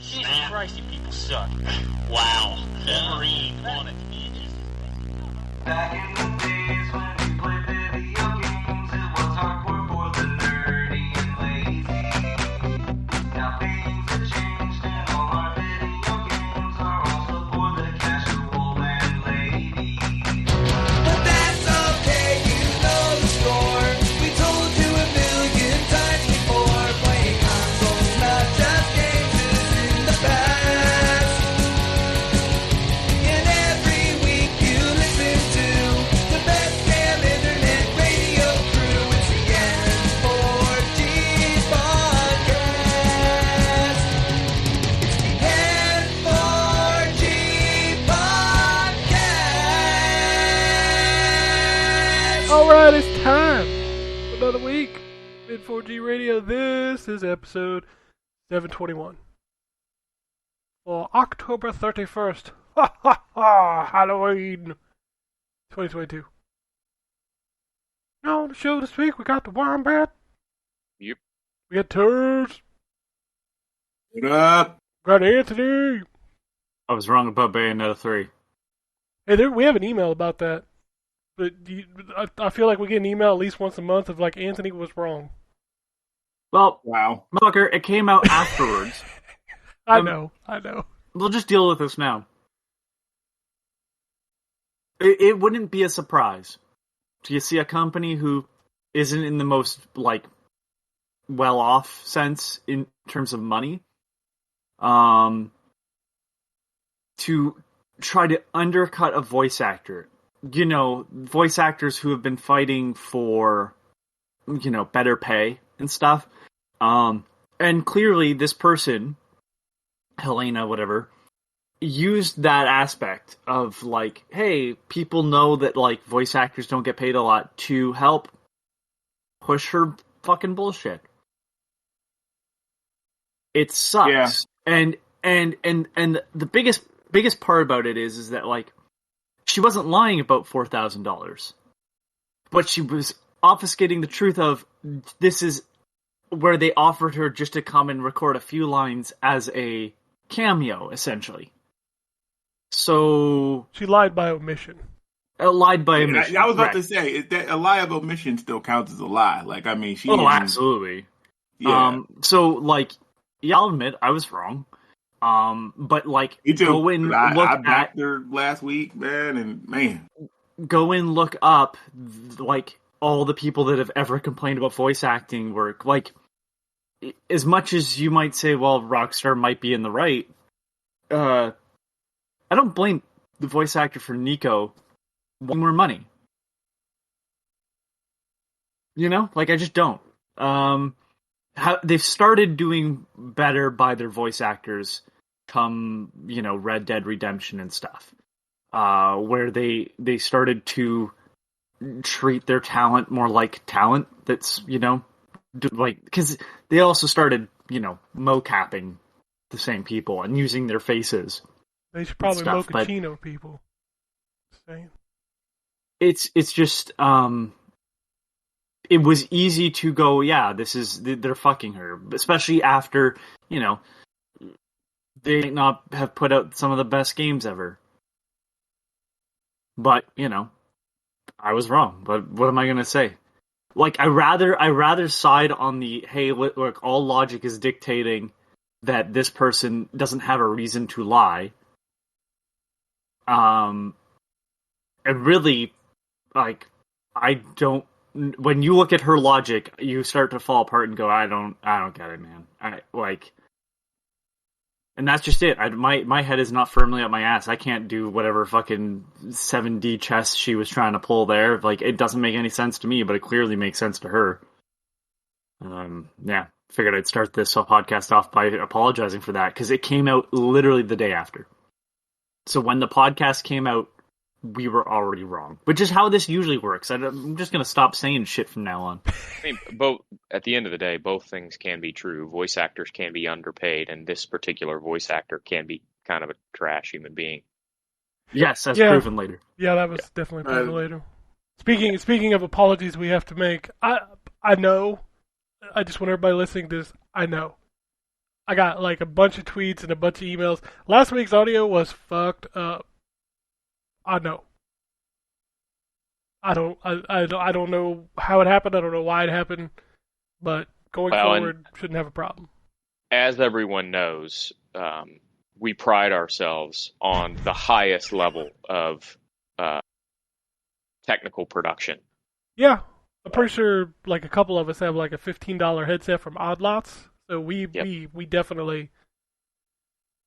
Jesus Christ, you people suck. Wow. Wolverine wanted to be just... Back in the days when we played video games, it was hardcore for the nerdy and lazy. Now things have changed and all our video games are also for the casual and lady. But that's okay, you know the score. We told you a million times before. Playing consoles, not just games, is in the past. And every week you listen to the best damn internet radio crew. It's the N4G podcast. It's the N4G podcast. Alright, it's time. Another week. N4G Radio. This is episode 721. For October 31st. Ha ha ha! Halloween 2022. On the show this week, we got the Wombat. Yep. We got Turds. What up? We got Anthony. I was wrong about Bayonetta 3. Hey, we have an email about that. But I feel like we get an email at least once a month of like, Anthony was wrong. Well, Wow. motherfucker, it came out afterwards. I know. We'll just deal with this now. It wouldn't be a surprise to see a company who isn't in the most, like, well-off sense in terms of money, to try to undercut a voice actor. You know, voice actors who have been fighting for, you know, better pay and stuff. And clearly this person, Helena, whatever, used that aspect of, like, hey, people know that, like, voice actors don't get paid a lot, to help push her fucking bullshit. It sucks. Yeah. And the biggest part about it is that, like, she wasn't lying about $4,000. But she was obfuscating the truth of, this is where they offered her just to come and record a few lines as a cameo, essentially. So... She lied by omission. Lied by omission. I was about correct. to say, is that a lie of omission still counts as a lie? Like, I mean, she. Oh, absolutely. Yeah. So, like, yeah, I'll admit, I was wrong. But, like, Me too. go and I look at... backed her last week, man, and man. Go and look up, like, all the people that have ever complained about voice acting work. Like, as much as you might say, well, Rockstar might be in the right, I don't blame the voice actor for Nico wanting more money. You know? Like, I just don't. They've started doing better by their voice actors come, you know, Red Dead Redemption and stuff. Where they started to treat their talent more like talent that's, you know, like, because they also started, you know, mocapping the same people and using their faces. They should probably stuff, but mochaccino people. Just saying. It's just, it was easy to go, yeah, they're fucking her. Especially after, you know, they might not have put out some of the best games ever. But, you know, I was wrong. But what am I going to say? Like, I rather side on the, hey, look, all logic is dictating that this person doesn't have a reason to lie. And really, like, I don't, when you look at her logic, you start to fall apart and go, I don't get it, man. And that's just it. My head is not firmly up my ass. I can't do whatever fucking 7D chess she was trying to pull there. Like, it doesn't make any sense to me, but it clearly makes sense to her. Yeah, figured I'd start this podcast off by apologizing for that, because it came out literally the day after. So when the podcast came out, we were already wrong. Which is how this usually works. I'm just going to stop saying shit from now on. I mean, both, at the end of the day, both things can be true. Voice actors can be underpaid, and this particular voice actor can be kind of a trash human being. Yes, as proven later. Yeah, that was definitely proven later. Speaking of apologies we have to make, I know, I just want everybody listening to this, I know. I got like a bunch of tweets and a bunch of emails. Last week's audio was fucked up. I know. I don't know how it happened. I don't know why it happened. But going forward, shouldn't have a problem. As everyone knows, we pride ourselves on the highest level of technical production. Yeah, I'm pretty sure like a couple of us have like a $15 headset from Odd Lots, so we definitely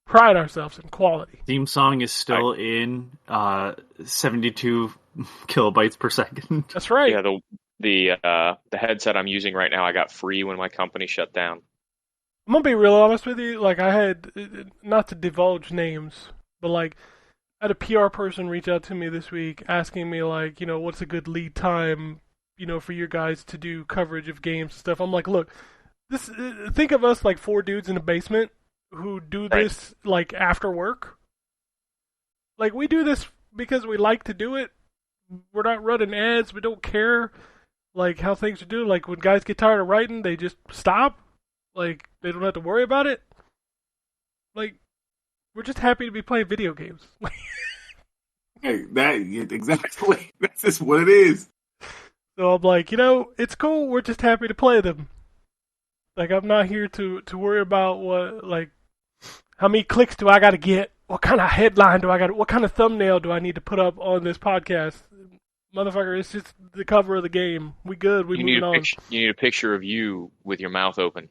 pride ourselves in quality. Theme song is still in 72 kilobytes per second. That's right. Yeah, the headset I'm using right now I got free when my company shut down. I'm gonna be real honest with you. Like I had, not to divulge names, but like I had a PR person reach out to me this week asking me like, what's a good lead time, for you guys to do coverage of games and stuff. I'm like, look, think of us like 4 dudes in a basement who do this like after work. Like we do this because we like to do it. We're not running ads. We don't care like how things are doing. Like when guys get tired of writing, they just stop. Like they don't have to worry about it. Like we're just happy to be playing video games. Hey, exactly. That's just what it is. So I'm like, it's cool. We're just happy to play them. Like I'm not here to worry about how many clicks do I got to get? What kind of headline do I got? What kind of thumbnail do I need to put up on this podcast? Motherfucker, it's just the cover of the game. We good. We moving on. You need a picture of you with your mouth open.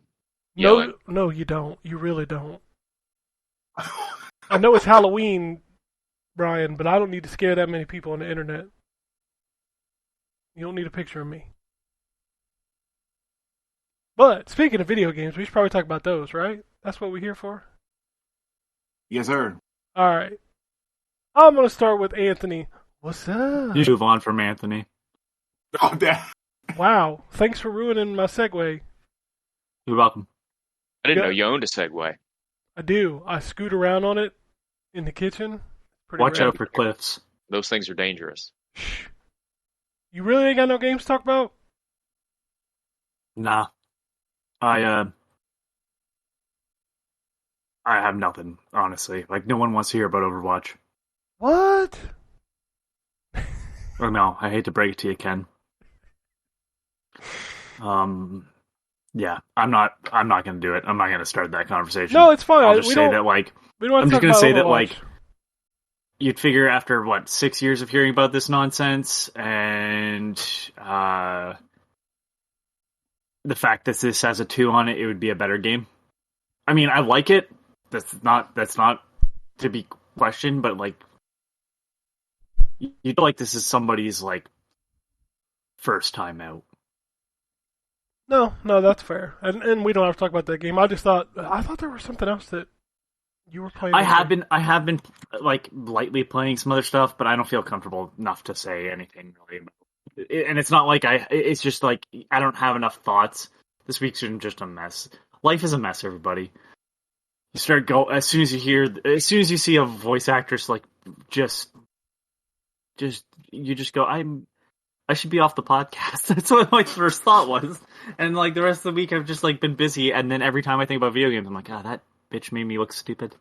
No, you don't. You really don't. I know it's Halloween, Brian, but I don't need to scare that many people on the internet. You don't need a picture of me. But speaking of video games, we should probably talk about those, right? That's what we're here for. Yes, sir. All right. I'm going to start with Anthony. What's up? You move on from Anthony. Oh, damn. Wow. Thanks for ruining my segue. You're welcome. I didn't know you owned a Segway. I do. I scoot around on it in the kitchen. Watch out for cliffs. Those things are dangerous. Shh. You really ain't got no games to talk about? Nah. I have nothing, honestly. Like, no one wants to hear about Overwatch. What? Or no, I hate to break it to you, Ken. Yeah, I'm not going to do it. I'm not going to start that conversation. No, it's fine. I'll just say that, like, we don't I'm just going to say Overwatch. that, like, you'd figure after, 6 years of hearing about this nonsense, and, the fact that this has a 2 on it, it would be a better game. I mean, I like it. That's not to be questioned, but, like, you feel like this is somebody's, like, first time out. No, that's fair. And we don't have to talk about that game. I thought there was something else that you were playing. I have been like lightly playing some other stuff, but I don't feel comfortable enough to say anything really about it. And it's not like it's just like I don't have enough thoughts. This week's just a mess. Life is a mess, everybody. You start as soon as you see a voice actress like just you just go, I should be off the podcast. That's what my first thought was. And like the rest of the week I've just like been busy, and then every time I think about video games I'm like, that bitch made me look stupid.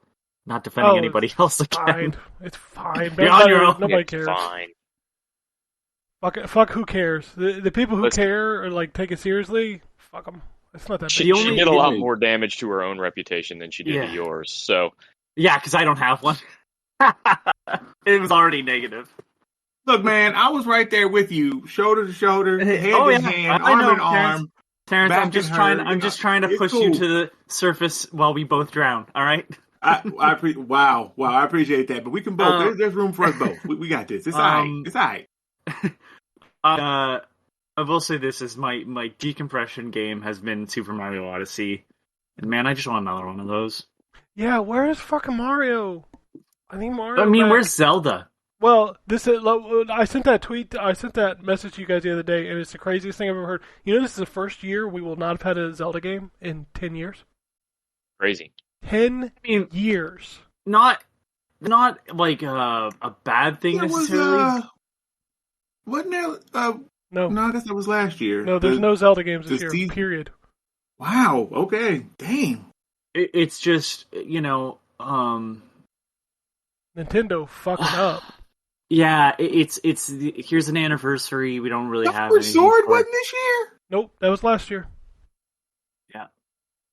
Not defending anybody else again. Fine. It's fine. You're on your own. Nobody cares. Fine. Fuck who cares? The people who care or like take it seriously, fuck them. It's not that big. She did a lot more damage to her own reputation than she did to yours. So yeah, because I don't have one. It was already negative. Look, man, I was right there with you, shoulder to shoulder, hand to hand, arm in arm. Terrence, I'm just trying to push you to the surface while we both drown. All right. Wow, I appreciate that. But we can both. There's room for us both. We got this. It's all right. It's all right. I will say this: is my decompression game has been Super Mario Odyssey, and man, I just want another one of those. Yeah, where is fucking Mario? I need Mario. I mean, back. where's Zelda? Well, I sent that message to you guys the other day, and it's the craziest thing I've ever heard. You know, this is the first year we will not have had a Zelda game in 10 years. Crazy. 10 years. Not like a bad thing necessarily. Wasn't there? No, I guess that was last year. No, there's no Zelda games this year. Period. Wow. Okay. Damn. it's just Nintendo fucking up. Yeah, here's an anniversary. We don't really have Skyward anything Sword for it. wasn't this year. Nope, that was last year. Yeah.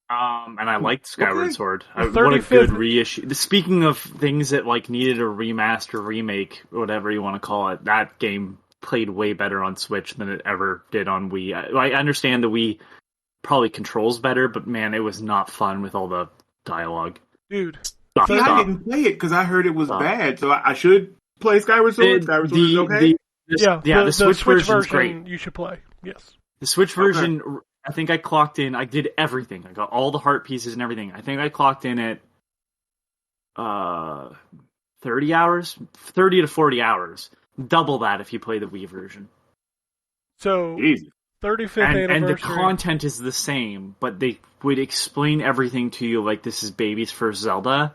And I liked Skyward Okay. Sword. The What a 35th good reissue. Speaking of things that like needed a remaster, remake, whatever you want to call it, that game played way better on Switch than it ever did on Wii. I understand the Wii probably controls better, but man, it was not fun with all the dialogue. Dude. See, I didn't play it because I heard it was bad, so I should play Skyward Sword. Skyward Sword is okay. The Switch version's great. You should play. Yes. The Switch version, I think I clocked in. I did everything. I got all the heart pieces and everything. I think I clocked in at 30 hours, 30 to 40 hours. Double that if you play the Wii version. So, Jesus. 35th And anniversary. the content is the same, but they would explain everything to you like this is baby's first Zelda,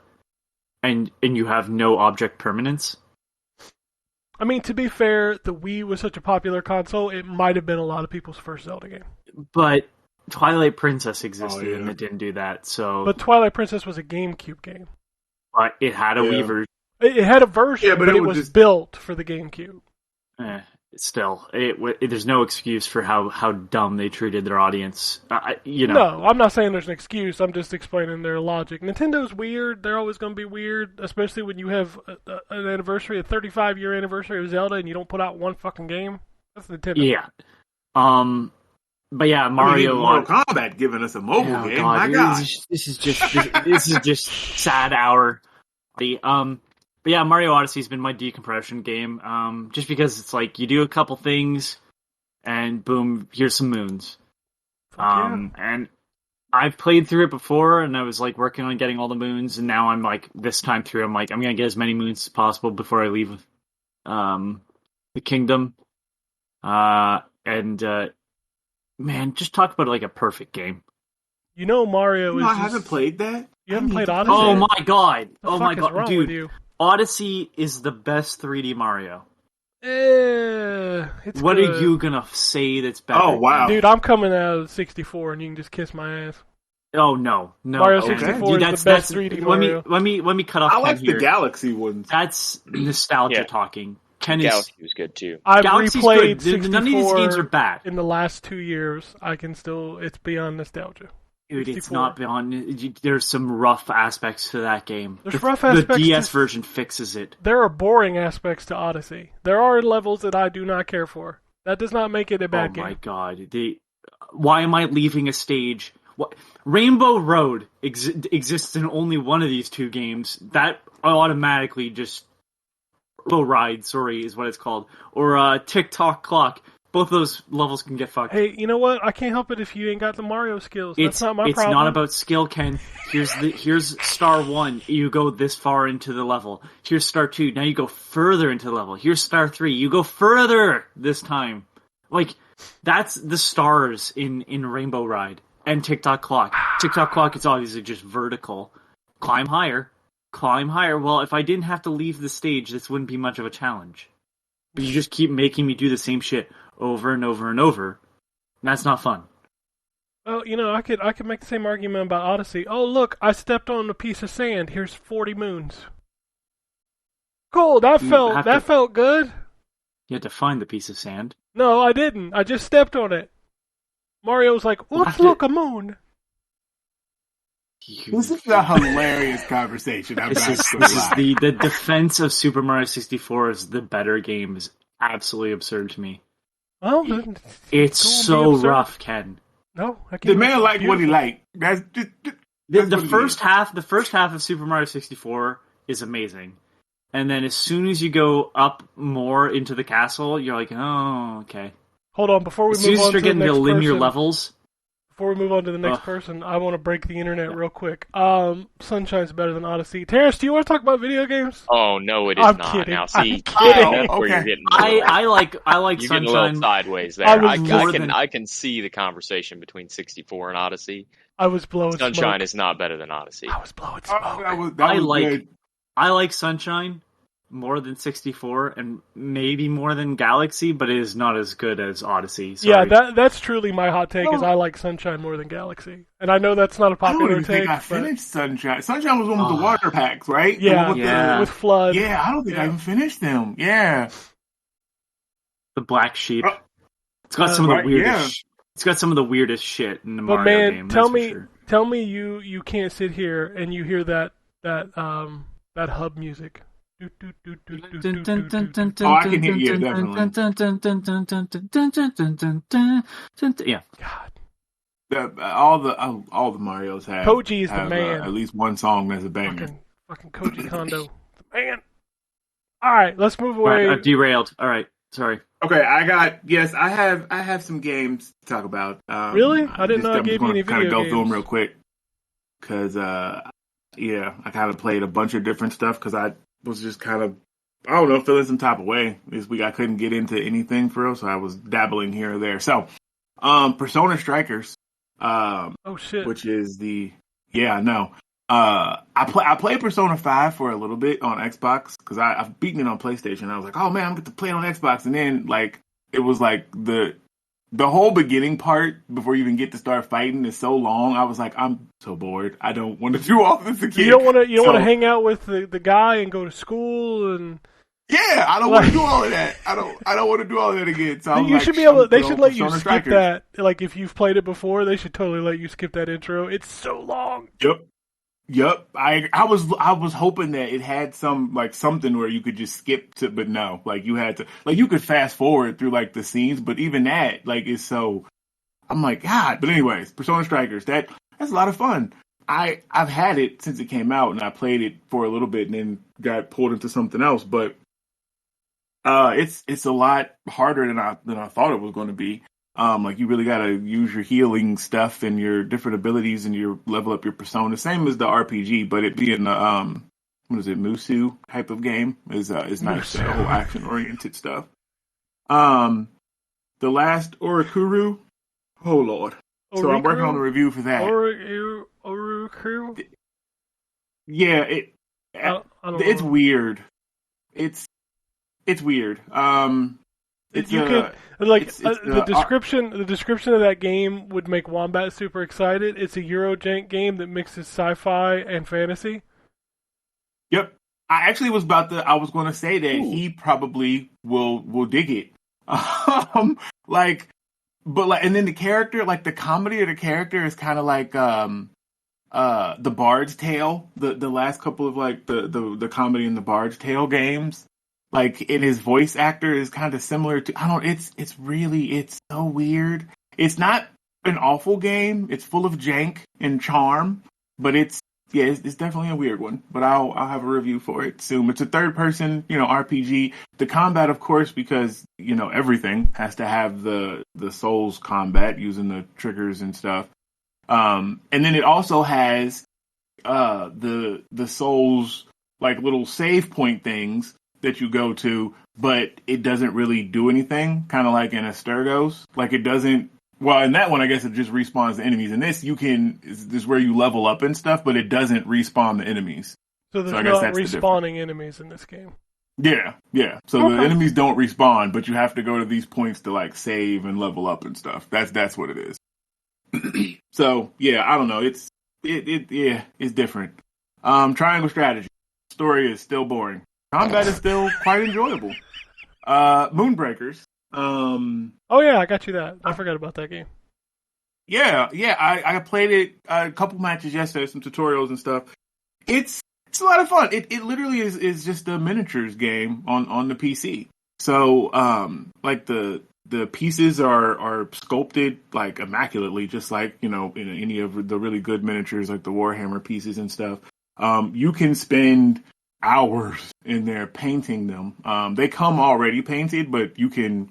and you have no object permanence. I mean, to be fair, the Wii was such a popular console, it might have been a lot of people's first Zelda game. But Twilight Princess existed, yeah. and it didn't do that. So, But Twilight Princess was a GameCube game. but it had a Yeah. Wii version. It had a version, Yeah, but but it it was was just- built for the GameCube. Still, there's no excuse for how dumb they treated their audience. No, I'm not saying there's an excuse. I'm just explaining their logic. Nintendo's weird. They're always going to be weird, especially when you have an anniversary, a 35-year anniversary of Zelda, and you don't put out one fucking game. That's Nintendo. Yeah. But yeah, Mario Mario. Mortal Kombat giving us a mobile Oh, game. God, My God. this is just sad hour. But yeah, Mario Odyssey's been my decompression game. Just because it's like you do a couple things, and boom, here's some moons. And I've played through it before, and I was like working on getting all the moons, and now I'm like this time through, I'm like I'm gonna get as many moons as possible before I leave the kingdom. Man, just talk about like a perfect game. You know Mario is I just... haven't played that. You haven't played Odyssey? Oh my god! The Oh fuck my is god, wrong dude! with you? Odyssey is the best 3D Mario. It's What good. are you gonna say that's better? Oh, wow. Dude, I'm coming out of 64, and you can just kiss my ass. Oh no! Mario Okay. 64 is the best 3D Mario. Let me cut off. I Ken like here. the Galaxy ones. That's nostalgia Yeah. talking. Ken Galaxy was good too. I've Galaxy's replayed good. None of these 64 games are bad. in the last 2 years. It's beyond nostalgia. Dude, it's 64. not beyond. There's some rough aspects to that game. There's rough aspects The DS to- version fixes it. There are boring aspects to Odyssey. There are levels that I do not care for. That does not make it a bad Oh game. my god! Why am I leaving a stage? What? Rainbow Road exists in only one of these two games. That automatically just Rainbow Ride, sorry, is what it's called, or TikTok Clock. Both those levels can get fucked. Hey, you know what? I can't help it if you ain't got the Mario skills. That's not my it's problem. not about skill, Ken. Here's star 1. You go this far into the level. Here's star 2. Now you go further into the level. Here's star 3. You go further this time. Like that's the stars in Rainbow Ride and TikTok Clock. TikTok Clock is obviously just vertical. Climb higher. Climb higher. Well, if I didn't have to leave the stage, this wouldn't be much of a challenge. But you just keep making me do the same shit over and over and over. And that's not fun. Well, you know, I could make the same argument about Odyssey. Oh, look, I stepped on a piece of sand. Here's 40 moons. Cool, that felt good. You had to find the piece of sand. No, I didn't. I just stepped on it. Mario's like, "Oops, look, a moon." This is a hilarious conversation. I'm This not is gonna lie. the defense of Super Mario 64 is the better game is absolutely absurd to me. Well, then, It's go and be so absurd. rough, Ken. No, I can't. The man liked what he liked. That's The first half of Super Mario 64 is amazing. And then as soon as you go up more into the castle, you're like, oh, okay. Hold on, before we As soon move as you on to start the getting next to linear person, levels, before we move on to the next Ugh. person, I want to break the internet real quick. Sunshine's better than Odyssey. Terrence, do you want to talk about video games? Oh no, it is I'm not. kidding. Now I'm see, kidding. that's where you're Okay. getting. I like You're getting a little Sunshine. sideways there. I was I can see the conversation between 64 and Odyssey. I was blowing Sunshine smoke. is not better than Odyssey. I was blowing smoke. that was I good. like Sunshine more than 64 and maybe more than Galaxy, but it is not as good as Odyssey. Yeah, Sorry. that's truly my hot take. Is I like Sunshine more than Galaxy, and I know that's not a I don't popular even take. think I finished Sunshine. Sunshine was one with the water packs, right? The Yeah, one with Yeah. with Flood. Yeah, I don't think I even finished them. Yeah. The Black Sheep. Oh, It's got some of the right, weirdest. It's got some of the weirdest shit in the But Mario man, game. tell that's for me, sure. tell me, you can't sit here and you hear that hub music. Do, do, do, do, do, do, do, do, do. Oh, I can hear you, definitely. Yeah. God, All the Marios have. Koji is the have, man. at least one song that's a banger. fucking Koji Kondo, the man. All right, let's move away. Right, derailed. All right. Sorry. Okay, I have some games to talk about. Really? I didn't know I I'm gave just you any gonna video go games. through them real quick because I kind of played a bunch of different stuff because I was just kind of, I don't know, feeling some type of way this week. I couldn't get into anything for real, so I was dabbling here or there. So, Persona Strikers, Oh shit! which is I played Persona 5 for a little bit on Xbox because I've beaten it on PlayStation. I was like, oh man, I'm going to play it on Xbox. And then like it was like the whole beginning part before you even get to start fighting is so long. I was like, I'm so bored. I don't want to do all this again. You don't want to hang out with the guy and go to school and. Yeah, I don't want to do all of that. I don't want to do all of that again. So I was You like, should be able. They put should on let you Persona skip Strikers. that. Like if you've played it before, they should totally let you skip that intro. It's so long. Yep. I was hoping that it had some like something where you could just skip to, but no, like you had to, like you could fast forward through like the scenes, but even that like is so. I'm like, God. But anyways, Persona Strikers, that's a lot of fun. I've had it since it came out, and I played it for a little bit, and then got pulled into something else. But it's a lot harder than I thought it was going to be. Like you really got to use your healing stuff and your different abilities, and your level up your persona. Same as the RPG, but it being the what is it, Musu type of game is nice. The whole action oriented stuff. The last Orikuru. Oh Lord. So I'm working on a review for that. Orikuru? Yeah, I don't it's know. weird. It's weird. It's the description. The description of that game would make Wombat super excited. It's a Eurojank game that mixes sci-fi and fantasy. Yep. I actually was I was going to say that he probably will dig it. And then the character, like the comedy of the character is kind of like the Bard's Tale. The last couple of like the comedy in the Bard's Tale games. Like, in his voice actor is kind of similar to, it's so weird. It's not an awful game. It's full of jank and charm, but it's definitely a weird one. But I'll have a review for it soon. It's a third person, RPG. The combat, of course, because, everything has to have the Souls combat using the triggers and stuff. And then it also has, the Souls, like little save point things that you go to, but it doesn't really do anything, kind of like in Asturgos. Like it doesn't, well, in that one, I guess it just respawns the enemies. In this, this is where you level up and stuff, but it doesn't respawn the enemies. So there's I guess not that's the respawning enemies in this game. Yeah. So the enemies don't respawn, but you have to go to these points to like save and level up and stuff. That's what it is. So yeah, I don't know. It's different. Triangle strategy. Story is still boring. Combat is still quite enjoyable. Moonbreakers. Oh yeah, I got you that. I forgot about that game. Yeah. I played it a couple matches yesterday, some tutorials and stuff. It's a lot of fun. It literally is just a miniatures game on the PC. So like the pieces are sculpted like immaculately, just like in any of the really good miniatures, like the Warhammer pieces and stuff. You can spend hours in there painting them. They come already painted, but you can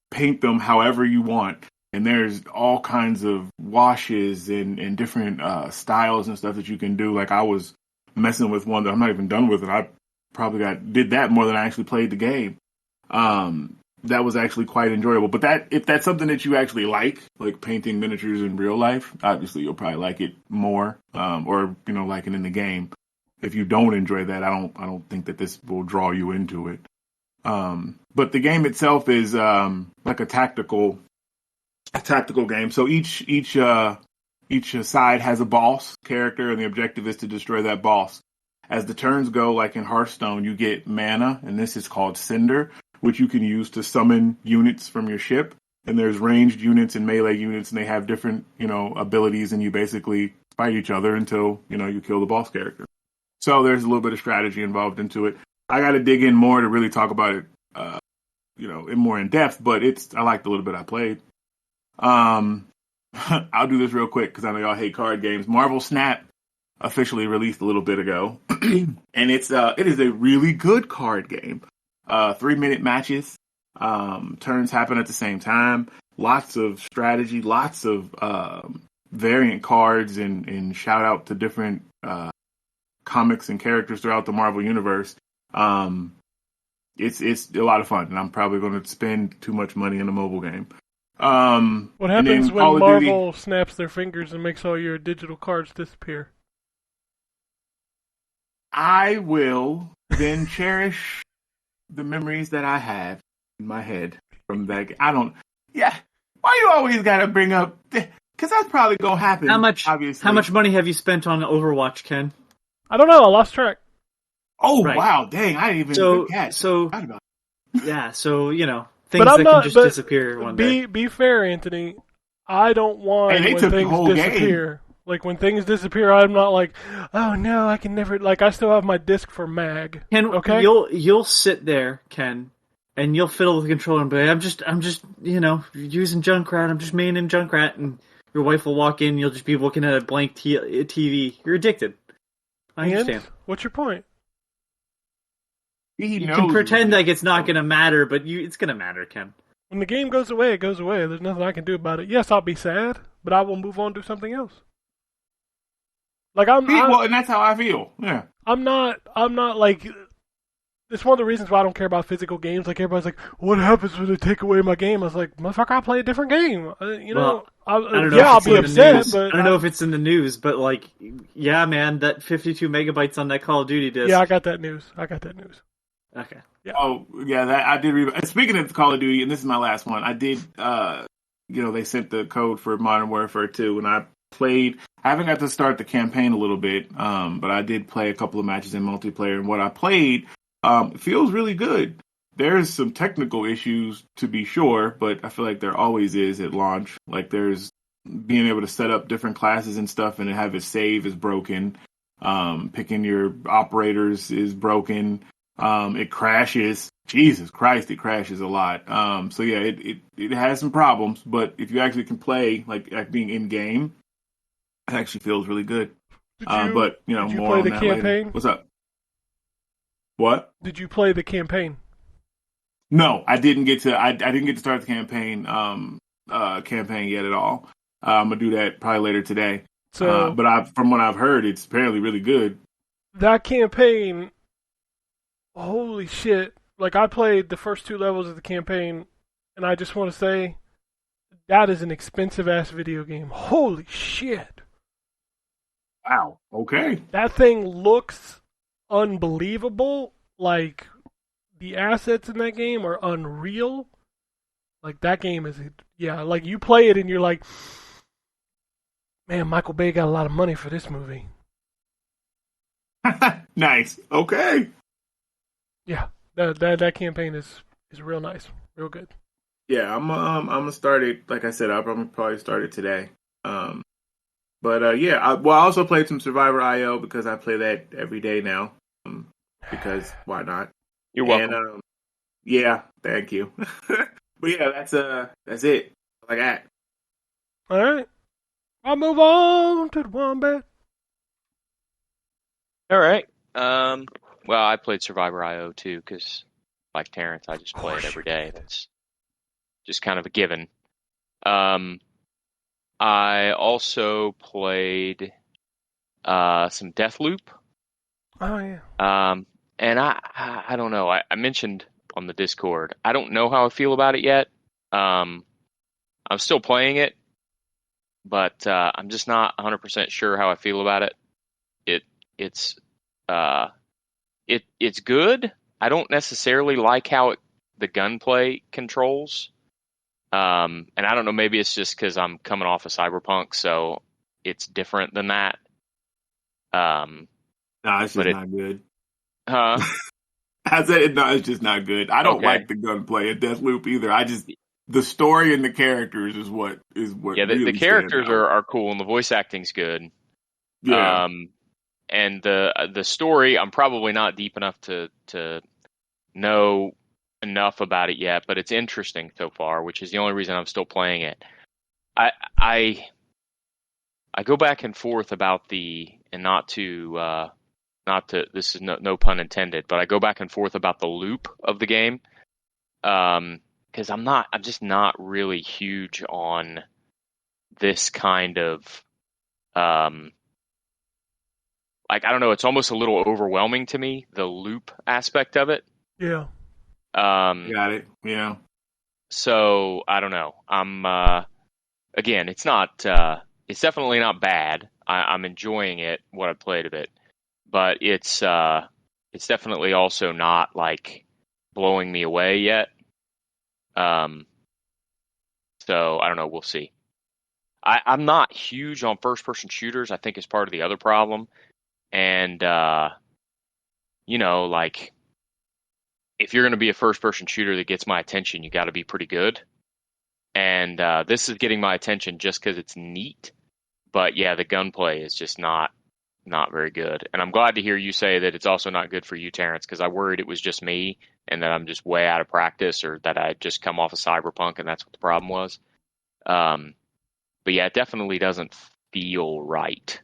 paint them however you want. And there's all kinds of washes and different styles and stuff that you can do. Like I was messing with one that I'm not even done with, and I probably did that more than I actually played the game. That was actually quite enjoyable. But if that's something that you actually like painting miniatures in real life, obviously you'll probably like it more, or like it in the game. if you don't enjoy that, I don't think that this will draw you into it. But the game itself is like a tactical game. So each side has a boss character, and the objective is to destroy that boss. As the turns go, like in Hearthstone, you get mana, and this is called Cinder, which you can use to summon units from your ship. And there's ranged units and melee units, and they have different, abilities, and you basically fight each other until, you kill the boss character. So there's a little bit of strategy involved into it. I got to dig in more to really talk about it, in more in depth, but I liked the little bit I played. I'll do this real quick because I know y'all hate card games. Marvel Snap officially released a little bit ago, and it is a really good card game. 3-minute matches. Turns happen at the same time. Lots of strategy, lots of variant cards, and shout out to different comics and characters throughout the Marvel universe. It's a lot of fun, and I'm probably going to spend too much money in a mobile game. What happens when Call of Marvel Duty, snaps their fingers and makes all your digital cards disappear? I will then cherish the memories that I have in my head from that. Why you always gotta bring up? Because that's probably gonna happen. Obviously. How much money have you spent on Overwatch, Ken? I don't know. I lost track. Oh Right. wow, dang! I didn't even forgot about it. Yeah, so But things I'm that not. can just But disappear one day. be fair, Anthony. I don't want Hey, they when took the things whole game. disappear. Like when things disappear, I'm not like, oh no, I can never. Like I still have my disc for Mag. Ken, Okay. you'll sit there, Ken, and you'll fiddle with the controller and be like, I'm just using Junkrat. I'm just maining Junkrat, and your wife will walk in. You'll just be looking at a blank TV. You're addicted. I understand. What's your point? He You knows can pretend what like it's not going to matter, but it's going to matter, Ken. When the game goes away, it goes away. There's nothing I can do about it. Yes, I'll be sad, but I will move on to something else. Like well, and that's how I feel. Yeah. I'm not like. It's one of the reasons why I don't care about physical games. Like everybody's like, "What happens when they take away my game?" I was like, "Motherfucker, I'll play a different game." Well, I don't know yeah, if I'll it's be in the upset, news. but I don't know if it's in the news, but yeah, man, that 52 megabytes on that Call of Duty disc. yeah, I got that news. Okay. Yeah. Oh yeah, that I did read. Speaking of Call of Duty, and this is my last one. I did. They sent the code for Modern Warfare 2, and I played. I haven't got to start the campaign a little bit, but I did play a couple of matches in multiplayer, and what I played feels really good. There's some technical issues to be sure, but I feel like there always is at launch. Like there's being able to set up different classes and stuff, and have it save is broken. Picking your operators is broken. It crashes. Jesus Christ, it crashes a lot. So yeah, it has some problems, but if you actually can play like being in game, it actually feels really good. But did you more play on the that campaign? later. What's up? What? Did you play the campaign? No, I didn't get to. I didn't get to start the campaign yet at all. I'm gonna do that probably later today. So, but from what I've heard, it's apparently really good. That campaign, holy shit! Like I played the first 2 levels of the campaign, and I just want to say, that is an expensive ass video game. Holy shit! Wow. Okay. That thing looks unbelievable. Like the assets in that game are unreal. Like that game is, yeah. Like you play it and you're like, man, Michael Bay got a lot of money for this movie. Nice. Okay. Yeah, that campaign is real nice, real good. Yeah, I'm gonna start it. Like I said, I'll probably start it today. Yeah. I also played some Survivor IO because I play that every day now. Because why not? You're welcome. And yeah, thank you. But yeah, that's it. All I got. All right, I'll move on to the Wombat. All right. Well, I played Survivor IO too because, like Terrence, I just play it every day. That's just kind of a given. I also played some Deathloop. Oh yeah. And I don't know. I mentioned on the Discord, I don't know how I feel about it yet. I'm still playing it, but I'm just not 100% sure how I feel about it. It's it's good. I don't necessarily like how the gunplay controls. And I don't know, maybe it's just because I'm coming off of Cyberpunk, so it's different than that. No, it's just not good. Huh? I said it. No, it's just not good. I don't Okay. like the gunplay at Deathloop either. The story and the characters is what. Yeah, really the characters stands out. are cool, and the voice acting's good. Yeah. And the story, I'm probably not deep enough to know enough about it yet, but it's interesting so far, which is the only reason I'm still playing it. I go back and forth about and not to this is no pun intended, but I go back and forth about the loop of the game, because I'm just not really huge on this kind of like, I don't know, it's almost a little overwhelming to me, the loop aspect of it. Yeah. Got it. Yeah. So I don't know. I'm again, it's definitely not bad. I'm enjoying it, what I played of it, but it's definitely also not like blowing me away yet. So I don't know. We'll see. I'm not huge on first-person shooters. I think is part of the other problem. And, like, if you're going to be a first-person shooter that gets my attention, you got to be pretty good. And this is getting my attention just because it's neat. But, yeah, the gunplay is just not very good. And I'm glad to hear you say that it's also not good for you, Terrence, because I worried it was just me and that I'm just way out of practice, or that I'd just come off of Cyberpunk and that's what the problem was. But, yeah, it definitely doesn't feel right.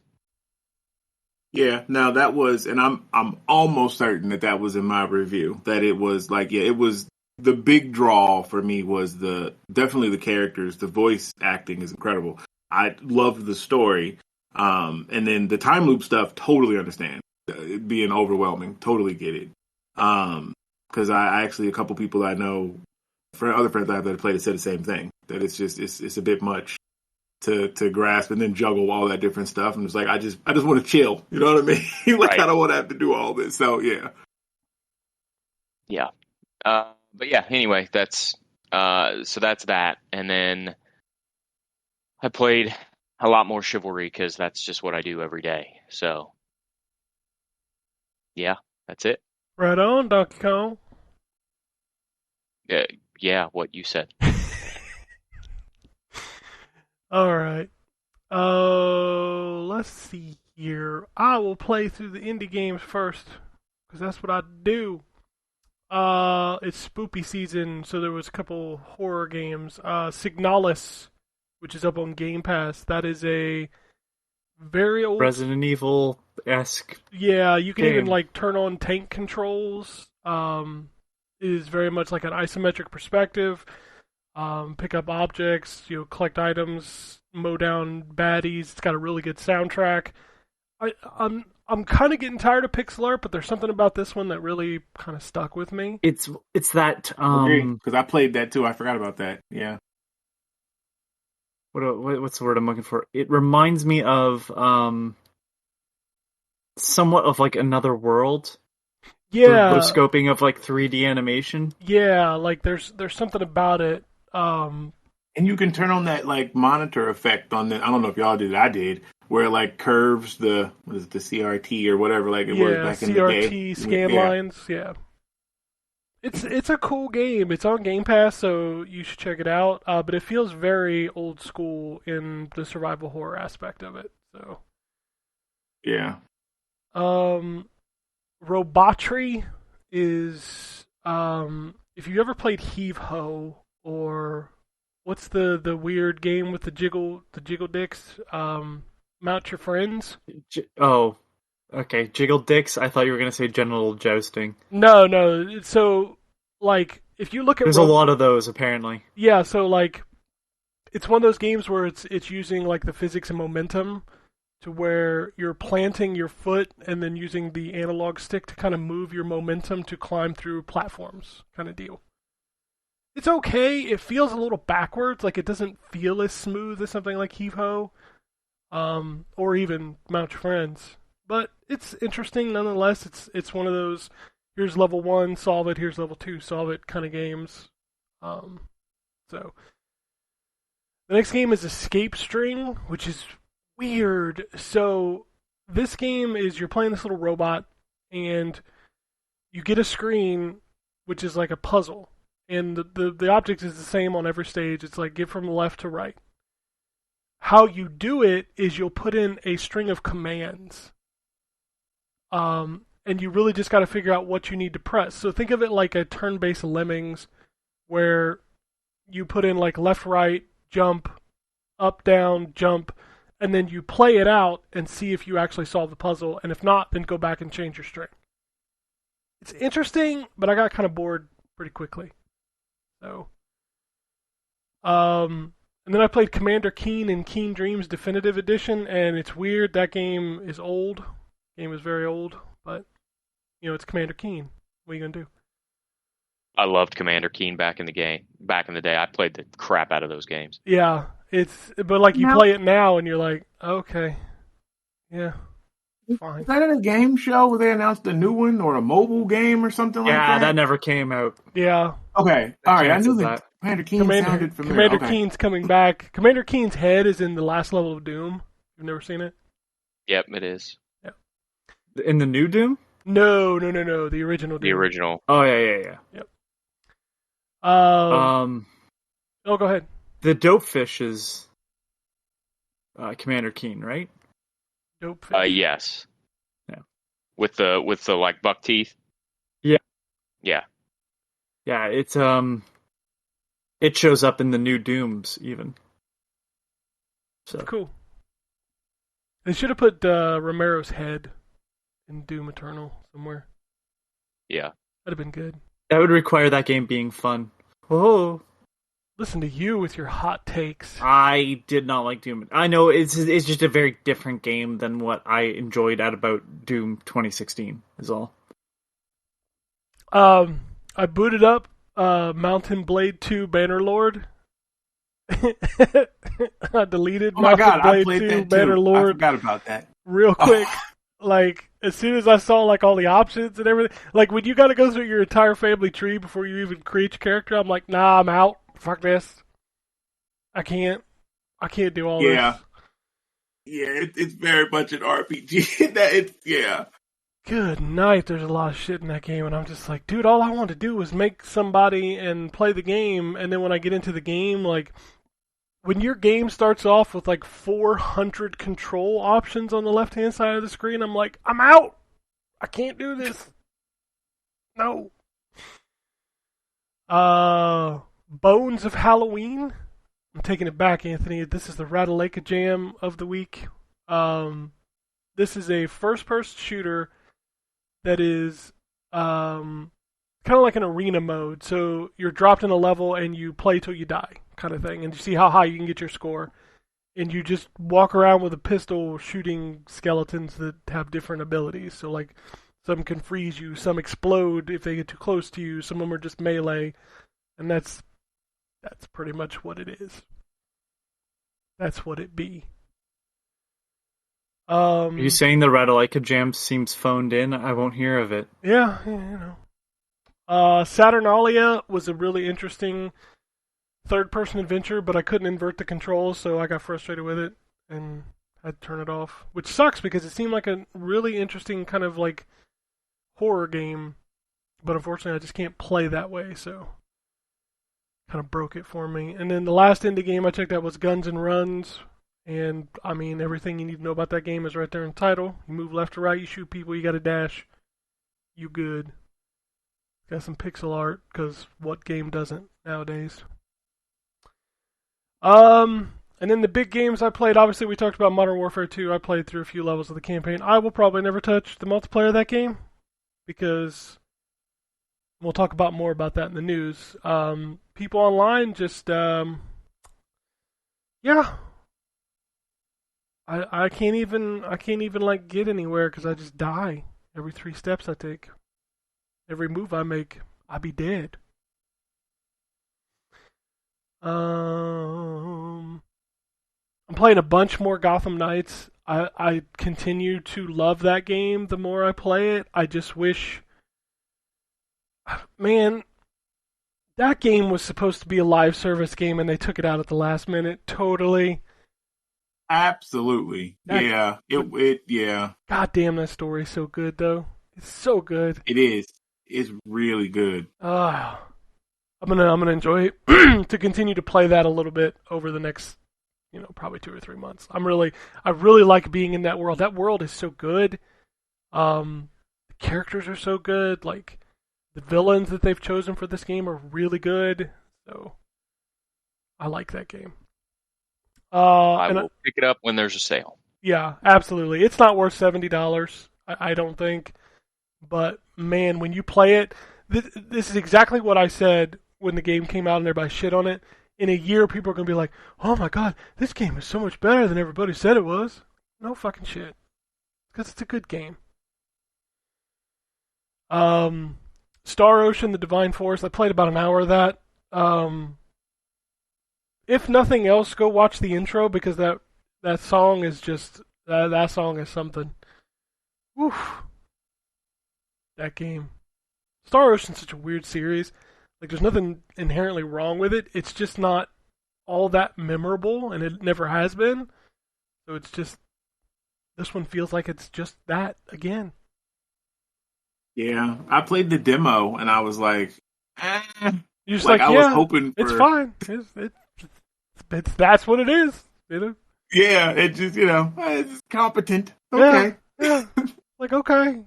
Yeah, now that was, and I'm almost certain that was in my review, that it was like, yeah, it was the big draw for me was definitely the characters. The voice acting is incredible. I loved the story. And then the time loop stuff, totally understand. It being overwhelming, totally get it. Because I actually, a couple people I know, other friends I have that played it said the same thing, that it's a bit much to grasp and then juggle all that different stuff. And it's like, I just want to chill. You know what I mean? Like, Right. I don't want to have to do all this. So, yeah. Yeah. But yeah, anyway, that's that. And then I played a lot more Chivalry because that's just what I do every day. So, yeah, that's it. Right on, Donkey Kong. Yeah, what you said. All right. Let's see here. I will play through the indie games first, because that's what I do. It's spoopy season, so there was a couple horror games. Signalis, which is up on Game Pass. That is a very old Resident Evil-esque. Yeah, you can even game. like turn on tank controls. It is very much like an isometric perspective. Pick up objects, collect items, mow down baddies. It's got a really good soundtrack. I'm kind of getting tired of pixel art, but there's something about this one that really kind of stuck with me. It's that Because I played that too. I forgot about that. Yeah. what's the word I'm looking for? It reminds me of somewhat of like Another World. Yeah, The scoping of like 3D animation. yeah, like there's something about it. And you can turn on that like monitor effect on the. I don't know if y'all did. I did, where it like curves the CRT or whatever like it was back in the day. CRT scan Yeah. lines. Yeah, it's a cool game. It's on Game Pass, so you should check it out. But it feels very old school in the survival horror aspect of it. So, Yeah. Robotry is if you ever played Heave Ho, or what's the weird game with the jiggle dicks? Mount Your Friends. Okay. Jiggle dicks. I thought you were gonna say genital jousting. No. So like if you look at There's a lot of those apparently. Yeah, so like it's one of those games where it's using like the physics and momentum to where you're planting your foot and then using the analog stick to kind of move your momentum to climb through platforms kind of deal. It's okay. It feels a little backwards, like it doesn't feel as smooth as something like Heave Ho, or even Mount Your Friends. but it's interesting nonetheless. It's one of those here's level 1, solve it. Here's level 2, solve it kind of games. So the next game is Escape String, which is weird. So this game is you're playing this little robot, and you get a screen which is like a puzzle, and the object is the same on every stage. It's like get from left to right. How you do it is you'll put in a string of commands, and you really just got to figure out what you need to press. So think of it like a turn-based Lemmings, where you put in like left, right, jump, up, down, jump, and then you play it out and see if you actually solve the puzzle, and if not, then go back and change your string. It's interesting, but I got kind of bored pretty quickly. So, and then I played Commander Keen and Keen Dreams Definitive Edition, and it's weird. That game is old. The game is very old, but, you know, it's Commander Keen. What are you going to do? I loved Commander Keen back in the day. I played the crap out of those games. Yeah, but like you play it now and you're like, okay, yeah, fine. Is that at a game show where they announced a new one or a mobile game or something like that? Yeah, that never came out. Yeah. Okay, all right. I knew Chances that Commander Keen sounded familiar. Commander Okay. Keen's coming back. Commander Keen's head is in the last level of Doom. You've never seen it? Yep, it is. In the new Doom? No. The original Doom. The original. Oh, yeah. Oh, go ahead. The Dopefish is Commander Keen, right? Dope. Yes. Yeah. With the like buck teeth. Yeah. Yeah. Yeah, it's it shows up in the new Dooms even. So Cool. They should have put Romero's head in Doom Eternal somewhere. Yeah. That'd have been good. that would require that game being fun. Oh, Listen to you with your hot takes. I did not like Doom. I know it's just a very different game than what I enjoyed at about Doom 2016 is all. I booted up Mountain Blade 2 Bannerlord. I deleted Oh my god, I Mountain played Blade 2 that too. I Bannerlord forgot about that. real quick. Like, as soon as I saw like all the options and everything, like when you got to go through your entire family tree before you even create your character, I'm like, nah, I'm out. Fuck this. I can't do all this. Yeah, it's very much an RPG. Yeah. Good night. There's a lot of shit in that game, and I'm just like, dude, all I want to do was make somebody and play the game, and then when I get into the game, like, when your game starts off with like 400 control options on the left-hand side of the screen, I'm like, I'm out. I can't do this. No. Bones of Halloween. I'm taking it back, Anthony. This is the Ratalaika Jam of the week. This is a first-person shooter that is kind of like an arena mode. So you're dropped in a level and you play till you die, kind of thing, and you see how high you can get your score. And you just walk around with a pistol shooting skeletons that have different abilities. So like some can freeze you, some explode if they get too close to you, some of them are just melee, and that's pretty much what it is. That's what it be. Are you saying the Ratalaika Jam seems phoned in? I won't hear of it. Yeah, you know. Saturnalia was a really interesting third-person adventure, but I couldn't invert the controls, so I got frustrated with it and had to turn it off. Which sucks because it seemed like a really interesting kind of like horror game, but unfortunately I just can't play that way, so kind of broke it for me. And then the last indie game I checked out was Guns N' Runs. And, I mean, everything you need to know about that game is right there in the title. You move left to right, you shoot people, you got to dash. You good. Got some pixel art, because what game doesn't nowadays? And then the big games I played, obviously we talked about Modern Warfare 2. I played through a few levels of the campaign. I will probably never touch the multiplayer of that game, because we'll talk about more about that in the news. People online just, yeah. I can't even like get anywhere because I just die every 3 steps I take. Every move I make, I be dead. I'm playing a bunch more Gotham Knights. I continue to love that game the more I play it. I just wish, man, that game was supposed to be a live service game and they took it out at the last minute. Totally. Absolutely. Yeah. Yeah. God damn, that story's so good though. It's so good. It is. It's really good. I'm gonna enjoy it to continue to play that a little bit over the next, probably 2 or 3 months. I really like being in that world. That world is so good. The characters are so good. Like the villains that they've chosen for this game are really good. So I like that game. I will pick it up when there's a sale. Yeah, absolutely. It's not worth $70. I don't think. But man, when you play it, this is exactly what I said when the game came out and everybody shit on it. In a year, people are going to be like, oh my god, this game is so much better than everybody said it was. No fucking shit. Because it's a good game. Star Ocean, The Divine Force, I played about an hour of that. If nothing else, go watch the intro because that song is just, that song is something. Oof. That game. Star Ocean's such a weird series. Like, there's nothing inherently wrong with it. It's just not all that memorable, and it never has been. So it's just, this one feels like it's just that again. Yeah. I played the demo, and I was like, You're just like, I yeah, was hoping for... it's fine. It's that's what it is. Yeah, it just, it's competent. Okay. Yeah. Like, okay.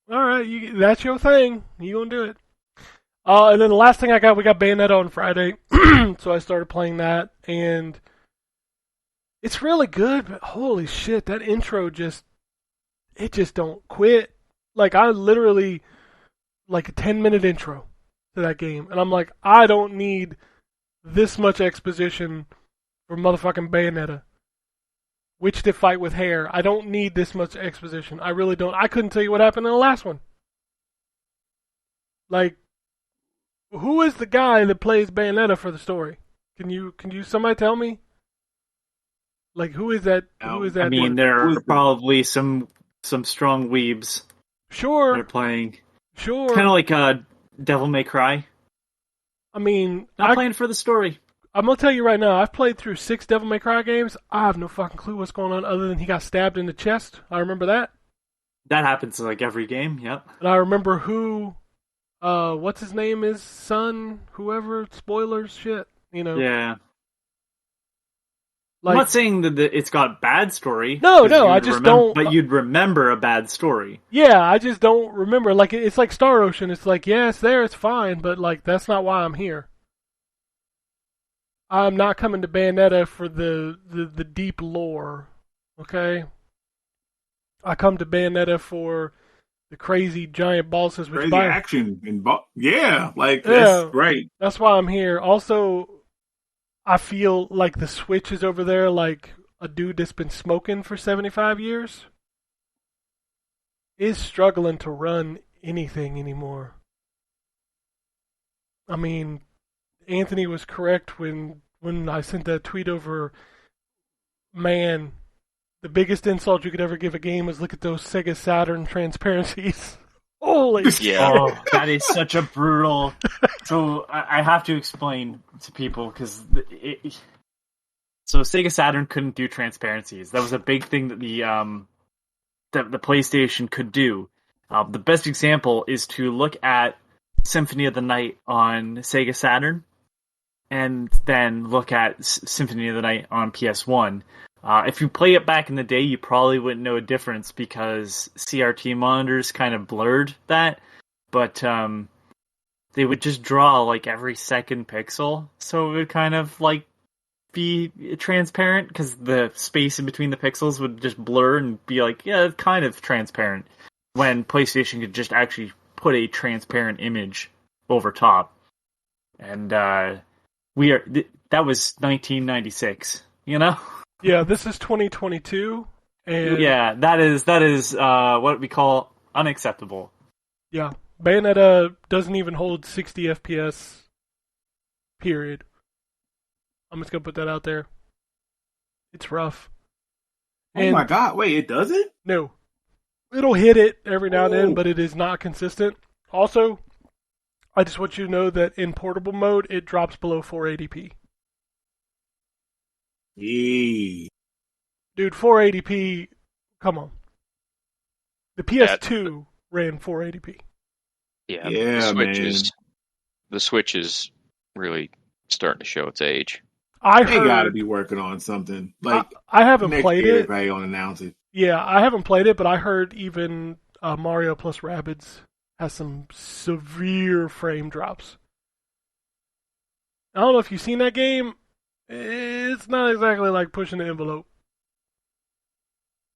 All right, that's your thing. You gonna do it. And then the last thing we got Bayonetta on Friday. So I started playing that, and it's really good, but holy shit, that intro just don't quit. Like, I literally, like a 10-minute intro to that game, and I'm like, I don't need this much exposition for motherfucking Bayonetta. Witch to fight with hair. I don't need this much exposition. I really don't. I couldn't tell you what happened in the last one. Like, who is the guy that plays Bayonetta for the story? Can you somebody tell me? Like, who is that? Who is that? I mean, there are probably some strong weebs. Sure. They're playing. Sure. Kind of like Devil May Cry. I mean, Not playing for the story. I'm gonna tell you right now. I've played through 6 Devil May Cry games. I have no fucking clue what's going on other than he got stabbed in the chest. I remember that. That happens like every game. Yep. And I remember who, what's his name is son, whoever. Spoilers, shit. Yeah. Like, I'm not saying that it's got bad story. No, I just don't. But you'd remember a bad story. Yeah, I just don't remember. Like, it's like Star Ocean. It's like, yeah, it's there, it's fine, but like, that's not why I'm here. I'm not coming to Bayonetta for the deep lore, okay? I come to Bayonetta for the crazy giant bosses. Crazy action. That's great. That's why I'm here. Also, I feel like the Switch is over there like a dude that's been smoking for 75 years is struggling to run anything anymore. I mean, Anthony was correct when I sent that tweet over. Man, the biggest insult you could ever give a game is look at those Sega Saturn transparencies. Holy shit. Oh, that is such a brutal... So, I have to explain to people, because... So, Sega Saturn couldn't do transparencies. That was a big thing that the PlayStation could do. The best example is to look at Symphony of the Night on Sega Saturn, and then look at Symphony of the Night on PS1. If you play it back in the day, you probably wouldn't know a difference because CRT monitors kind of blurred that, but they would just draw like every second pixel, so it would kind of like be transparent because the space in between the pixels would just blur and be like, yeah, it's kind of transparent, when PlayStation could just actually put a transparent image over top. And that was 1996, you know? Yeah, this is 2022, and yeah, that is what we call unacceptable. Yeah, Bayonetta doesn't even hold 60 FPS. Period. I'm just gonna put that out there. It's rough, And my god! Wait, it doesn't? no, it'll hit it every now and then, but it is not consistent. Also, I just want you to know that in portable mode, it drops below 480p. Yee. Dude, 480p, come on. The PS2 ran 480p. Yeah, Yeah, the Switch is really starting to show its age. They gotta be working on something. Like I haven't next played year, it. if they don't announce it. Yeah, I haven't played it, but I heard even Mario plus Rabbids has some severe frame drops. I don't know if you've seen that game. It's not exactly like pushing the envelope.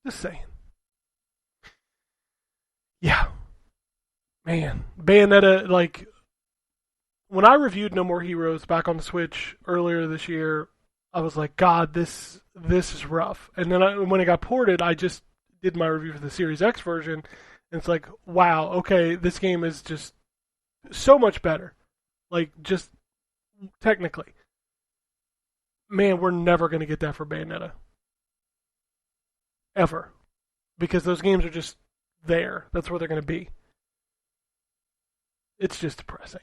Just saying. Yeah. Man. Bayonetta, like, when I reviewed No More Heroes back on the Switch earlier this year, I was like, God, this is rough. And then when it got ported, I just did my review for the Series X version, and it's like, wow, okay, this game is just so much better. Like, just technically. Man, we're never going to get that for Bayonetta. Ever. Because those games are just there. That's where they're going to be. It's just depressing.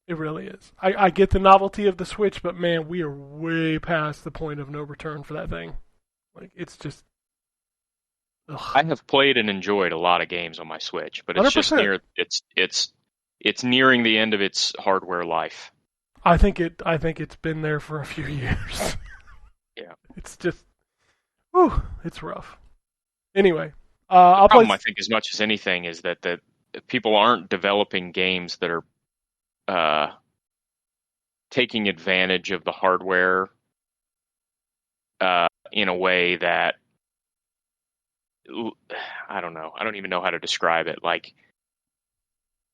It really is. I get the novelty of the Switch, but man, we are way past the point of no return for that thing. Like, it's just... Ugh. I have played and enjoyed a lot of games on my Switch, but it's 100%. just it's nearing the end of its hardware life. I think it's been there for a few years. Yeah. It's just... Whew, it's rough. Anyway, The I'll problem, play... I think, as much as anything, is that people aren't developing games that are taking advantage of the hardware in a way that, I don't know. I don't even know how to describe it. Like,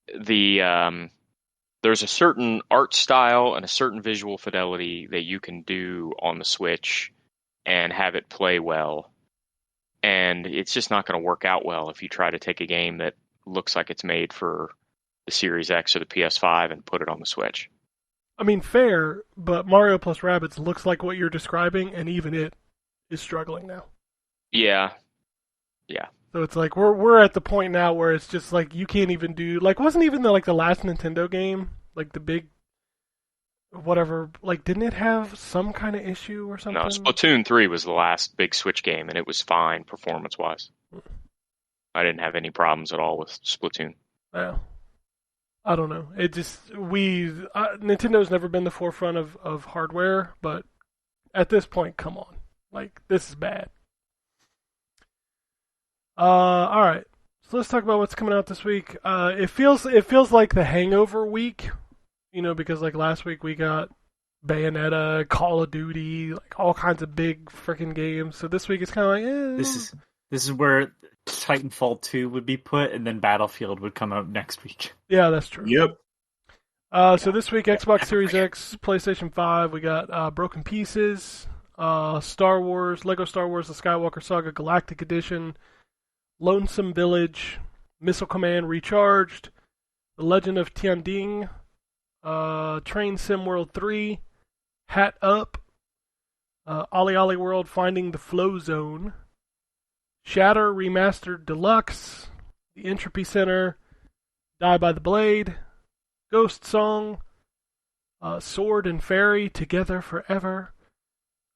there's a certain art style and a certain visual fidelity that you can do on the Switch and have it play well. And it's just not going to work out well if you try to take a game that looks like it's made for the Series X or the PS5 and put it on the Switch. I mean, fair, but Mario plus Rabbids looks like what you're describing, and even it is struggling now. Yeah. So it's like we're at the point now where it's just like you can't even do, like, wasn't even the last Nintendo game, like the big whatever, like, didn't it have some kind of issue or something? No, Splatoon 3 was the last big Switch game, and it was fine performance-wise. I didn't have any problems at all with Splatoon. Yeah. I don't know. It just, Nintendo's never been the forefront of hardware, but at this point, come on. Like, this is bad. Alright. So let's talk about what's coming out this week. It feels like the Hangover week, because like last week we got Bayonetta, Call of Duty, like all kinds of big freaking games. So this week it's kind of like, This is where Titanfall 2 would be put, and then Battlefield would come out next week. Yeah, that's true. Yep. So this week, Xbox Series X, PlayStation 5, we got Broken Pieces, Star Wars, Lego Star Wars, The Skywalker Saga Galactic Edition, Lonesome Village, Missile Command Recharged, The Legend of Tianding, Train Sim World 3, Hat Up, Ollie Ollie World Finding the Flow Zone, Shatter Remastered Deluxe, The Entropy Center, Die by the Blade, Ghost Song, Sword and Fairy Together Forever,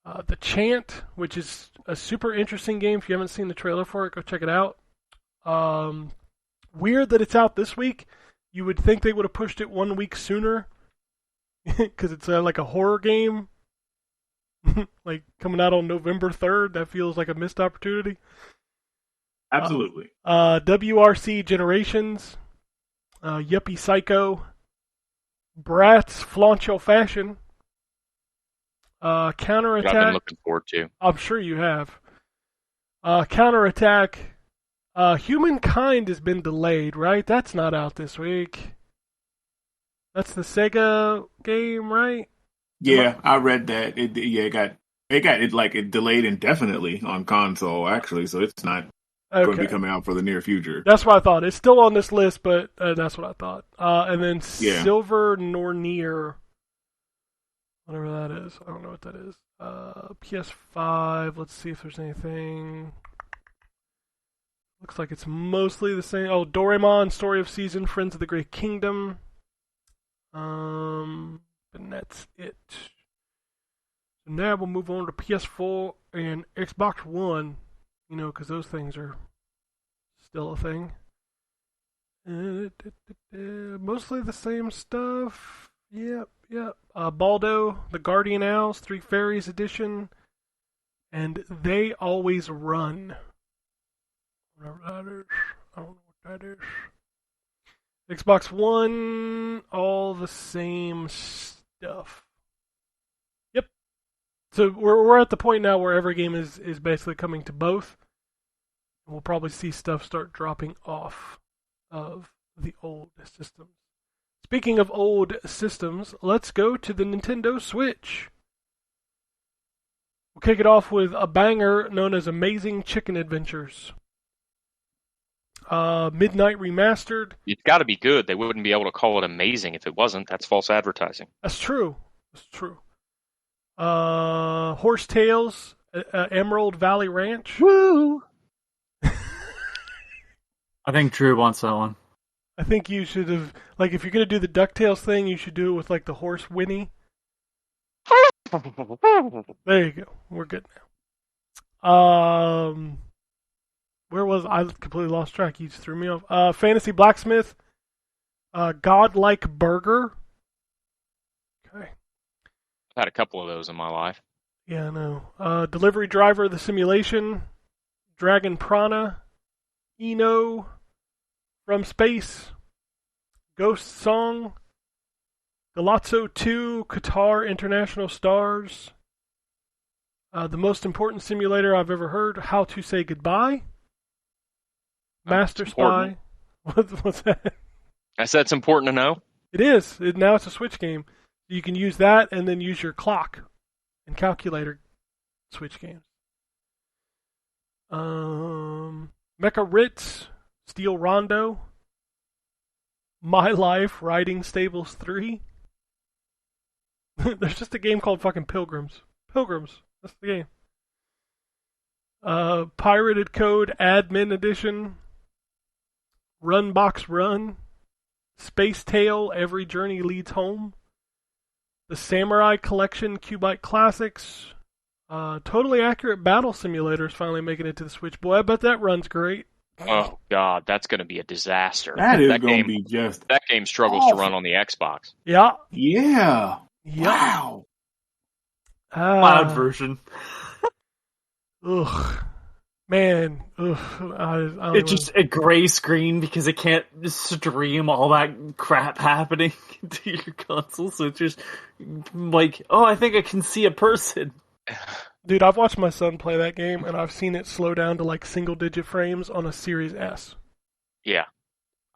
The Chant, which is a super interesting game. If you haven't seen the trailer for it, go check it out. Weird that it's out this week. You would think they would have pushed it 1 week sooner, because it's like a horror game. Like coming out on November 3rd, that feels like a missed opportunity. Absolutely. WRC Generations, Yuppie Psycho, Bratz Flaunt Your Fashion, Counterattack. I've been looking forward to. I'm sure you have. Counterattack. Humankind has been delayed, right? That's not out this week. That's the Sega game, right? Yeah, I read that. It got delayed indefinitely on console, actually, so it's not going to be coming out for the near future. That's what I thought. It's still on this list, but that's what I thought. And then Yeah. Silver Nornir. Whatever that is. I don't know what that is. PS5. Let's see if there's anything. Looks like it's mostly the same. Oh, Doraemon, Story of Season, Friends of the Great Kingdom. And that's it. So now we'll move on to PS4 and Xbox One. You know, because those things are still a thing. Mostly the same stuff. Yep. Baldo, The Guardian Owls, Three Fairies Edition, and They Always Run. Whatever that is. I don't know what that is. Xbox One, all the same stuff. Yep. So we're at the point now where every game is basically coming to both. And we'll probably see stuff start dropping off of the old systems. Speaking of old systems, let's go to the Nintendo Switch. We'll kick it off with a banger known as Amazing Chicken Adventures. Midnight Remastered. It's got to be good. They wouldn't be able to call it amazing if it wasn't. That's false advertising. That's true. Horse Tales, Emerald Valley Ranch. Woo! I think Drew wants that one. I think you should have, like, if you're going to do the DuckTales thing, you should do it with, like, the horse whinny. There you go. We're good now. Where was I? Completely lost track. You just threw me off. Fantasy Blacksmith. Godlike Burger. Okay. I've had a couple of those in my life. Yeah, I know. Delivery Driver, The Simulation. Dragon Prana. Eno. From Space. Ghost Song. Galazzo 2. Qatar International Stars. The Most Important Simulator I've Ever Heard. How to Say Goodbye. Master Spy. What's that? I said it's important to know. It is. Now it's a Switch game. You can use that and then use your clock and calculator Switch games. Mecha Ritz, Steel Rondo, My Life, Riding Stables 3. There's just a game called fucking Pilgrims. That's the game. Pirated Code Admin Edition. Run Box Run. Space Tale, Every Journey Leads Home. The Samurai Collection Cubite Classics. Totally Accurate Battle Simulator is finally making it to the Switch. Boy, I bet that runs great. Oh, God, that's going to be a disaster. That is going to be just... That game struggles awful to run on the Xbox. Yeah. Yeah. Yep. Wow. Cloud version. Ugh. Man. Ugh. I It's just a gray screen because it can't stream all that crap happening to your console. So it's just like, oh, I think I can see a person. Dude, I've watched my son play that game, and I've seen it slow down to like single-digit frames on a Series S. Yeah.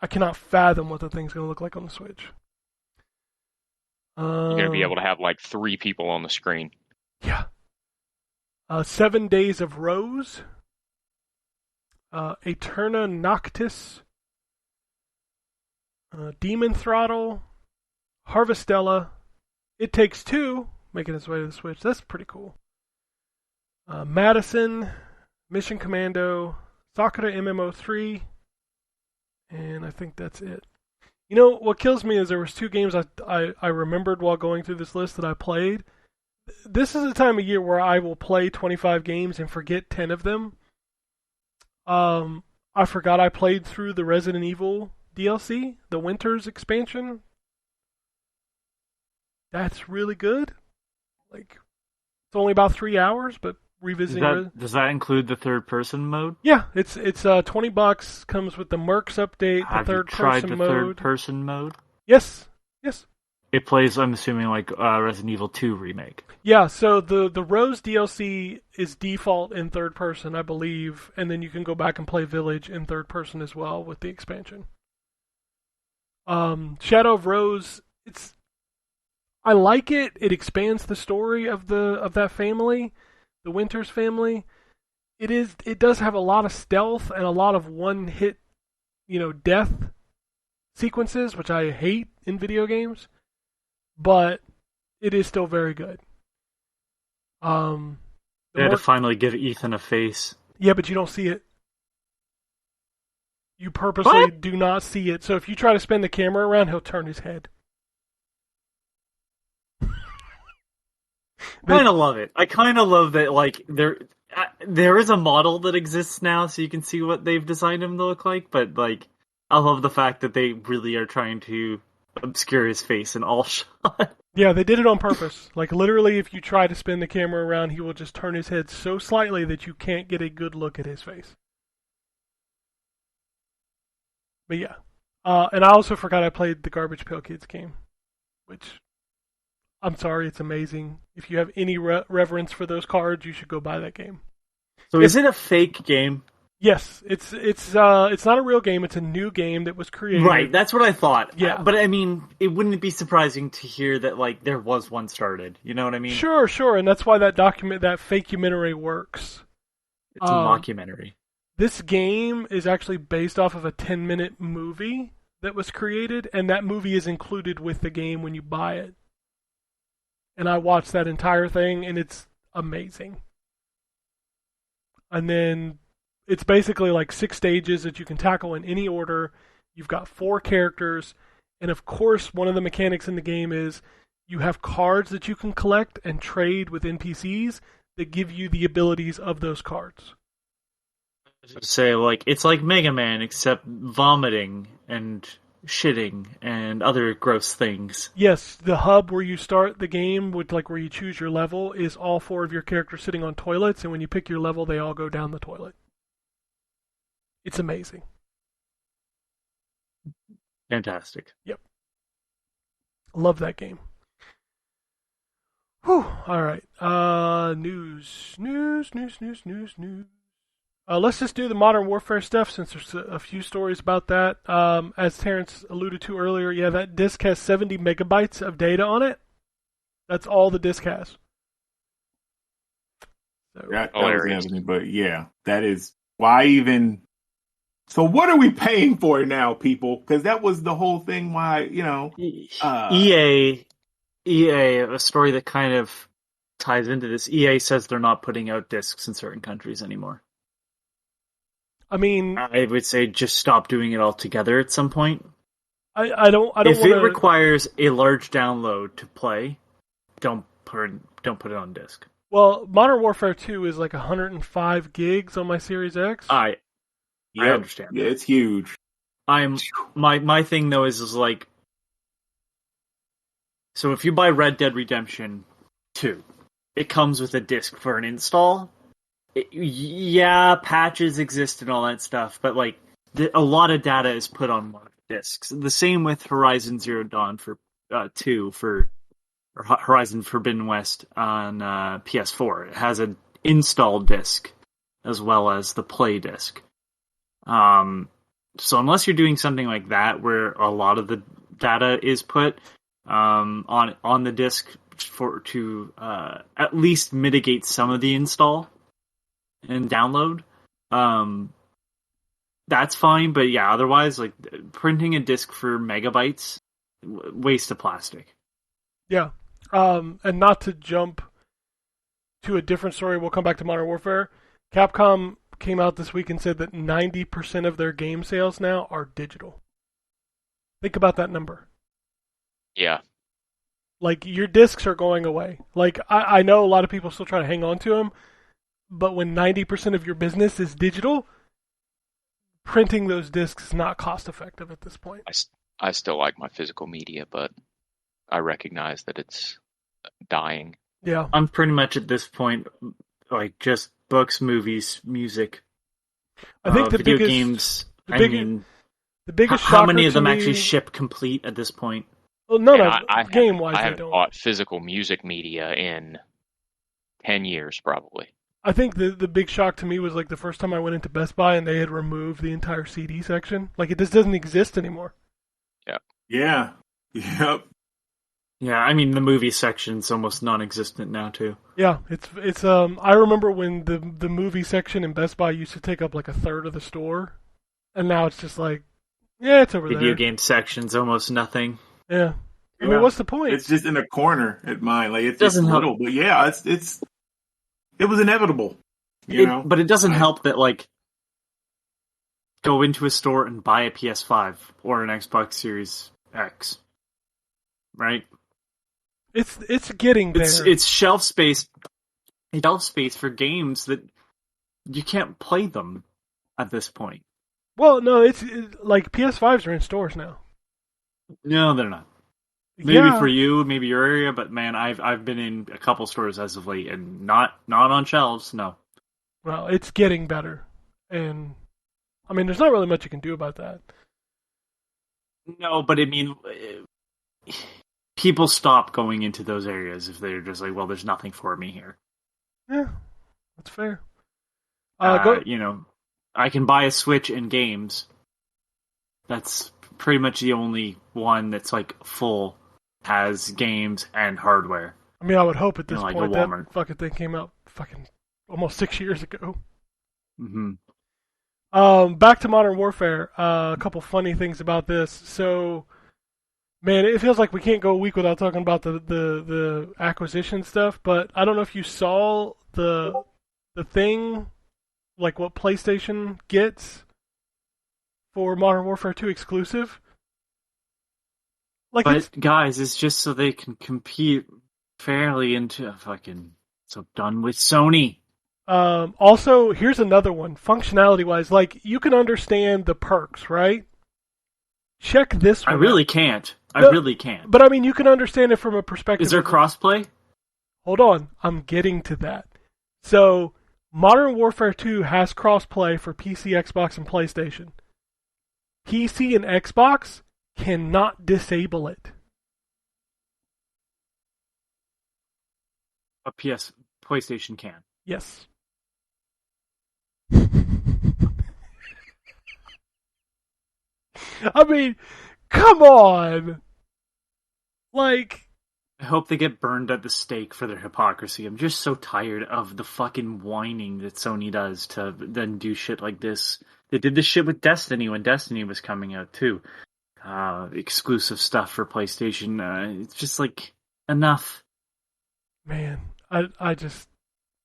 I cannot fathom what the thing's going to look like on the Switch. You're going to be able to have like 3 people on the screen. Yeah. 7 Days of Rose. Eterna Noctis. Demon Throttle. Harvestella. It Takes Two, making its way to the Switch. That's pretty cool. Madison. Mission Commando. Sakura MMO 3. And I think that's it. You know, what kills me is there was 2 games I remembered while going through this list that I played. This is a time of year where I will play 25 games and forget 10 of them. I forgot I played through the Resident Evil DLC, the Winter's expansion. That's really good. Like, it's only about 3 hours, but revisiting... Does that include the third-person mode? Yeah, it's $20, comes with the Mercs update, Have the you tried third-person the mode. third-person mode? Yes. It plays, I'm assuming, like Resident Evil 2 remake. Yeah, so the Rose DLC is default in third person, I believe, and then you can go back and play Village in third person as well with the expansion. Shadow of Rose, I like it. It expands the story of that family, the Winters family. It does have a lot of stealth and a lot of one-hit, death sequences, which I hate in video games. But it is still very good. The They had more- to finally give Ethan a face. yeah, but you don't see it. You purposely What? do not see it. So if you try to spin the camera around, he'll turn his head. I kind of love it. I kind of love that, like, there is a model that exists now, so you can see what they've designed him to look like, but, like, I love the fact that they really are trying to obscure his face in all shots. Yeah, they did it on purpose. Like, literally, if you try to spin the camera around, he will just turn his head so slightly that you can't get a good look at his face. But yeah. And I also forgot I played the Garbage Pail Kids game, which, I'm sorry, it's amazing. If you have any reverence for those cards, you should go buy that game. So is it a fake game? Yes, it's not a real game. It's a new game that was created. Right, that's what I thought. Yeah. But, I mean, it wouldn't be surprising to hear that, like, there was one started. You know what I mean? Sure, and that's why that fake-umentary works. It's a mockumentary. This game is actually based off of a 10-minute movie that was created, and that movie is included with the game when you buy it. And I watched that entire thing, and it's amazing. And then it's basically like 6 stages that you can tackle in any order. You've got 4 characters, and of course, one of the mechanics in the game is you have cards that you can collect and trade with NPCs that give you the abilities of those cards. Say, like, it's like Mega Man, except vomiting and shitting and other gross things. Yes, the hub where you start the game, with like where you choose your level, is all 4 of your characters sitting on toilets, and when you pick your level, they all go down the toilet. It's amazing. Fantastic. Love that game. Whew. All right. News. Let's just do the Modern Warfare stuff since there's a few stories about that. As Terrence alluded to earlier, yeah, that disc has 70 megabytes of data on it. That's all the disc has. So, That was Hilarious. happening, but yeah, that is why even. So what are we paying for now, people? Because that was the whole thing. Why EA, a story that kind of ties into this. EA says they're not putting out discs in certain countries anymore. I mean, I would say just stop doing it altogether at some point. I don't If want it to. requires a large download to play, don't put it on disc. Well, Modern Warfare 2 is like 105 gigs on my Series X. I Yep. understand. Yeah, it's huge. My thing though is like, so if you buy Red Dead Redemption 2, it comes with a disc for an install. Yeah, patches exist and all that stuff, but like a lot of data is put on one of the discs. The same with Horizon Zero Dawn for 2 or Horizon Forbidden West on PS4. It has an install disc as well as the play disc. So unless you're doing something like that, where a lot of the data is put on the disc to at least mitigate some of the install and download, that's fine. But yeah, otherwise, like printing a disc for megabytes, waste of plastic. Yeah. And not to jump to a different story, we'll come back to Modern Warfare. Capcom came out this week and said that 90% of their game sales now are digital. Think about that number. Yeah. Like, your discs are going away. Like, I know a lot of people still try to hang on to them, but when 90% of your business is digital, printing those discs is not cost effective at this point. I still like my physical media, but I recognize that it's dying. Yeah. I'm pretty much at this point, like just books, movies, music. I think the video biggest games. the I big- mean, the biggest how shocker many of to them me- actually ship complete at this point? Well, no, And game wise, I they haven't don't. bought physical music media in 10 years, probably. I think the big shock to me was like the first time I went into Best Buy and they had removed the entire CD section. Like, it just doesn't exist anymore. Yeah. Yep. Yeah, I mean the movie section's almost non-existent now too. Yeah, it's I remember when the movie section in Best Buy used to take up like a third of the store, and now it's just like, yeah, it's over Video there. game section's almost nothing. Yeah. I mean, what's the point? It's just in a corner at mine. Like it's Doesn't help. little, but yeah, it was inevitable. You know, But it doesn't help that like go into a store and buy a PS5 or an Xbox Series X, right? It's getting there. It's shelf space. Shelf space for games that you can't play them at this point. Well, no, it's like PS5s are in stores now. No, they're not. Maybe Yeah. for you, maybe your area, but man, I've been in a couple stores as of late, and not on shelves. No. Well, it's getting better, and I mean, there's not really much you can do about that. No, but I mean, people stop going into those areas if they're just like, well, there's nothing for me here. Yeah, that's fair. You know, I can buy a Switch and games. That's pretty much the only one that's like full, has games and hardware. I mean, I would hope at this like a point that Walmart. fucking thing came out fucking almost 6 years ago. Mm-hmm. Back to Modern Warfare. A couple funny things about this. So, man, it feels like we can't go a week without talking about the acquisition stuff. But I don't know if you saw the thing, like what PlayStation gets for Modern Warfare 2 exclusive. Like, But guys, it's just so they can compete fairly into fucking. So done with Sony. also, here's another one. Functionality-wise, like, you can understand the perks, right? Check this one I really out. can't. I No, really can't. But I mean, you can understand it from a perspective. Is there of- crossplay? Hold on, I'm getting to that. So, Modern Warfare 2 has crossplay for PC, Xbox, and PlayStation. PC and Xbox cannot disable it. A PlayStation can. Yes. I mean, come on. Like, I hope they get burned at the stake for their hypocrisy. I'm just so tired of the fucking whining that Sony does to then do shit like this. They did this shit with Destiny when Destiny was coming out too. Exclusive stuff for PlayStation. It's just like, enough. man, I just,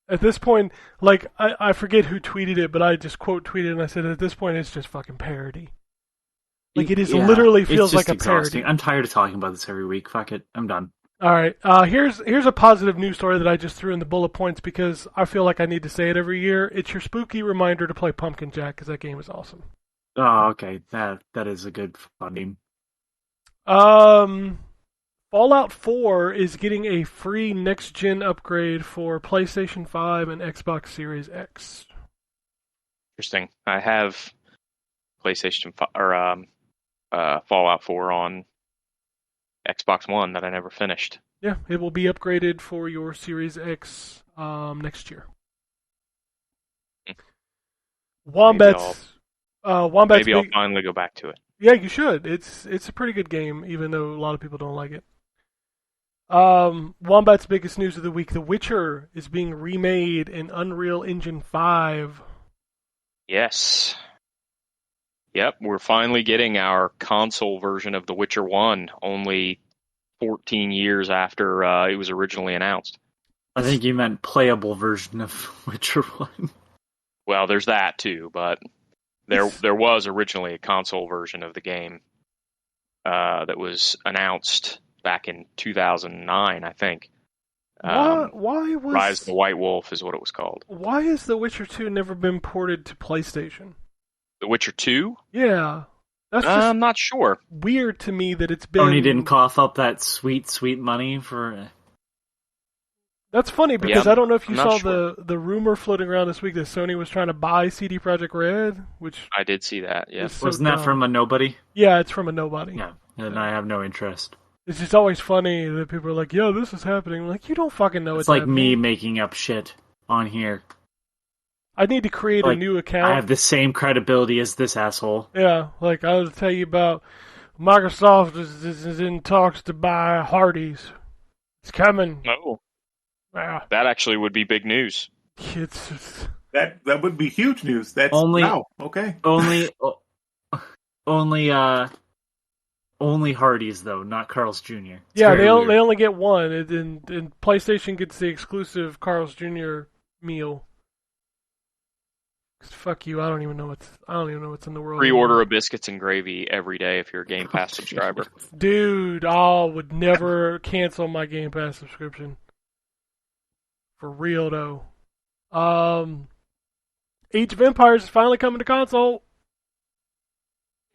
at this point, like, I forget who tweeted it, but I just quote tweeted and I said, at this point, it's just fucking parody. Like, it is literally feels it's just like a exhausting. parody. I'm tired of talking about this every week. Fuck it. I'm done. All right, here's a positive news story that I just threw in the bullet points because I feel like I need to say it every year. It's your spooky reminder to play Pumpkin Jack because that game is awesome. Oh, okay. That is a good fun game. Fallout 4 is getting a free next-gen upgrade for PlayStation 5 and Xbox Series X. Interesting. I have PlayStation or Fallout 4 on Xbox One that I never finished. Yeah, it will be upgraded for your Series X next year. Wombat's Maybe I'll big- finally go back to it. Yeah, you should. It's a pretty good game, even though a lot of people don't like it. Wombat's biggest news of the week: The Witcher is being remade in Unreal Engine 5. Yes. Yep, we're finally getting our console version of The Witcher 1, only 14 years after it was originally announced. I think you meant playable version of Witcher 1. Well, there's that too, but there was originally a console version of the game that was announced back in 2009, I think. Why Rise of the White Wolf is what it was called. Why has The Witcher 2 never been ported to PlayStation? The Witcher 2? Yeah, that's just I'm not sure. weird to me that it's been. Sony didn't cough up that sweet, sweet money for. That's funny because Yeah, I don't know if you I'm not saw sure. the rumor floating around this week that Sony was trying to buy CD Projekt Red, which I did see that, yeah. is so Wasn't that dumb. from a nobody? Yeah, it's from a nobody. Yeah, and I have no interest. It's just always funny that people are like, "Yo, this is happening." I'm like, you don't fucking know It's like happening. me making up shit on here. I need to create a Like, new account. I have the same credibility as this asshole. Yeah, like I'll tell you about Microsoft is in talks to buy Hardee's. It's coming. Oh, Yeah, that actually would be big news. it's That would be huge news. That's Only- wow. Okay. Only only Hardee's though, not Carl's Jr. It's Yeah, very they weird. only get one, and PlayStation gets the exclusive Carl's Jr. meal. 'Cause fuck you, I don't even know what's in the world. Pre-order of biscuits and gravy every day if you're a Game Pass subscriber. Dude, I would never cancel my Game Pass subscription. For real though. Age of Empires is finally coming to console,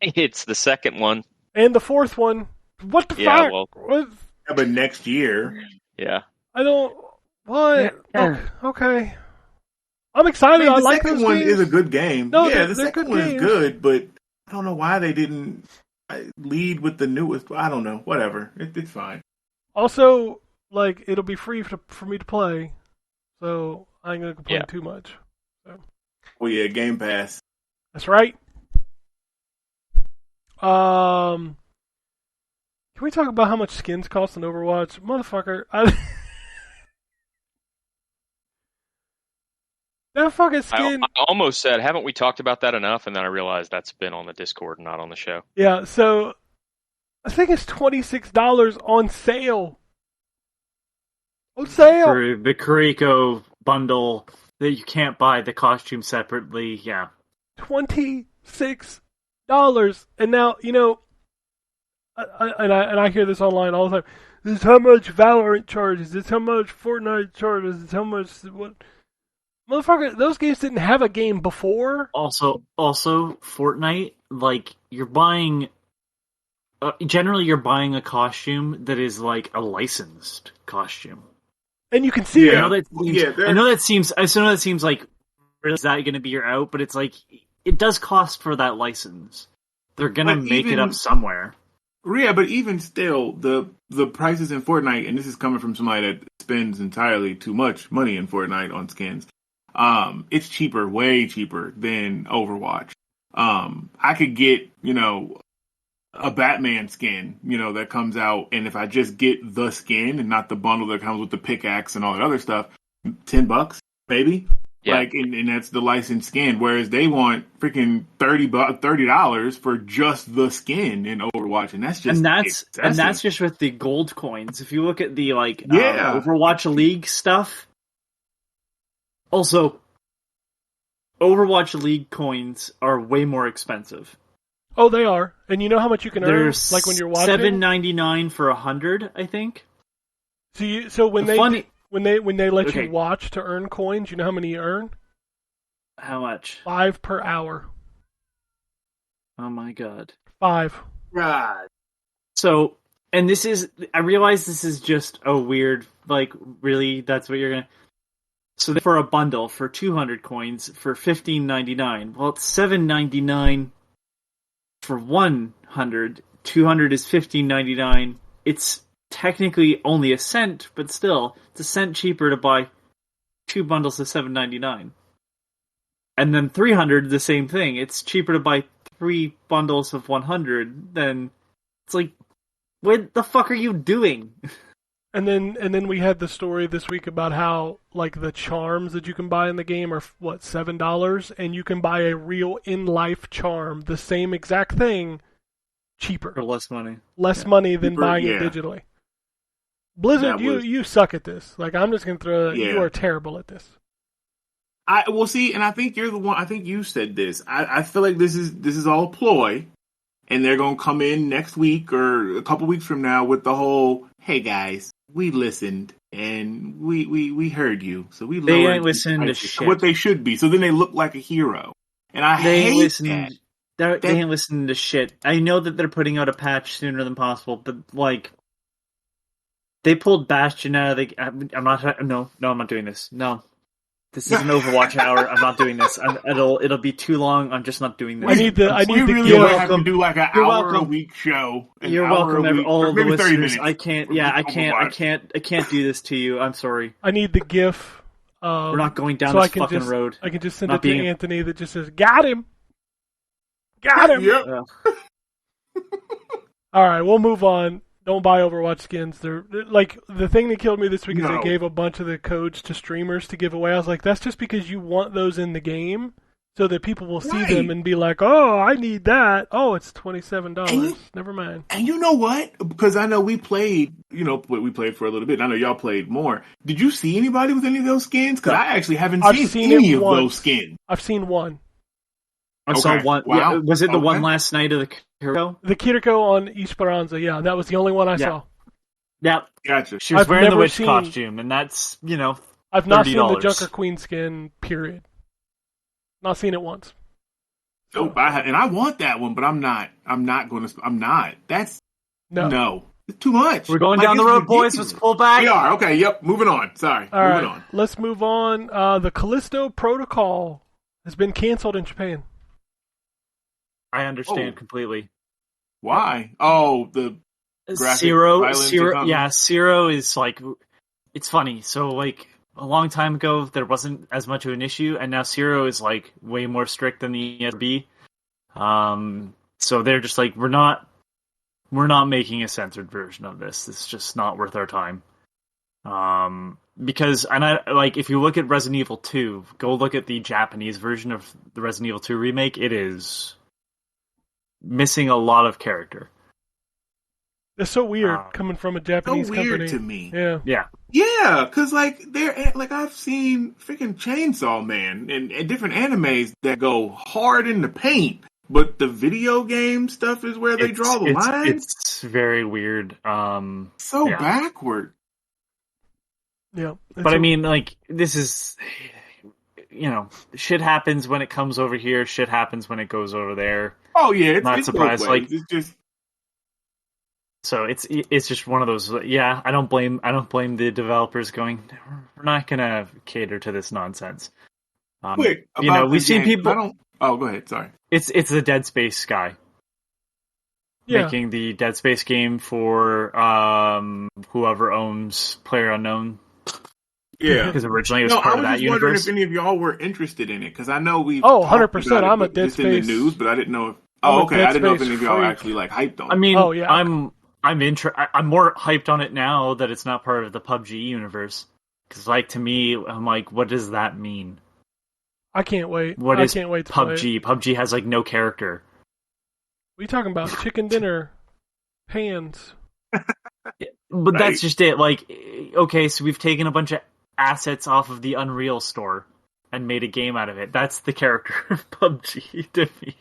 It's the second one. and the fourth one. What the Yeah, fuck? well- What? Yeah, but next year, Yeah. I don't. What? Yeah. Okay. I'm excited. I the like second those one games. is a good game. No, yeah, they're the second good one games. is good, but I don't know why they didn't lead with the newest. I don't know. Whatever. It's fine. Also, like, it'll be free for me to play, so I ain't gonna complain Yeah. too much. Well, yeah, Game Pass. That's right. Can we talk about how much skins cost in Overwatch? Motherfucker, that fucking I skin. almost said, haven't we talked about that enough? And then I realized that's been on the Discord, not on the show. Yeah, so I think it's $26 on sale. On sale. For the Kuriko bundle that you can't buy the costume separately. Yeah. $26. And now, I hear this online all the time. This is how much Valorant charges. This is how much Fortnite charges. This is how much what. Motherfucker, those games didn't have a game before. Also, Fortnite, like, you're buying... generally, you're buying a costume that is, like, a licensed costume. And you can see Yeah. I know it. that seems like, really, is that going to be your out? But it's like, it does cost for that license. They're going to But make it even- up somewhere. Yeah, but even still, the prices in Fortnite, and this is coming from somebody that spends entirely too much money in Fortnite on skins. It's cheaper, way cheaper than Overwatch. I could get, a Batman skin, that comes out, and if I just get the skin and not the bundle that comes with the pickaxe and all that other stuff, $10 maybe. Yeah. Like, and that's the licensed skin. Whereas they want freaking $30 for just the skin in Overwatch, and that's just And that's just with the gold coins. If you look at the Yeah. Overwatch League stuff, also Overwatch League coins are way more expensive. Oh, they are. And you know how much you can earn? They're Like when you're watching? $7.99 for 100, I think. So when The they funny- when they let Okay. you watch to earn coins, you know how many you earn? How much? 5 per hour. Oh my god. 5. right. So, and I realize this is just a weird, like, really, that's what you're gonna... So for a bundle, for 200 coins, for $15.99, well, it's $7.99 for 100, 200 is $15.99. It's technically only a cent, but still, it's a cent cheaper to buy 2 bundles of $7.99. And then 300, the same thing. It's cheaper to buy 3 bundles of 100 than... It's like, what the fuck are you doing? And then we had the story this week about how, like, the charms that you can buy in the game are, what, $7? And you can buy a real in-life charm, the same exact thing, cheaper. For less money. Less money than Cheaper, buying yeah. it digitally. Blizzard, That was- you suck at this. Like, I'm just going to throw it. Yeah. You are terrible at this. Well, see, and I think you're the one. I think you said this. I feel like this is all ploy, and they're gonna come in next week or a couple weeks from now with the whole, "Hey guys, we listened and we heard you, so we They lowered ain't listening to prices." shit. What they should be. So then they look like a hero, and I They ain't hate listening. that. They ain't listening to shit. I know that they're putting out a patch sooner than possible, but like, they pulled Bastion out of the. I'm not. No, I'm not doing this. No, this is an Overwatch hour. I'm not doing this. It'll be too long. I'm just not doing this. I need the We really gift. would have to welcome. do like an You're hour a welcome. week show. an You're hour welcome, a week, all or of the maybe 30 listeners. minutes. I can't. Yeah, I Overwatch. can't do this to you. I'm sorry. I need the GIF. We're not going down so I this can fucking just, road. I can just send Not it to being- Anthony that just says, "Got him, got him." Yep. All right, we'll move on. Don't buy Overwatch skins. They're like, the thing that killed me this week is No. they gave a bunch of the codes to streamers to give away. I was like, that's just because you want those in the game. so that people will see Right. them and be like, "Oh, I need that. Oh, it's $27. And- Never mind." And you know what? Because I know we played, we played for a little bit. I know y'all played more. Did you see anybody with any of those skins? Because I actually haven't I've seen seen any it of once. those skins. I've seen one. I saw Okay. one. Wow. Yeah, was it the Okay. one last night of the Kiriko? The Kiriko on Esperanza, yeah, that was the only one I Yeah. saw. Yeah, Gotcha. she was I've wearing the never witch seen- costume, and that's I've not seen the $30. Junker Queen skin, period. Not seen it once. Nope. I want that one, but I'm not. I'm not. That's no. It's too much. We're going Like, down the it's road, boys. ridiculous. Let's pull back. We are. Okay. Yep. Moving on. Sorry. All moving right, on. let's move on. The Callisto Protocol has been canceled in Japan. I understand Oh. completely. Why? Oh, the graphic Zero, violence or Zero, something? yeah, Zero is like, it's funny. So like a long time ago, there wasn't as much of an issue, and now Zero is like way more strict than the ESB. So they're just like, we're not making a censored version of this. It's just not worth our time. Because, and I like, if you look at Resident Evil 2, go look at the Japanese version of the Resident Evil 2 remake. It is missing a lot of character. It's so weird coming from a So Japanese weird company. to me. Yeah. Yeah. Yeah, because I've seen freaking Chainsaw Man and different animes that go hard in the paint, but the video game stuff is where they draw the line. It's very weird. So yeah. backward. Yeah. But I mean, like, this is, shit happens when it comes over here. Shit happens when it goes over there. Oh yeah, it's Not it's surprised, both ways. like- It's just So it's just one of those. Yeah, I don't blame the developers going, we're not gonna cater to this nonsense. quick. About we've the seen game. people. I don't. Oh, go ahead. Sorry. It's the Dead Space guy yeah. making the Dead Space game for whoever owns PlayerUnknown, Yeah. because originally it was No, part I of was that just wondering universe. if any of y'all were interested in it, because I know we've. Oh, talked 100%, about it, I'm a but Dead just in the Space- news, but I didn't know if. I'm a Oh, okay. Dead I didn't know if Space any of y'all freak. actually like hyped on it. I mean, Oh, yeah. I'm more hyped on it now that it's not part of the PUBG universe. Because, like, to me, I'm like, what does that mean? I can't wait. What I is can't wait to play it. PUBG? PUBG has like no character. What are you talking about? Chicken dinner, pans. But that's Right. just it. Like, okay, so we've taken a bunch of assets off of the Unreal store and made a game out of it. That's the character of PUBG to me.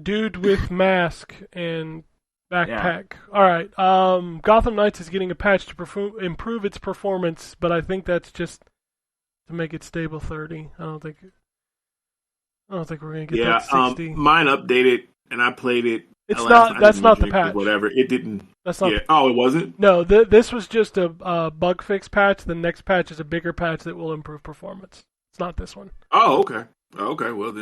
Dude with mask and backpack. All right. Gotham Knights is getting a patch to improve its performance, but I think that's just to make it stable 30. I don't think we're gonna get that 60. Mine updated, and I played it. It's last not. night. I That's didn't not the mention it 'cause patch. Whatever. It didn't. That's not. Yeah. Oh, it wasn't. No, this was just a bug fix patch. The next patch is a bigger patch that will improve performance. It's not this one. Oh, okay. Okay. Well,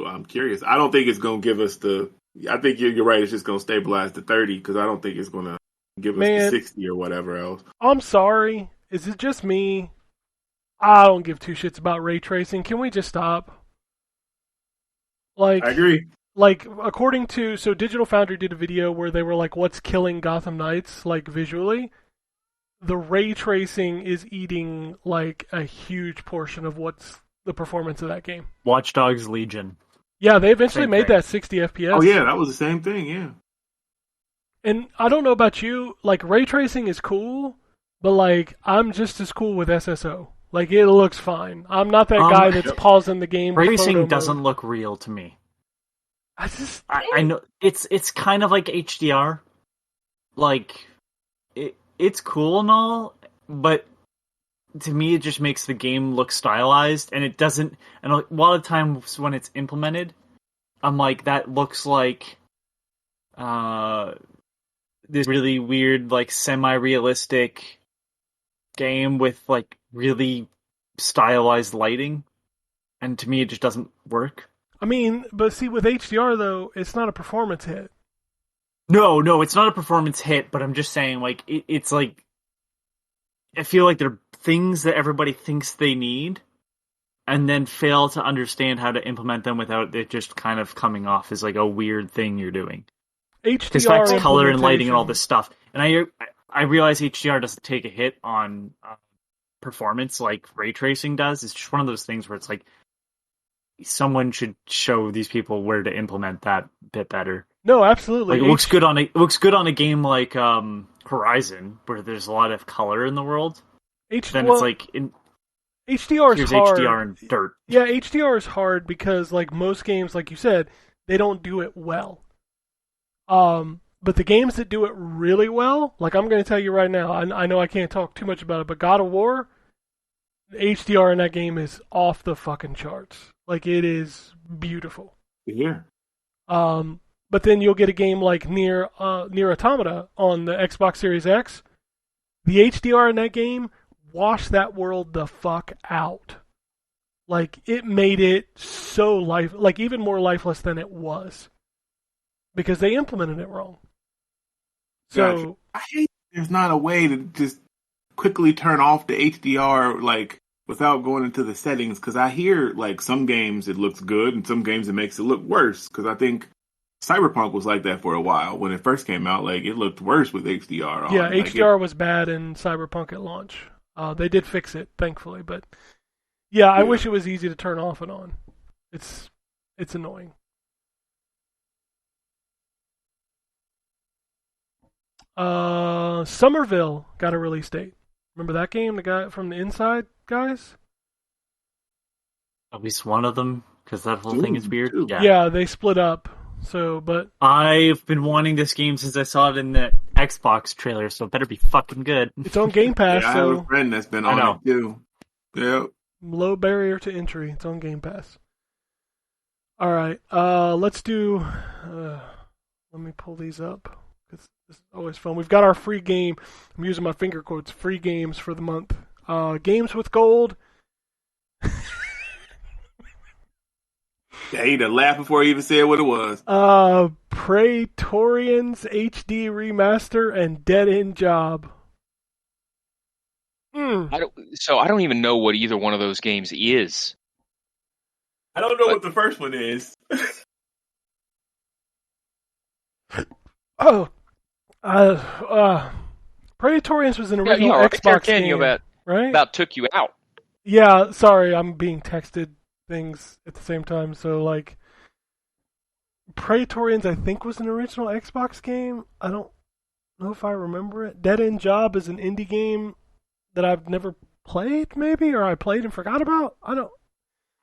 I'm curious. I don't think it's going to give us the. I think you're right. It's just going to stabilize the 30 because I don't think it's going to give us Man. the 60 or whatever else. I'm sorry. Is it just me? I don't give two shits about ray tracing. Can we just stop? Like, I agree. like according to Digital Foundry did a video where they were like, what's killing Gotham Knights, like visually? The ray tracing is eating like a huge portion of what's the performance of that game. Watch Dogs Legion. Yeah, they eventually Same made thing. that 60 FPS. Oh yeah, that was the same thing. Yeah. And I don't know about you, like ray tracing is cool, but like I'm just as cool with SSO. Like it looks fine. I'm not that guy that's pausing the game. Ray photo tracing mode. doesn't look real to me. I I know it's kind of like HDR. Like it's cool and all, but to me it just makes the game look stylized, and it doesn't. And a lot of times when it's implemented, I'm like, that looks like this really weird, like semi-realistic game with like really stylized lighting, and to me it just doesn't work. I mean, but see, with HDR though, it's not a performance hit. No, it's not a performance hit, but I'm just saying, like, it's like, I feel like there are things that everybody thinks they need, and then fail to understand how to implement them without it just kind of coming off as like a weird thing you're doing. Because HDR that's color and lighting and all implementation- this stuff. And I realize HDR doesn't take a hit on performance like ray tracing does. It's just one of those things where it's like, someone should show these people where to implement that bit better. No, absolutely. Like, it looks good on a game like Horizon, where there's a lot of color in the world. Then it's like HDR is here's hard. HDR and dirt. Yeah, HDR is hard because, like most games, like you said, they don't do it well. But the games that do it really well, like I'm going to tell you right now, I know I can't talk too much about it, but God of War, the HDR in that game is off the fucking charts. Like, it is beautiful. Yeah. But then you'll get a game like Nier Automata on the Xbox Series X. The HDR in that game washed that world the fuck out. Like, it made it so like even more lifeless than it was. Because they implemented it wrong. So Gotcha. I hate there's not a way to just quickly turn off the HDR like without going into the settings, because I hear like some games it looks good and some games it makes it look worse, because I think Cyberpunk was like that for a while when it first came out. Like, it looked worse with HDR on. Yeah, like, HDR was bad in Cyberpunk at launch. They did fix it, thankfully, but yeah, I wish it was easy to turn off and on. It's annoying. Somerville got a release date. Remember that game, the guy from the Inside guys? At least one of them, because that whole thing is weird. Yeah, they split up. So, but I've been wanting this game since I saw it in the Xbox trailer, so it better be fucking good. it's on Game Pass, Yeah, I have so a friend that's been I know. on it too. Yeah. low barrier to entry. It's on Game Pass. All right, let's do. Let me pull these up. This is always fun. We've got our free game. I'm using my finger quotes. Free games for the month. Games with gold. Yeah, he to laugh before he even said what it was. Praetorians HD Remaster and Dead End Job. I don't even know what either one of those games is. I don't know what the first one is. Praetorians was an original Xbox game, right? About took you out. Yeah, sorry, I'm being texted things at the same time. So, like, Praetorians, I think, was an original Xbox game. I don't know if I remember it. Dead End Job is an indie game that I've never played, maybe, or I played and forgot about.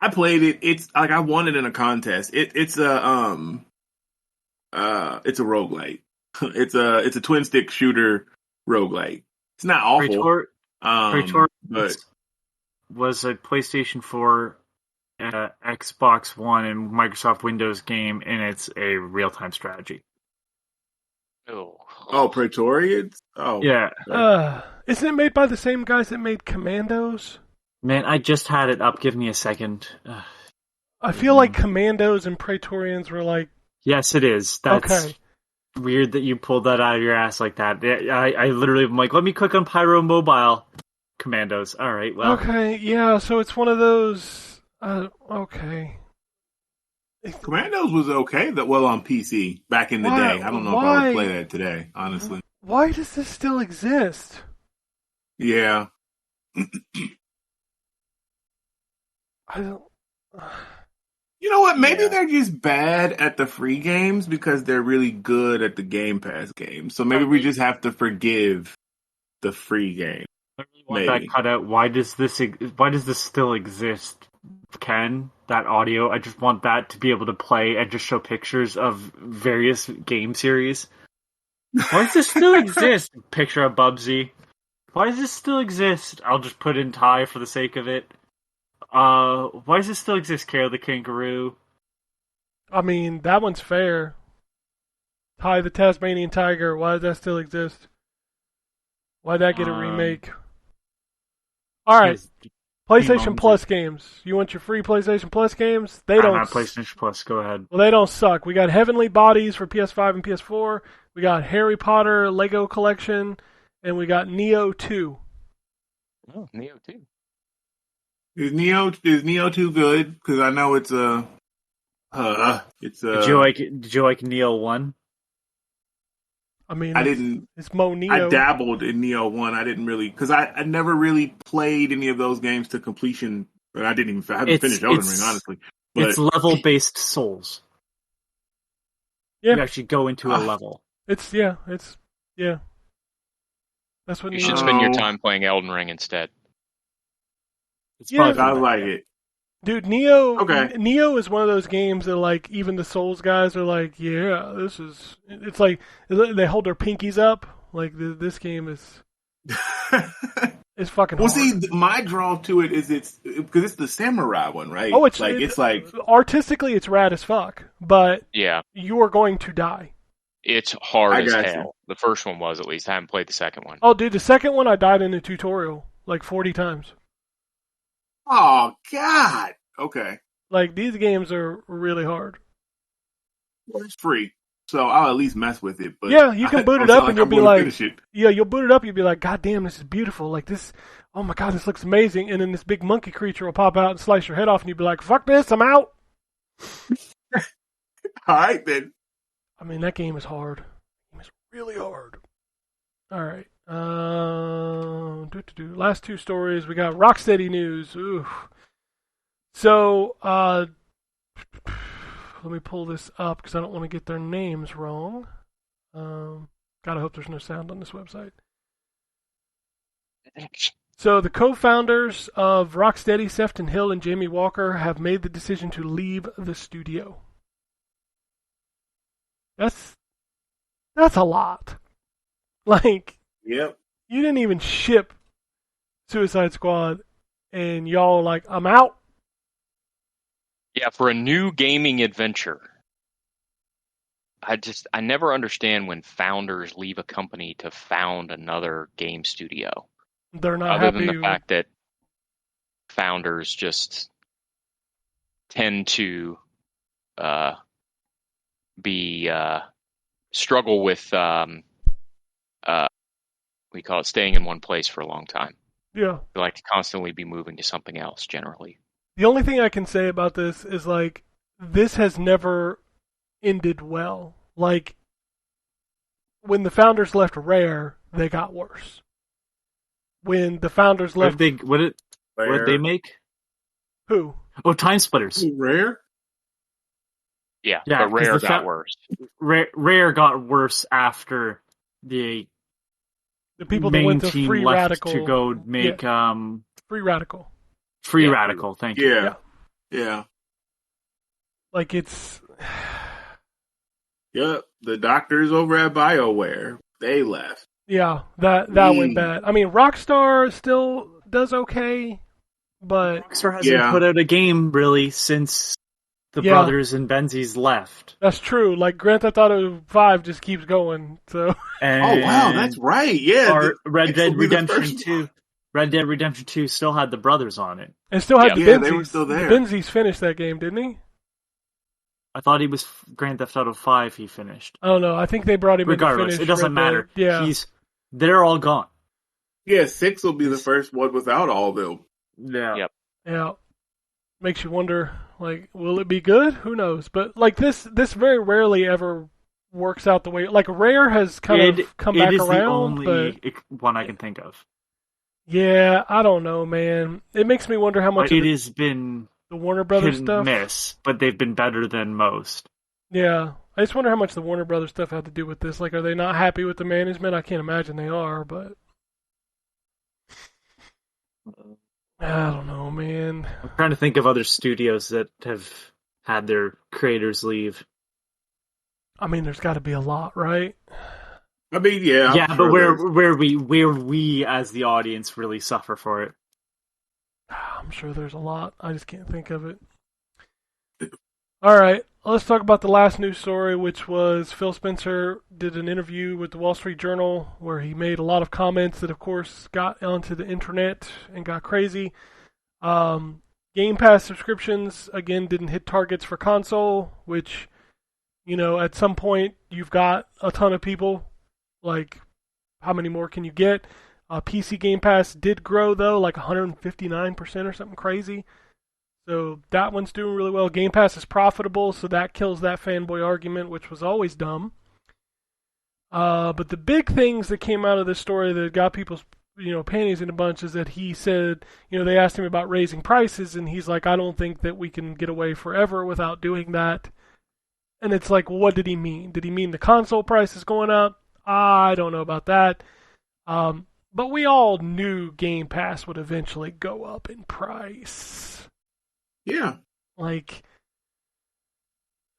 I played it. It's like I won it in a contest. It's a roguelike. It's a twin stick shooter roguelike. It's not awful. Praetor but was a PlayStation 4, Xbox One, and Microsoft Windows game, and it's a real-time strategy. Praetorians? Oh. Yeah. Isn't it made by the same guys that made Commandos? Man, I just had it up. Give me a second. I feel like Commandos and Praetorians were like... Yes, it is. That's okay. Weird that you pulled that out of your ass like that. I literally am like, let me click on Pyro Mobile. Commandos. All right, well. Okay, yeah, so it's one of those... okay. Commandos was okay on PC back in the day. I don't know if I would play that today, honestly. Why does this still exist? Yeah. I don't... You know what? Maybe they're just bad at the free games because they're really good at the Game Pass games. So maybe we just have to forgive the free game. I really want that cut out. Why does this still exist, Ken? That audio? I just want that to be able to play and just show pictures of various game series. Why does this still exist? Picture of Bubsy. Why does this still exist? I'll just put in Ty for the sake of it. Why does this still exist, Carol the Kangaroo? I mean, that one's fair. Ty the Tasmanian Tiger, why does that still exist? Why'd that get a remake? Alright, PlayStation Plus games. You want your free PlayStation Plus games? They don't. PlayStation Plus, go ahead. Well, they don't suck. We got Heavenly Bodies for PS5 and PS4. We got Harry Potter Lego Collection. And we got Neo 2. Oh, Neo 2. Is Neo 2 good? Because I know it's a. Did you like Neo 1? I mean, I didn't. It's Mo Neo. I dabbled in Neo 1. I didn't really, because I never really played any of those games to completion. But I haven't finished Elden Ring, honestly. But It's level-based Souls. Yeah. You actually go into a level. It's That's what You Neo should is. spend your No. time playing Elden Ring instead. It's Yeah. probably I for that. like it. Dude, Neo. Okay. Neo is one of those games that like even the Souls guys are like, yeah, this is. It's like they hold their pinkies up. Like this game is fucking. Well, hard. see, my draw to it is it's because it's the samurai one, right? Oh, it's like artistically it's rad as fuck, but Yeah, you are going to die. it's hard I as got hell. you. The first one was, at least. I haven't played the second one. Oh, dude, the second one I died in a tutorial like 40 times. oh god. Okay, Like these games are really hard. well, it's free, so I'll at least mess with it. But Yeah, you can boot I it don't up sound and you'll I'm be gonna like, finish it. yeah, you'll boot it up. You'll be like, God damn, this is beautiful. Like this, oh my god, this looks amazing. And then this big monkey creature will pop out and slice your head off, and you'll be like, fuck this, I'm out. All right then. I mean, that game is hard. It's really hard. All right. Last two stories. We got Rocksteady news. Ooh. So, let me pull this up because I don't want to get their names wrong. Gotta hope there's no sound on this website. So the co-founders of Rocksteady, Sefton Hill and Jamie Walker, have made the decision to leave the studio. That's a lot. Like, Yep. you didn't even ship Suicide Squad, and y'all like, I'm out. Yeah, for a new gaming adventure. I never understand when founders leave a company to found another game studio. They're not Other happy. than the fact that founders just tend to struggle with we call it staying in one place for a long time. Yeah. They like to constantly be moving to something else, generally. The only thing I can say about this is like this has never ended well. Like when the founders left Rare, they got worse. When the founders What left, did they make? who? Oh, Time Splitters. Rare? Yeah, Yeah, but Rare 'cause the got worse. Rare got worse after the The people that main went to team Free left Radical to go make Free Radical. Free Yeah. Radical. Thank you. Yeah. Yeah. Like it's Yep. The doctors over at BioWare, they left. yeah, that went bad. I mean, Rockstar still does okay, but Rockstar hasn't Yeah. put out a game really since the Yeah. brothers and Benzies left. that's true. Like Grand Theft Auto 5 just keeps going. So And Oh wow, that's right. Yeah. Our Red this Dead will be the Redemption first 2. Red Dead Redemption 2 still had the brothers on it. and still had the Yeah, Benzies. they were still there. The Benzies finished that game, didn't he? I thought he was Grand Theft Auto 5 he finished. I don't know. I think they brought him Regardless, in to finish it doesn't Red Dead. matter. Yeah. They're all gone. Yeah, 6 will be the first one without all of them. Yeah. Yep. Yeah. Makes you wonder, like, will it be good? Who knows? But like this very rarely ever works out the way like Rare has kind of come back it is the around, only but one I can think of. yeah, I don't know, man. It makes me wonder how much But of it has been the Warner hit Brothers and stuff. miss, but they've been better than most. Yeah. I just wonder how much the Warner Brothers stuff had to do with this. Like, are they not happy with the management? I can't imagine they are, but I don't know, man. I'm trying to think of other studios that have had their creators leave. I mean, there's got to be a lot, right? I mean, yeah. Yeah, I'm but sure where we as the audience really suffer for it. I'm sure there's a lot. I just can't think of it. All right, let's talk about the last news story, which was Phil Spencer did an interview with the Wall Street Journal where he made a lot of comments that, of course, got onto the internet and got crazy. Game Pass subscriptions, again, didn't hit targets for console, which, you know, at some point you've got a ton of people. Like, how many more can you get? PC Game Pass did grow, though, like 159% or something crazy. So that one's doing really well. Game Pass is profitable, so that kills that fanboy argument, which was always dumb. But the big things that came out of this story that got people, panties in a bunch is that he said, they asked him about raising prices, and he's like, I don't think that we can get away forever without doing that. And it's like, well, what did he mean? Did he mean the console price is going up? I don't know about that. But we all knew Game Pass would eventually go up in price. Yeah. Like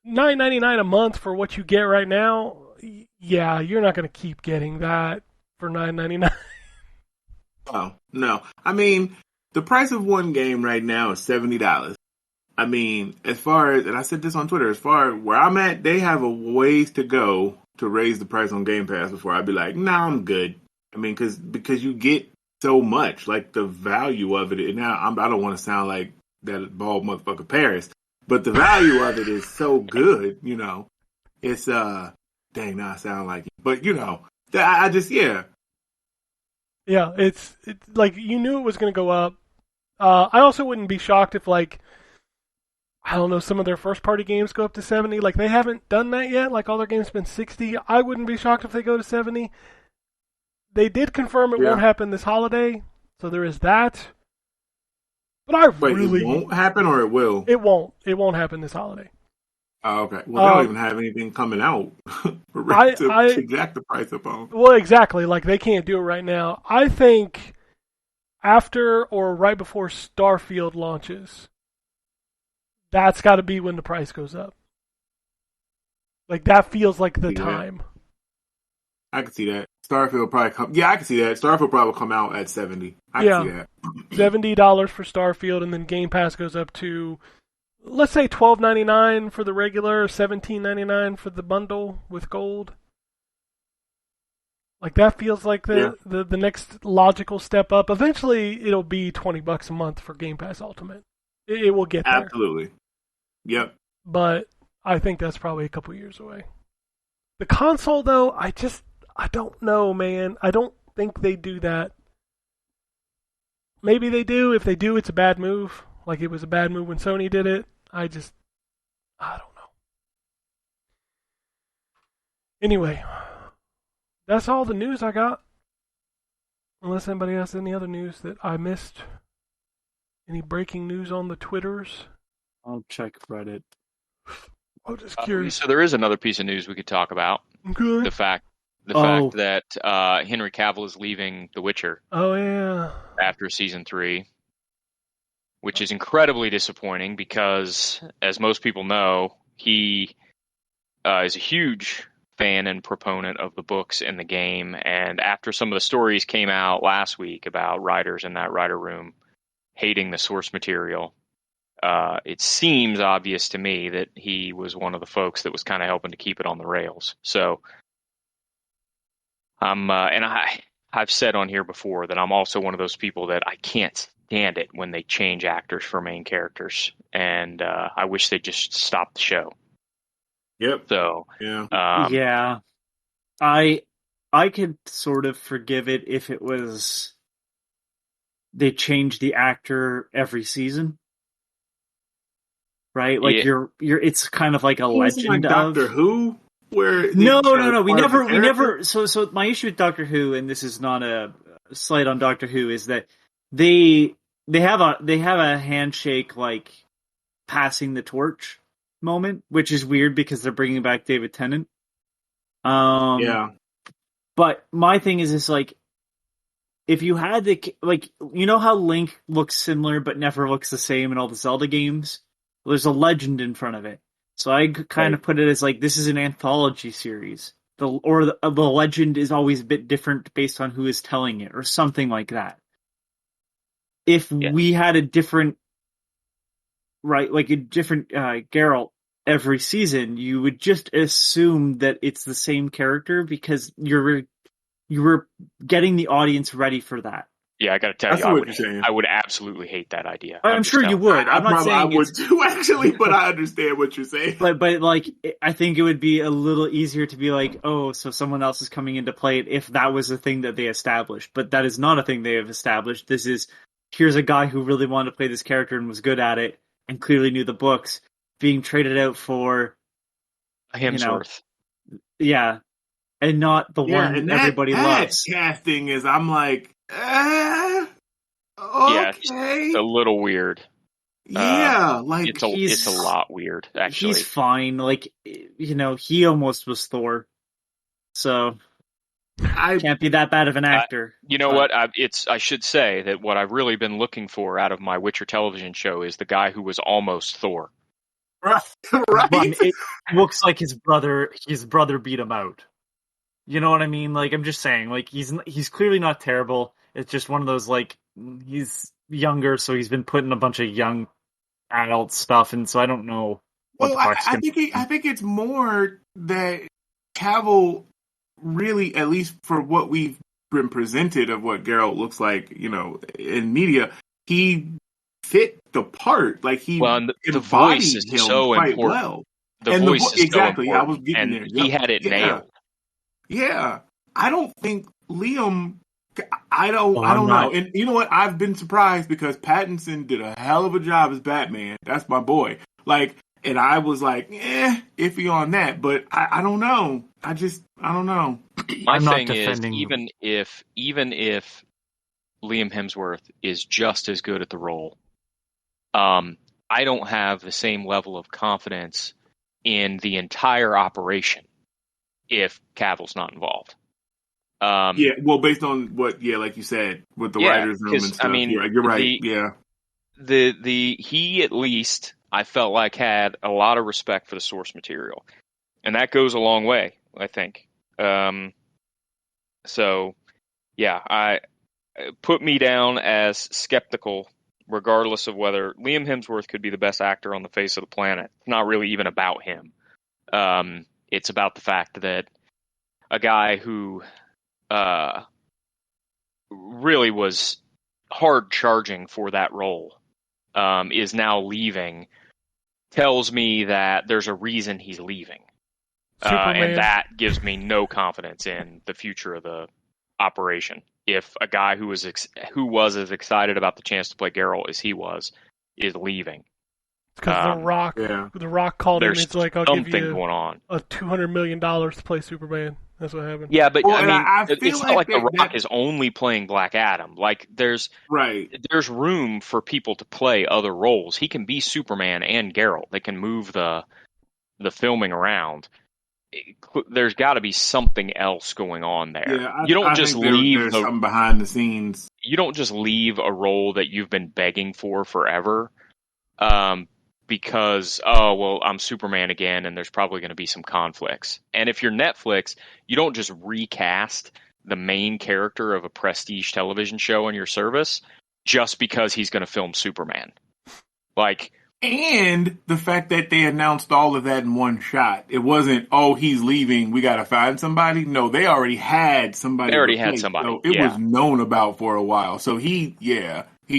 $9.99 a month for what you get right now. Yeah, you're not going to keep getting that for $9.99. Oh, no. I mean, the price of one game right now is $70. I mean, as far as, and I said this on Twitter, as far as where I'm at, they have a ways to go to raise the price on Game Pass before I'd be like, nah, I'm good. I mean, because you get so much, like the value of it. And now I don't want to sound like that bald motherfucker Paris, but the value of it is so good, It's dang, now I sound like it, but I just Yeah, it's like you knew it was going to go up. I also wouldn't be shocked if, like, I don't know, some of their first party games go up to 70. Like, they haven't done that yet. Like, all their games have been 60. I wouldn't be shocked if they go to 70. They did confirm it won't happen this holiday, so there is that. But it won't happen or it will? It won't. It won't happen this holiday. Oh, okay. Well, they don't even have anything coming out to jack the price up on. Well, exactly. Like, they can't do it right now. I think after or right before Starfield launches, that's got to be when the price goes up. Like, that feels like the time. I can see that. Starfield probably come. Yeah, I can see that. Starfield probably will come out at 70. I can see that. $70 for Starfield, and then Game Pass goes up to, let's say, $12.99 for the regular, $17.99 for the bundle with gold. Like, that feels like the next logical step up. Eventually, it'll be $20 a month for Game Pass Ultimate. It will get there. Absolutely. Yep. But I think that's probably a couple years away. The console, though, I don't know, man. I don't think they do that. Maybe they do. If they do, it's a bad move. Like, it was a bad move when Sony did it. I don't know. Anyway, that's all the news I got. Unless anybody has any other news that I missed. Any breaking news on the Twitters? I'll check Reddit. I'm just curious. So there is another piece of news we could talk about. Okay. The fact that Henry Cavill is leaving The Witcher. Oh, yeah. After season 3, which is incredibly disappointing because, as most people know, he is a huge fan and proponent of the books and the game. And after some of the stories came out last week about writers in that writer room hating the source material, it seems obvious to me that he was one of the folks that was kind of helping to keep it on the rails. So, I've said on here before that I'm also one of those people that I can't stand it when they change actors for main characters, and I wish they'd just stop the show. Yep. So, yeah, I could sort of forgive it if it was they changed the actor every season. Right? Like you're it's kind of like a legend like of Doctor Who, where No. We never so my issue with Doctor Who, and this is not a slight on Doctor Who, is that they have a handshake, like passing the torch moment, which is weird because they're bringing back David Tennant. Yeah. But my thing is like, if you had how Link looks similar but never looks the same in all the Zelda games? Well, there's a legend in front of it. So I kind of put it as like, this is an anthology series. The legend is always a bit different based on who is telling it, or something like that. If we had a different, Geralt every season, you would just assume that it's the same character because you were getting the audience ready for that. Yeah, I got to tell you, I would absolutely hate that idea. I'm sure you would. I'm not saying I would too, actually, but I understand what you're saying. But like, I think it would be a little easier to be like, oh, so someone else is coming in to play it if that was a thing that they established. But that is not a thing they have established. Here's a guy who really wanted to play this character and was good at it and clearly knew the books, being traded out for a Hemsworth. And not the one and everybody loves. Casting is, I'm like, okay. It's a little weird. Yeah, like It's a lot weird, actually. He's fine. Like, he almost was Thor, so I can't be that bad of an actor. You know what? I should say that what I've really been looking for out of my Witcher television show is the guy who was almost Thor. right. But it looks like his brother beat him out. You know what I mean? Like, I'm just saying, like, he's clearly not terrible. It's just one of those, like, he's younger, so he's been put in a bunch of young adult stuff, and so I don't know what the part's I gonna think be. I think it's more that Cavill really, at least for what we've been presented of what Geralt looks like, in media, he fit the part. Like he And the voice embodied is him so quite important. well. The And voice is exactly. so I important, was getting and there. he had it nailed. Yeah, I don't think Liam. I don't I'm know. not- And you know what? I've been surprised because Pattinson did a hell of a job as Batman. That's my boy. Like, and I was like, iffy on that. But I don't know. I don't know. My I'm not thing is, defending- even if Liam Hemsworth is just as good at the role, I don't have the same level of confidence in the entire operation if Cavill's not involved. Yeah, well, based on what, like you said, with the writers' room and 'cause, stuff. I mean, you're right. Yeah. He at least, I felt like, had a lot of respect for the source material, and that goes a long way, I think. So yeah, I put me down as skeptical, regardless of whether Liam Hemsworth could be the best actor on the face of the planet. It's not really even about him. It's about the fact that a guy who really was hard charging for that role is now leaving, tells me that there's a reason he's leaving. And that gives me no confidence in the future of the operation. If a guy who was as excited about the chance to play Geralt as he was is leaving, Because the Rock called him. there's It's like, I'll something give you going on. a $200 million to play Superman. That's what happened. Yeah, but Well, I and mean, I feel it's not like The Rock is only playing Black Adam. Like, there's room for people to play other roles. He can be Superman and Geralt. They can move the filming around. There's got to be something else going on there. Yeah, You don't I just think leave there's something behind the scenes. You don't just leave a role that you've been begging for forever, because I'm Superman again, and there's probably going to be some conflicts. And if you're Netflix, you don't just recast the main character of a prestige television show on your service just because he's going to film Superman. Like. And the fact that they announced all of that in one shot. It wasn't, he's leaving, we got to find somebody. No, they already had somebody. So it was known about for a while. So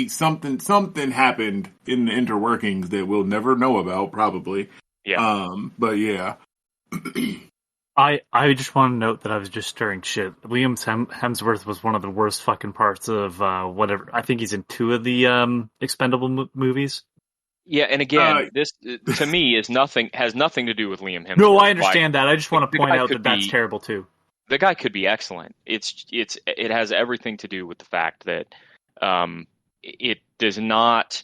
something happened in the interworkings that we'll never know about, probably. Yeah. But yeah. I just want to note that I was just stirring shit. Liam Hemsworth was one of the worst fucking parts of whatever. I think he's in 2 of the Expendable movies. Yeah, and again, this to me has nothing to do with Liam Hemsworth. No, I understand that. I just want to point out that that's terrible too. The guy could be excellent. It has everything to do with the fact that it does not.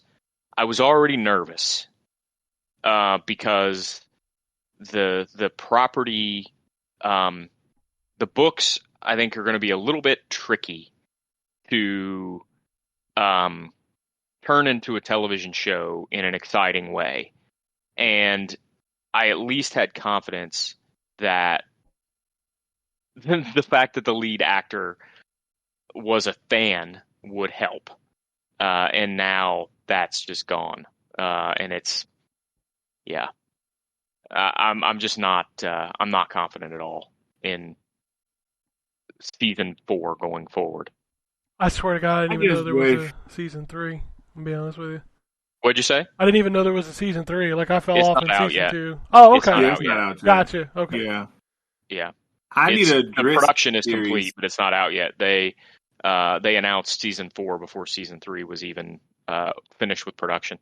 I was already nervous because the property, the books, I think, are going to be a little bit tricky to turn into a television show in an exciting way. And I at least had confidence that the fact that the lead actor was a fan would help. And now that's just gone. And it's, I'm just not, I'm not confident at all in season 4 going forward. I swear to God, I didn't even know there was a season 3. To be honest with you. What'd you say? I didn't even know there was a season 3. Like, I fell off in season 2. Oh, okay. It's not out yet. Gotcha. Okay. Yeah. The production is complete, but it's not out yet. They announced season 4 before season 3 was even finished with production.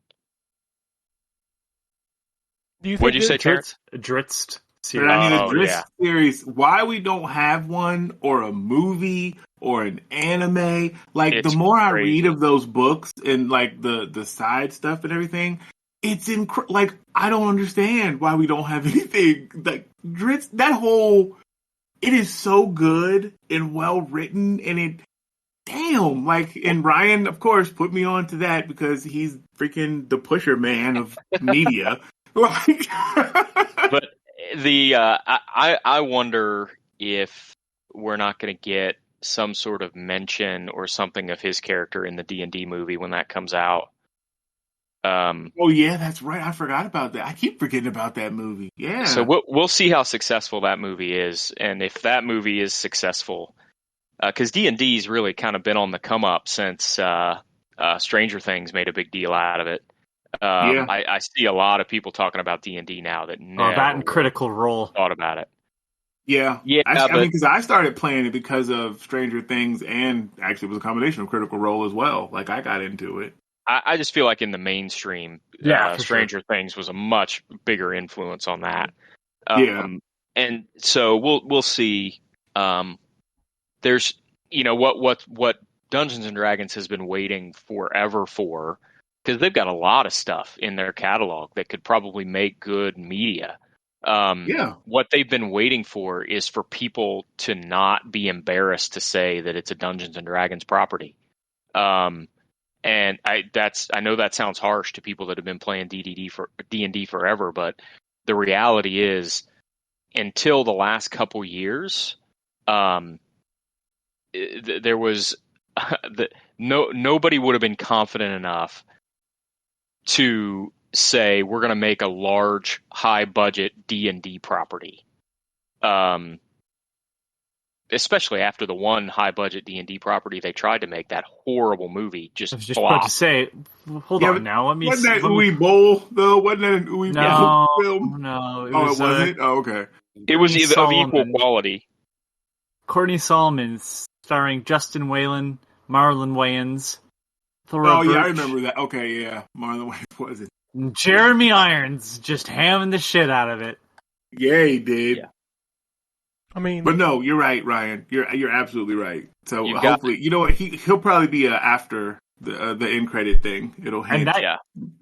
What'd you say, Terrence? Dritz series. I need a Dritz series. Why we don't have one or a movie or an anime. Like the It's more I crazy. read of those books and like the side stuff and everything, it's like I don't understand why we don't have anything like Dritz. That whole it is so good and well written, and it damn like and Ryan, of course, put me on to that because he's freaking the pusher man of media. Like, But I wonder if we're not going to get some sort of mention or something of his character in the D&D movie when that comes out. oh yeah, that's right. I forgot about that. I keep forgetting about that movie. Yeah. So we'll see how successful that movie is, and if that movie is successful, because D&D's really kind of been on the come up since Stranger Things made a big deal out of it. Yeah. I see a lot of people talking about D&D now that never that and Critical Role. thought about it. Yeah. Yeah, I but mean, because I started playing it because of Stranger Things, and actually it was a combination of Critical Role as well. Like I got into it. I just feel like in the mainstream, Yeah, for Stranger Things was a much bigger influence on that. Yeah. And so we'll see. There's what Dungeons and Dragons has been waiting forever for, because they've got a lot of stuff in their catalog that could probably make good media. Yeah. What they've been waiting for is for people to not be embarrassed to say that it's a Dungeons and Dragons property. And I know that sounds harsh to people that have been playing D&D forever, but the reality is, until the last couple years, there was nobody would have been confident enough to say we're going to make a large, high budget D&D property. Especially after the one high budget D&D property they tried to make, that horrible movie just I was just flopped. about to say, hold Yeah, on now. Let me. Wasn't that let me- Uwe Boll though? Wasn't that an Uwe No, Boll film? no. It Oh, was, it wasn't. Oh, okay. It was Courtney of equal Solomon. quality. Courtney Solomon starring Justin Whalen, Marlon Wayans, Thora Oh yeah, I Birch, remember that. Okay, yeah. Marlon Wayans was it? and Jeremy Irons just hamming the shit out of it. Yeah, he did. Yeah. I mean, But no, you're right, Ryan. You're absolutely right. So You've got- hopefully, you know what? He'll probably be after the end credit thing. It'll And hint. Yeah.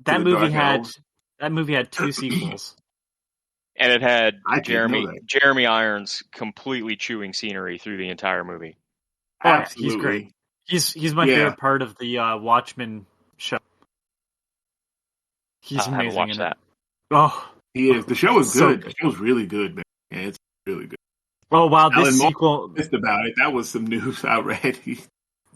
that the movie Dark had Elves. that movie had 2 sequels. And it had I didn't know that. Jeremy Irons completely chewing scenery through the entire movie. Oh, yeah, Absolutely. he's great. He's my Yeah. favorite part of the Watchmen show. He's I haven't amazing watched in that. it. Oh, He is. The show is So good. good. The show's really good, man. Yeah, it's really good. oh wow! Alan This Moore sequel, pissed about it. That was some news I read. He's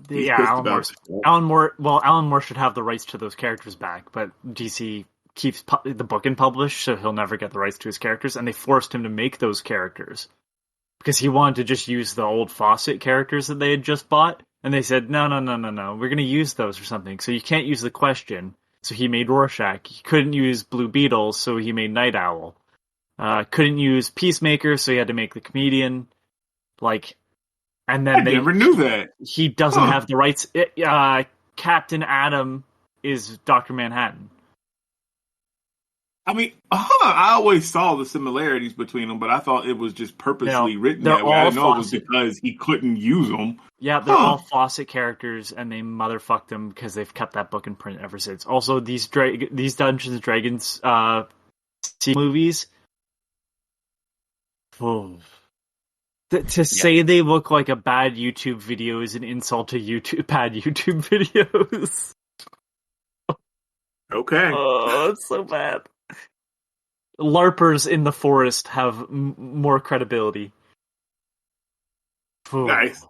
yeah, pissed Alan about Moore. it. Alan Moore. Well, Alan Moore should have the rights to those characters back, but DC keeps the book unpublished, so he'll never get the rights to his characters, and they forced him to make those characters because he wanted to just use the old Fawcett characters that they had just bought, and they said, no, we're going to use those or something, so you can't use the Question. So he made Rorschach. He couldn't use Blue Beetle, so he made Night Owl. Couldn't use Peacemaker, so he had to make the Comedian. And then I never knew that. he doesn't Huh. have the rights. Captain Atom is Dr. Manhattan. I mean, I always saw the similarities between them, but I thought it was just purposely No, written they're that way. I all didn't know it was Fawcett. because he couldn't use them. Yeah, they're Huh. all Fawcett characters, and they motherfucked them because they've kept that book in print ever since. Also, these Dungeons and Dragons movies. Oh. To say they look like a bad YouTube video is an insult to bad YouTube videos. Okay. Oh, it's so bad. LARPers in the forest have more credibility. Oh. Nice.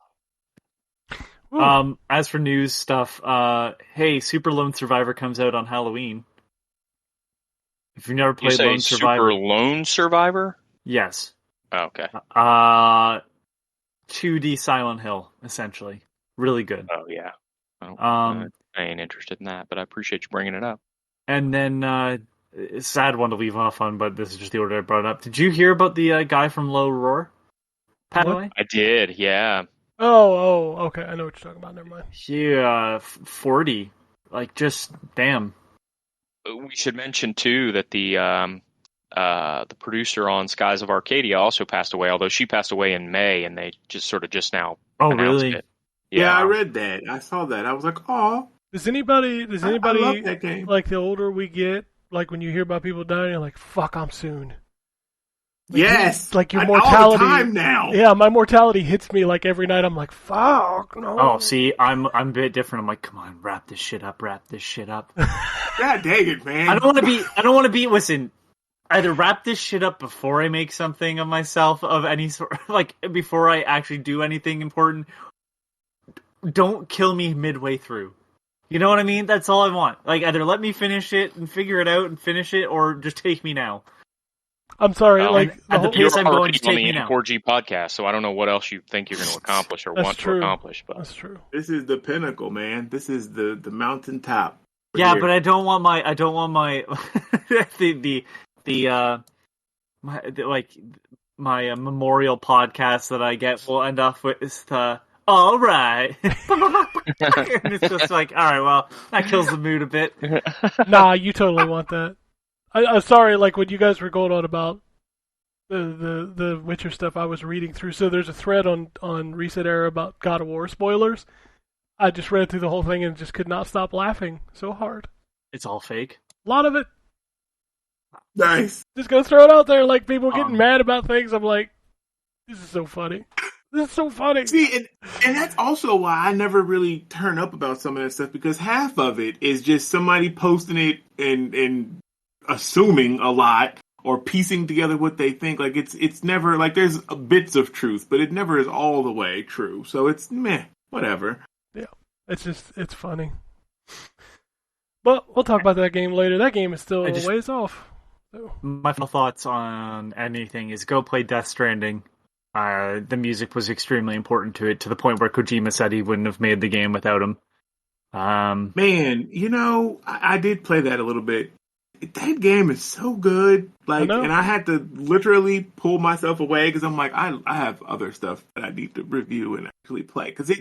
As for news stuff, hey, Super Lone Survivor comes out on Halloween. If you've never You played say Lone Survivor, Super Lone Survivor? yes. Oh, okay. 2D Silent Hill, essentially. Really good. Oh, yeah. Um, I ain't interested in that, but I appreciate you bringing it up. And then, a sad one to leave off on, but this is just the order I brought it up. Did you hear about the guy from Low Roar? What? Padway? I did, yeah. Oh, okay. I know what you're talking about. Never mind. He, 40. Like, just, damn. We should mention, too, that the producer on Skies of Arcadia also passed away, although she passed away in May, and they just now Oh, announced really? it. Yeah, I read that. I saw that. I was like, oh, Does anybody I love that game. like the older we get, like when you hear about people dying, you're like, fuck, I'm soon. Like, Yes, like your all the mortality. time now. Yeah, my mortality hits me like every night. I'm like, fuck, no. Oh, see, I'm a bit different. I'm like, come on, wrap this shit up. God dang it, man! I don't want to be. Listen, either wrap this shit up before I make something of myself of any sort, like before I actually do anything important. Don't kill me midway through. You know what I mean? That's all I want. Like, either let me finish it and figure it out and finish it, or just take me now. I'm sorry, like at the You're pace I'm going already to take on me the now. N4G podcast, so I don't know what else you think you're going to accomplish or That's want true. to accomplish. But That's true. This is the pinnacle, man. This is the mountaintop. We're Yeah, here. but I don't want my my memorial podcast that I get will end up with all right. And it's just like, all right, well, that kills the mood a bit. Nah, you totally want that. I'm sorry, like when you guys were going on about the Witcher stuff, I was reading through. So there's a thread on Reset Era about God of War spoilers. I just read through the whole thing and just could not stop laughing so hard. It's all fake. A lot of it. Nice. Just gonna throw it out there, like people getting mad about things. I'm like, this is so funny. This is so funny. See, and that's also why I never really turn up about some of that stuff, because half of it is just somebody posting it and assuming a lot or piecing together what they think. Like it's never like there's bits of truth, but it never is all the way true. So it's meh, whatever. Yeah, it's funny. But we'll talk about that game later. That game is still a ways off. So. My final thoughts on anything is go play Death Stranding. The music was extremely important to it, to the point where Kojima said he wouldn't have made the game without him. Man, I did play that a little bit. That game is so good. Like, and I had to literally pull myself away because I'm like, I have other stuff that I need to review and actually play. Because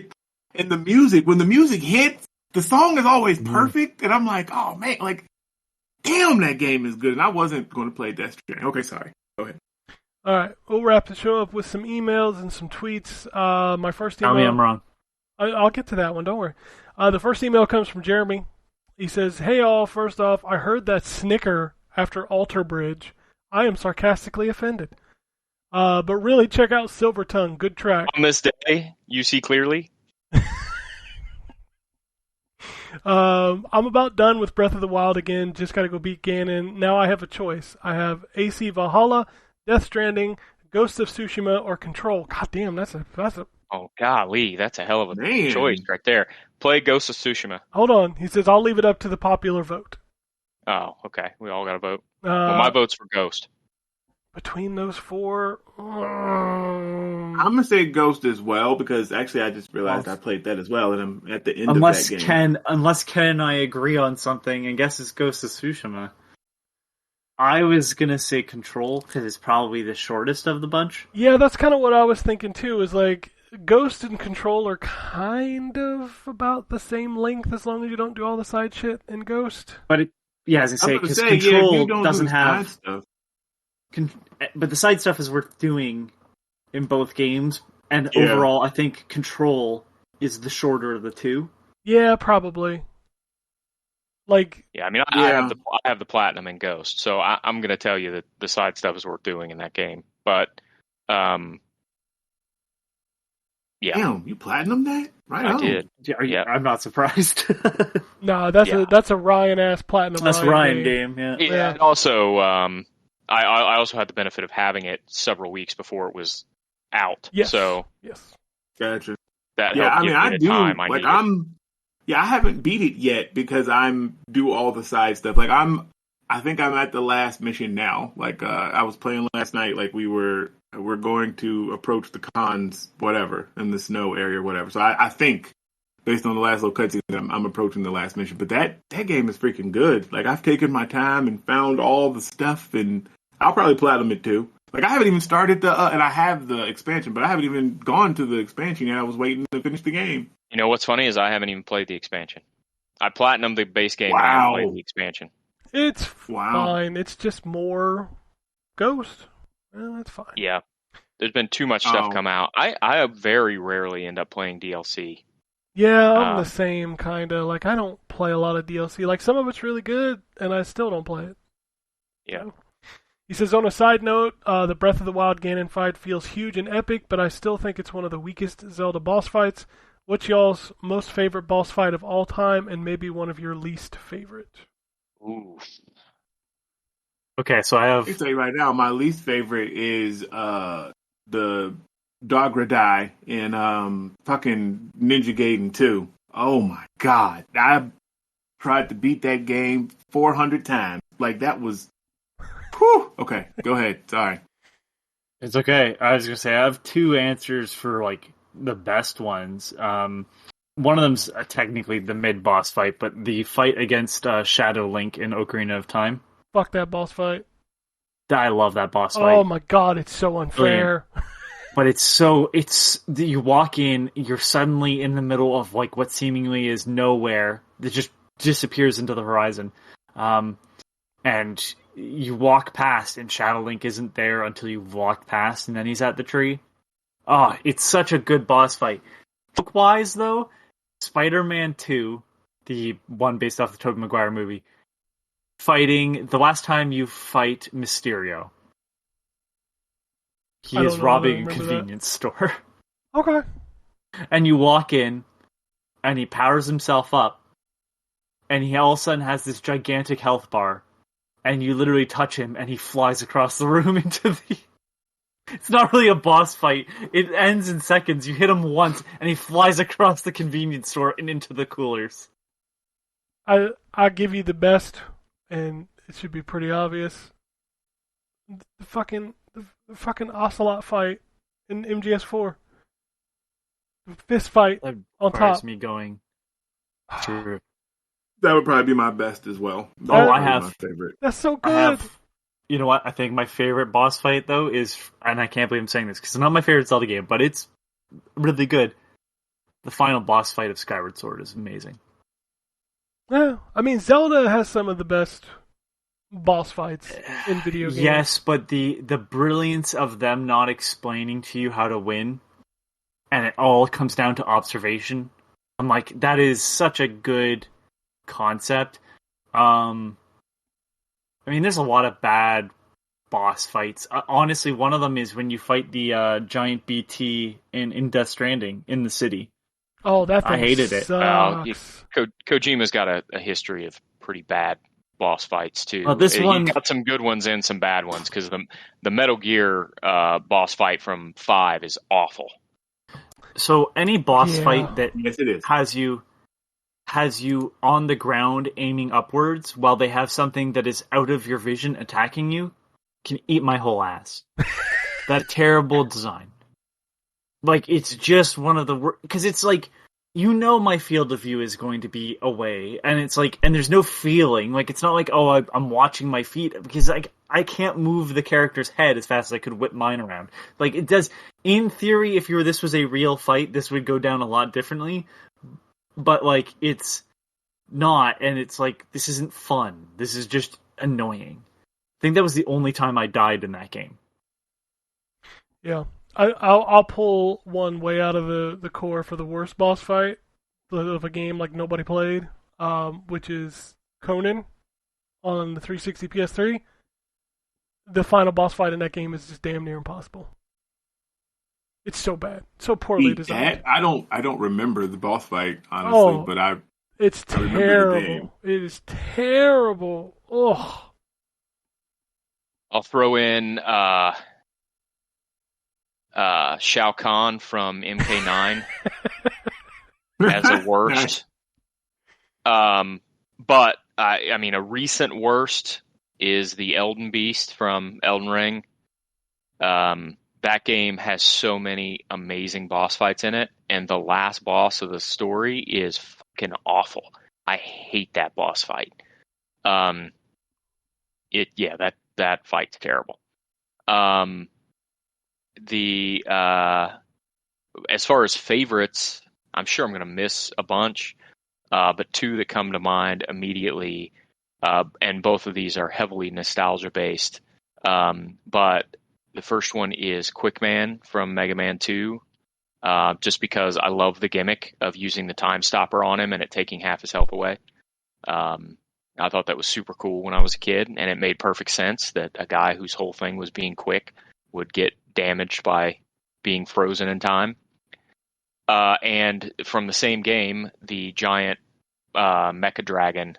when the music hits, the song is always perfect, and I'm like, oh man, like, damn, that game is good. And I wasn't going to play Death Stranding. Okay, sorry. Go ahead. All right, we'll wrap the show up with some emails and some tweets. My first email. Tell me I'm wrong. I'll get to that one. Don't worry. The first email comes from Jeremy. He says, "Hey all, first off, I heard that snicker after Alter Bridge. I am sarcastically offended. But really, check out Silver Tongue. Good track. On this day, you see clearly." I'm about done with Breath of the Wild again. Just got to go beat Ganon. Now I have a choice. I have AC Valhalla, Death Stranding, Ghost of Tsushima, or Control. God damn, that's a. Oh golly, that's a hell of a choice right there. Play Ghost of Tsushima. Hold on. He says I'll leave it up to the popular vote. Oh, okay. We all got to vote. Well, my vote's for Ghost. Between those four, I'm gonna say Ghost as well, because actually I just realized I played that as well, and I'm at the end of that game. Unless Ken and I agree on something, and guess it's Ghost of Tsushima. I was gonna say Control because it's probably the shortest of the bunch. Yeah, that's kind of what I was thinking too. Is like Ghost and Control are kind of about the same length as long as you don't do all the side shit in Ghost. But as I say, because Control doesn't have stuff. But the side stuff is worth doing in both games, and overall, I think Control is the shorter of the two. Yeah, probably. Like, yeah, I mean, I have the platinum in Ghost, so I'm going to tell you that the side stuff is worth doing in that game. But, yeah, damn, you platinum that? Right, I did. Yeah, I'm not surprised. No, that's a Ryan ass platinum. That's Ryan game. Yeah. And also, I also had the benefit of having it several weeks before it was out. Yes. So gotcha. That helped give me the time I needed. I haven't beat it yet because I'm do all the side stuff. Like I think I'm at the last mission now. Like I was playing last night. Like we're going to approach the cons, whatever, in the snow area, whatever. So I think based on the last little cutscene, I'm approaching the last mission. But that game is freaking good. Like I've taken my time and found all the stuff, and I'll probably platinum it too. Like I haven't even started and I have the expansion, but I haven't even gone to the expansion yet. I was waiting to finish the game. You know what's funny is I haven't even played the expansion. I platinumed the base game and I haven't played the expansion. It's fine. It's just more Ghost. Well, that's fine. Yeah. There's been too much stuff come out. I very rarely end up playing DLC. Yeah, I'm the Um, same kind of. Like, I don't play a lot of DLC. Like, some of it's really good, and I still don't play it. Yeah. So. He says, on a side note, the Breath of the Wild Ganon fight feels huge and epic, but I still think it's one of the weakest Zelda boss fights. What's y'all's most favorite boss fight of all time, and maybe one of your least favorite? Ooh. Okay, so I I have can tell you right now, my least favorite is the Dogradai in fucking Ninja Gaiden 2. Oh my god. I tried to beat that game 400 times. Like, that was... Whew. Okay, go ahead. Sorry. It's okay. I was gonna say I have two answers for like the best ones. One of them's technically the mid boss fight, but the fight against Shadow Link in Ocarina of Time. Fuck that boss fight. I love that boss Oh fight. my god, it's so unfair. But you walk in, you're suddenly in the middle of like what seemingly is nowhere that just disappears into the horizon. And you walk past, and Shadow Link isn't there until you've walked past, and then he's at the tree. Oh, it's such a good boss fight. Book-wise, though, Spider-Man 2, the one based off the Tobey Maguire movie, fighting the last time you fight Mysterio. He I is don't know, I robbing don't a remember convenience store. Okay. And you walk in, and he powers himself up, and he all of a sudden has this gigantic health bar, and you literally touch him, and he flies across the room into the... It's not really a boss fight. It ends in seconds. You hit him once, and he flies across the convenience store and into the coolers. I give you the best, and it should be pretty obvious. The fucking Ocelot fight in MGS4. The fist fight That on requires top. me going through... That would probably be my best as well. That Oh, would I probably be have- my favorite. That's so good. I have... You know what? I think my favorite boss fight, though, is... And I can't believe I'm saying this, because it's not my favorite Zelda game, but it's really good. The final boss fight of Skyward Sword is amazing. Yeah, I mean, Zelda has some of the best boss fights in video games. Yes, but the brilliance of them not explaining to you how to win, and it all comes down to observation. I'm like, that is such a good concept. I mean, there's a lot of bad boss fights. Honestly, one of them is when you fight the giant BT in Death Stranding in the city. Oh, that thing I hated it. sucks. Kojima's got a history of pretty bad boss fights too. This He one- got some good ones and some bad ones because the Metal Gear boss fight from 5 is awful. So any boss Yeah. fight that Yes, it is. has you on the ground aiming upwards while they have something that is out of your vision attacking you can eat my whole ass. That terrible design. Like, it's just one of the worst... Because it's like, you know my field of view is going to be away, and it's like... And there's no feeling. Like, it's not like, oh, I'm watching my feet, because like I can't move the character's head as fast as I could whip mine around. Like, it does... In theory, if this was a real fight, this would go down a lot differently. But, like, it's not, and it's like, this isn't fun. This is just annoying. I think that was the only time I died in that game. Yeah. I'll pull one way out of the core for the worst boss fight of a game like nobody played, which is Conan on the 360 PS3. The final boss fight in that game is just damn near impossible. It's so bad, so poorly designed. I don't remember the boss fight, honestly, but It's I remember the terrible. game. It is terrible. Ugh. I'll throw in Shao Kahn from MK9 as a worst. But I mean, a recent worst is the Elden Beast from Elden Ring. That game has so many amazing boss fights in it, and the last boss of the story is fucking awful. I hate that boss fight. That fight's terrible. As far as favorites, I'm sure I'm going to miss a bunch, but two that come to mind immediately, and both of these are heavily nostalgia based. But the first one is Quickman from Mega Man 2. just because I love the gimmick of using the time stopper on him and it taking half his health away. I thought that was super cool when I was a kid, and it made perfect sense that a guy whose whole thing was being quick would get damaged by being frozen in time. And from the same game, the giant mecha dragon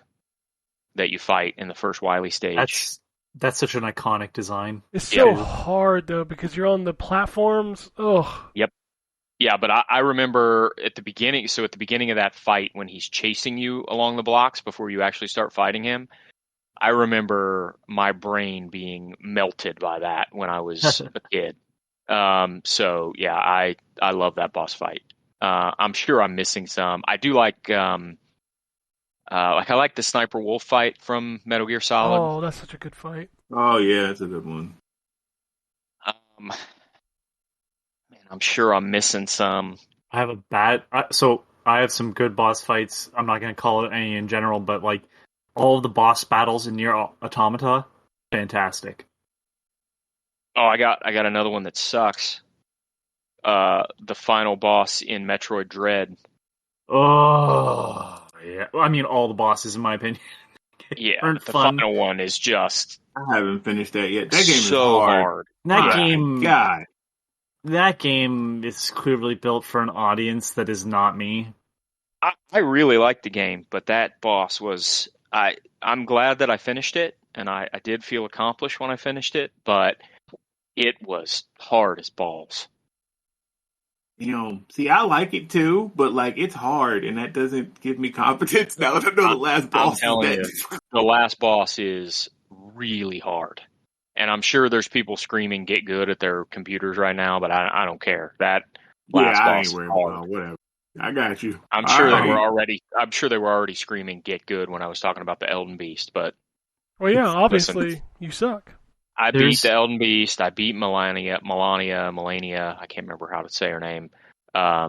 that you fight in the first Wily stage. That's such an iconic design. It's so Yeah. hard though because you're on the platforms. Ugh. Yep. Yeah, but I remember at the beginning of that fight when he's chasing you along the blocks before you actually start fighting him, I remember my brain being melted by that when I was a kid. So yeah, I love that boss fight. I'm sure I'm missing some. I do like I like the Sniper Wolf fight from Metal Gear Solid. Oh, that's such a good fight. Oh yeah, that's a good one. Man, I'm sure I'm missing some. I have I have some good boss fights. I'm not going to call it any in general, but like all of the boss battles in Nier Automata, fantastic. Oh, I got another one that sucks. The final boss in Metroid Dread. Oh, yeah. Well, I mean, all the bosses, in my opinion. Yeah, aren't the fun. final one is just I haven't finished that yet. That game so is hard. hard. That My God. game is clearly built for an audience that is not me. I really liked the game, but that boss was I'm glad that I finished it, and I did feel accomplished when I finished it, but it was hard as balls. You know, see, I like it too, but like it's hard, and that doesn't give me confidence now that I know the last boss. I'm telling you, the last boss is really hard. And I'm sure there's people screaming "get good" at their computers right now, but I don't care. That last I boss ain't is worried hard. about whatever. I got you. I'm sure All they were right. already screaming "get good" when I was talking about the Elden Beast. But Well, yeah, listen, obviously you suck. I There's- beat the Elden Beast. I beat Melania. I can't remember how to say her name. I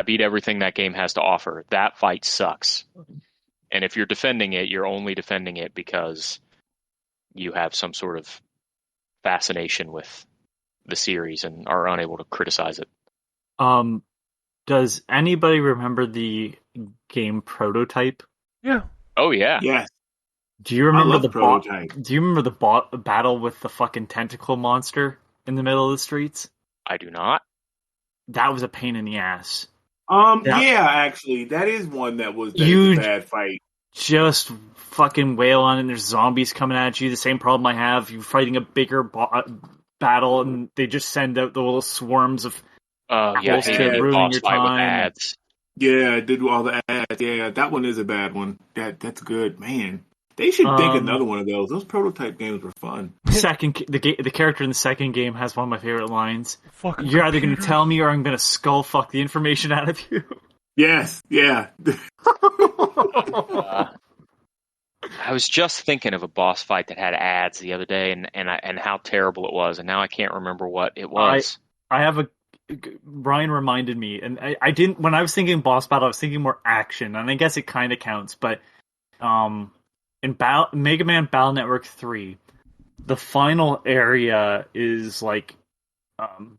beat everything that game has to offer. That fight sucks. And if you're defending it, you're only defending it because you have some sort of fascination with the series and are unable to criticize it. Does anybody remember the game Prototype? Yeah. Oh yeah. Yes, Do you remember love the Prototype. Do you remember the battle with the fucking tentacle monster in the middle of the streets? I do not. That was a pain in the ass. Yeah, actually, that is one that was a bad fight. Just fucking wail on it, and there's zombies coming at you. The same problem I have. You're fighting a bigger battle, and they just send out the little swarms of Yeah, apples to ruin boss your fight with time. ads. Yeah, I did all the ads. Yeah, that one is a bad one. That's good, man. They should make another one of those. Those Prototype games were fun. The character in the second game has one of my favorite lines. Fucking You're either going to computers. tell me or I'm going to skull fuck the information out of you. Yes, yeah. I was just thinking of a boss fight that had ads the other day, and how terrible it was, and now I can't remember what it was. I have Brian reminded me, and I didn't, when I was thinking boss battle, I was thinking more action, and I guess it kind of counts, but in Mega Man Battle Network 3, the final area is like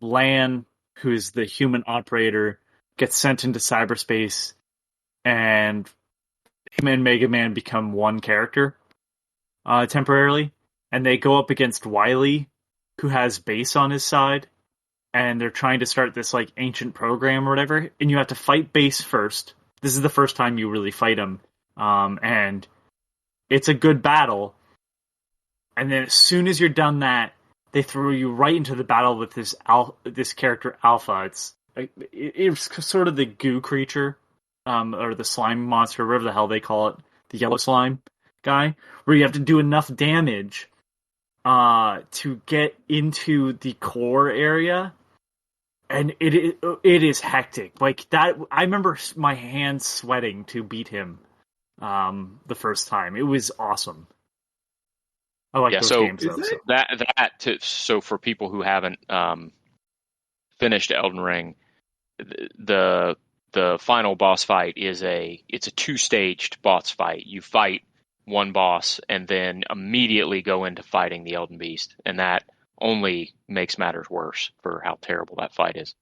Lan, who's the human operator, gets sent into cyberspace, and him and Mega Man become one character temporarily, and they go up against Wily, who has Base on his side, and they're trying to start this like ancient program or whatever, and you have to fight Base first. This is the first time you really fight him, and it's a good battle. And then as soon as you're done that, they throw you right into the battle with this character Alpha. It's sort of the goo creature, or the slime monster, whatever the hell they call it, the yellow slime guy, where you have to do enough damage to get into the core area, and it is hectic. Like that, I remember my hands sweating to beat him the first time. It was awesome. I like those games. Though, So for people who haven't finished Elden Ring, the final boss fight it's a 2-staged boss fight. You fight one boss and then immediately go into fighting the Elden Beast, and that only makes matters worse for how terrible that fight is.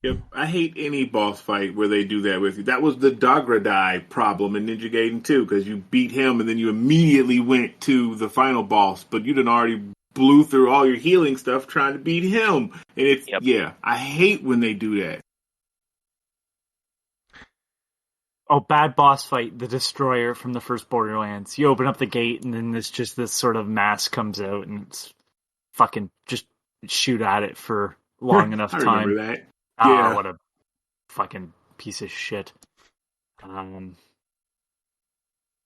Yep, I hate any boss fight where they do that with you. That was the Dagradai problem in Ninja Gaiden 2, because you beat him and then you immediately went to the final boss, but you done already blew through all your healing stuff trying to beat him. And it's, Yep. yeah, I hate when they do that. Oh, bad boss fight, the Destroyer from the first Borderlands. You open up the gate and then this sort of mass comes out and it's fucking just shoot at it for long enough I time. remember that. Ah, Yeah. what a fucking piece of shit. All Yeah,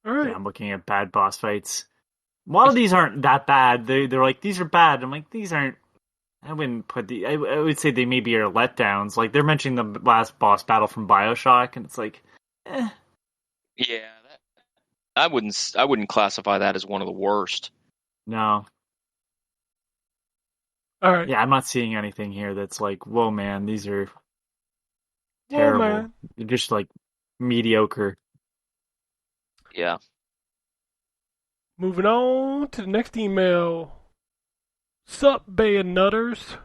right. I'm looking at bad boss fights. A lot of these aren't that bad. They're like, these are bad. I'm like, these aren't. I wouldn't put the. I would say they maybe are letdowns. Like they're mentioning the last boss battle from BioShock, and it's like, Yeah, I wouldn't classify that as one of the worst. no. All right. Yeah, I'm not seeing anything here that's like, whoa, man, these are Whoa, terrible. man. They're just like mediocre. Yeah. Moving on to the next email. Sup, Bay and Nutters.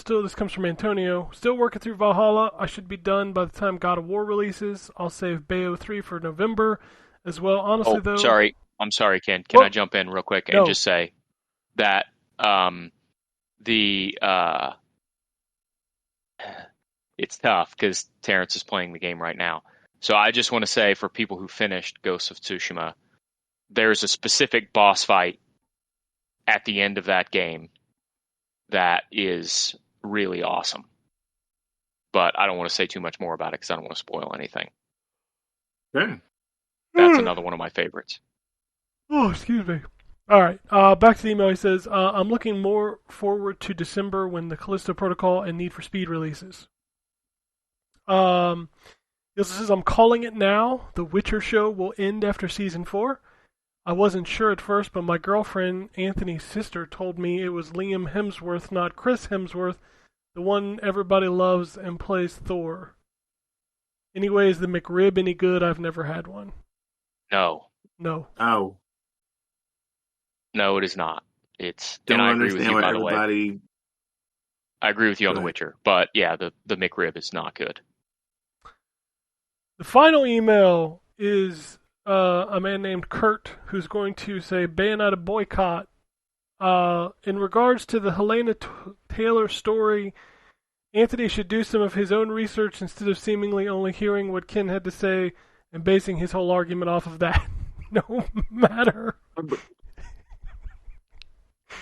This comes from Antonio. Still working through Valhalla. I should be done by the time God of War releases. I'll save Bayo 3 for November as well. Honestly, though. Sorry. I'm sorry, Ken. Can Well, I jump in real quick no. and just say that it's tough because Terrence is playing the game right now. So I just want to say for people who finished Ghost of Tsushima, there's a specific boss fight at the end of that game that is really awesome. But I don't want to say too much more about it because I don't want to spoil anything. Okay. That's another one of my favorites. Oh, excuse me. All right. Back to the email. He says, I'm looking more forward to December when the Callisto Protocol and Need for Speed releases. He also says, I'm calling it now. The Witcher show will end after season 4. I wasn't sure at first, but my girlfriend, Anthony's sister, told me it was Liam Hemsworth, not Chris Hemsworth, the one everybody loves and plays Thor. Anyway, is the McRib any good? I've never had one. No, No. Oh, it is not. It's don't and I agree with understand you, what by the way. everybody. I agree with you on Go The ahead. Witcher, but yeah, the McRib is not good. The final email is a man named Kurt who's going to say Bayonetta boycott. In regards to the Helena Taylor story, Anthony should do some of his own research instead of seemingly only hearing what Ken had to say and basing his whole argument off of that. No matter.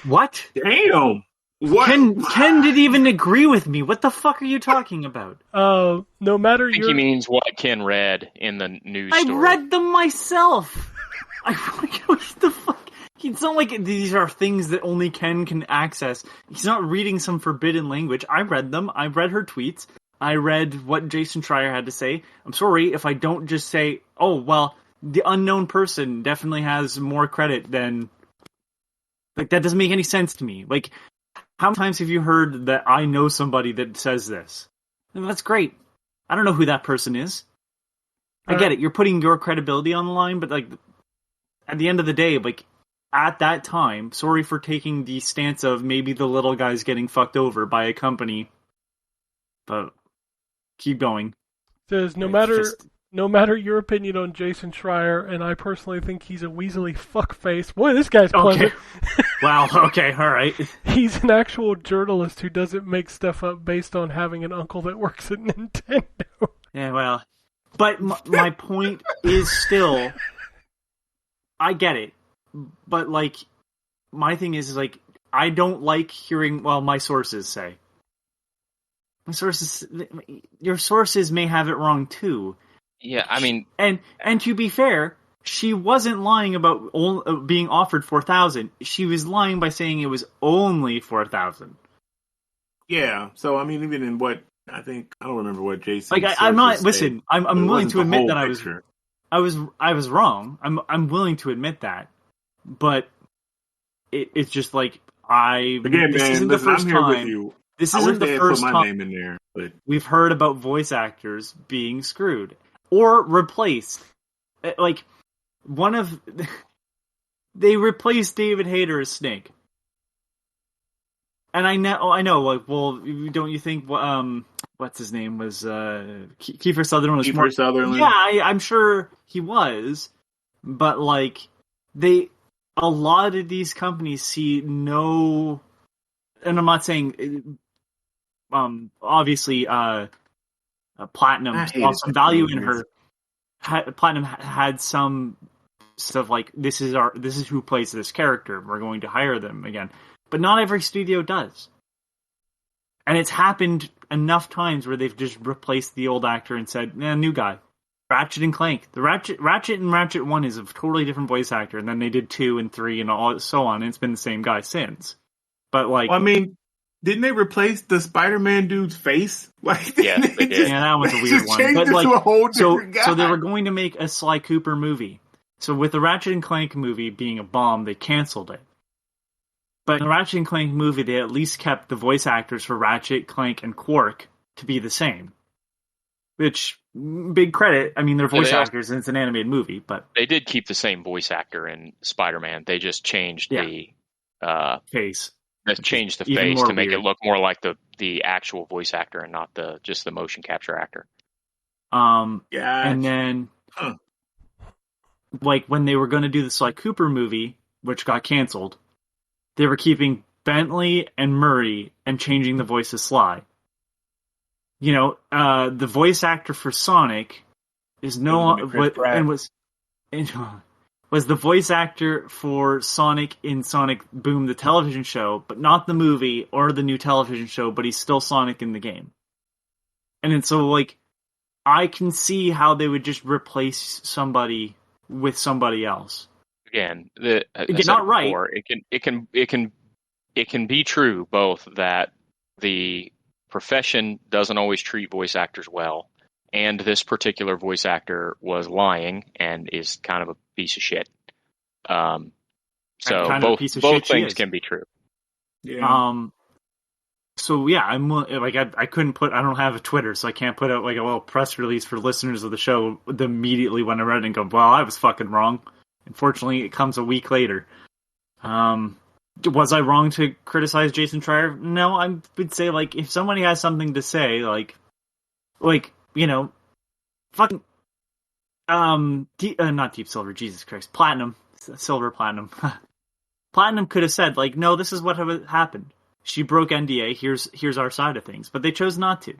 What? Damn. What? Ken didn't even agree with me. What the fuck are you talking about? No matter I think your he means what Ken read in the news I story. read them myself. What the fuck? It's not like these are things that only Ken can access. He's not reading some forbidden language. I read them. I read her tweets. I read what Jason Schreier had to say. I'm sorry if I don't just say, oh, well, the unknown person definitely has more credit than... Like, that doesn't make any sense to me. Like, how many times have you heard that I know somebody that says this? And that's great. I don't know who that person is. I get it. You're putting your credibility on the line, but, like, at the end of the day, like, at that time, sorry for taking the stance of maybe the little guy's getting fucked over by a company, but keep going. says no It's matter your opinion on Jason Schreier, and I personally think he's a weaselly fuckface. Boy, this guy's pleasant. Okay. Wow, okay, alright. He's an actual journalist who doesn't make stuff up based on having an uncle that works at Nintendo. Yeah, well. But my point is still, I get it. But, like, my thing is, like, I don't like hearing, well, my sources say. Your sources may have it wrong, too. Yeah, I mean, And to be fair, she wasn't lying about being offered 4,000. She was lying by saying it was only 4,000. Yeah. So I mean, even in what I think, I don't remember what Jason. Like I'm not. said, Listen, but I'm it willing wasn't to the admit whole that picture. I was wrong. I'm willing to admit that, but it's just like Again, this man, isn't the listen, first I'm here with time. you. This I wish isn't they the had first put my time name in there, but we've heard about voice actors being screwed or replaced. Like they replaced David Hayter as Snake. And I know, like, well, don't you think what's his name was Kiefer Sutherland was Kiefer more. Sutherland. Yeah, I'm sure he was, but like a lot of these companies see no, and I'm not saying, obviously, Platinum I saw hated some that value in movie. her. Platinum had some stuff like this is who plays this character. We're going to hire them again, but not every studio does. And it's happened enough times where they've just replaced the old actor and said, new guy. Ratchet and Clank. The Ratchet and Ratchet 1 is a totally different voice actor, and then they did 2 and 3 and all so on, and it's been the same guy since. But like, Well, I mean, didn't they replace the Spider-Man dude's face? Like, Yeah, they did. yeah, that was a weird one. Changed But it like, to a whole so different guy. so they were going to make a Sly Cooper movie. So with the Ratchet and Clank movie being a bomb, they canceled it. But in the Ratchet and Clank movie, they at least kept the voice actors for Ratchet, Clank, and Quark to be the same. Which, big credit. I mean, they're voice they also- actors and it's an animated movie, but They did keep the same voice actor in Spider-Man. They just changed face. changed the Even face more to make weird. it look more like the actual voice actor and not just the motion capture actor. Yeah. And then, like, when they were going to do the Sly Cooper movie, which got canceled, they were keeping Bentley and Murray and changing the voice of Sly. You know, the voice actor for Sonic is was the voice actor for Sonic in Sonic Boom, the television show, but not the movie or the new television show, but he's still Sonic in the game. And then so, like, I can see how they would just replace somebody with somebody else. Again, I Again, said not it right. before, it can be true both that the profession doesn't always treat voice actors well, and this particular voice actor was lying and is kind of a piece of shit. So kind of a both piece of both shit she things is. can be true. Yeah. So yeah, I'm like I couldn't put. I don't have a Twitter, so I can't put out like a little press release for listeners of the show immediately when I read it and go, "Well, I was fucking wrong." Unfortunately, it comes a week later. Was I wrong to criticize Jason Schreier? No, I would say like if somebody has something to say, like you know, fucking not Deep Silver, Jesus Christ, Platinum, Silver Platinum. Platinum could have said like, no, this is what happened. She broke NDA. Here's our side of things, but they chose not to,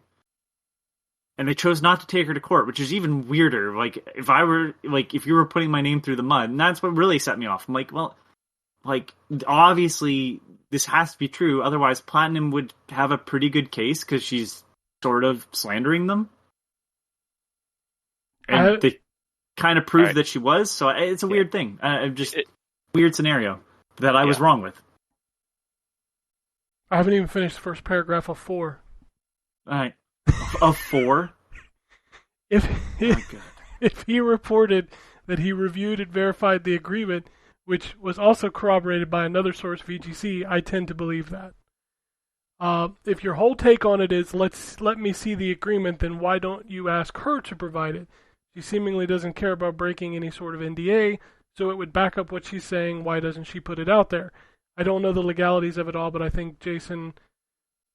and they chose not to take her to court, which is even weirder. Like if you were putting my name through the mud, and that's what really set me off. I'm like, well, like obviously this has to be true, otherwise Platinum would have a pretty good case because she's sort of slandering them, and they kind of proved that she was. So it's a weird thing. Weird scenario that I was wrong with. I haven't even finished the first paragraph of 4. All right. Of 4? If God. if he reported that he reviewed and verified the agreement, which was also corroborated by another source, VGC, I tend to believe that. If your whole take on it is let me see the agreement, then why don't you ask her to provide it? She seemingly doesn't care about breaking any sort of NDA, so it would back up what she's saying. Why doesn't she put it out there? I don't know the legalities of it all, but I think Jason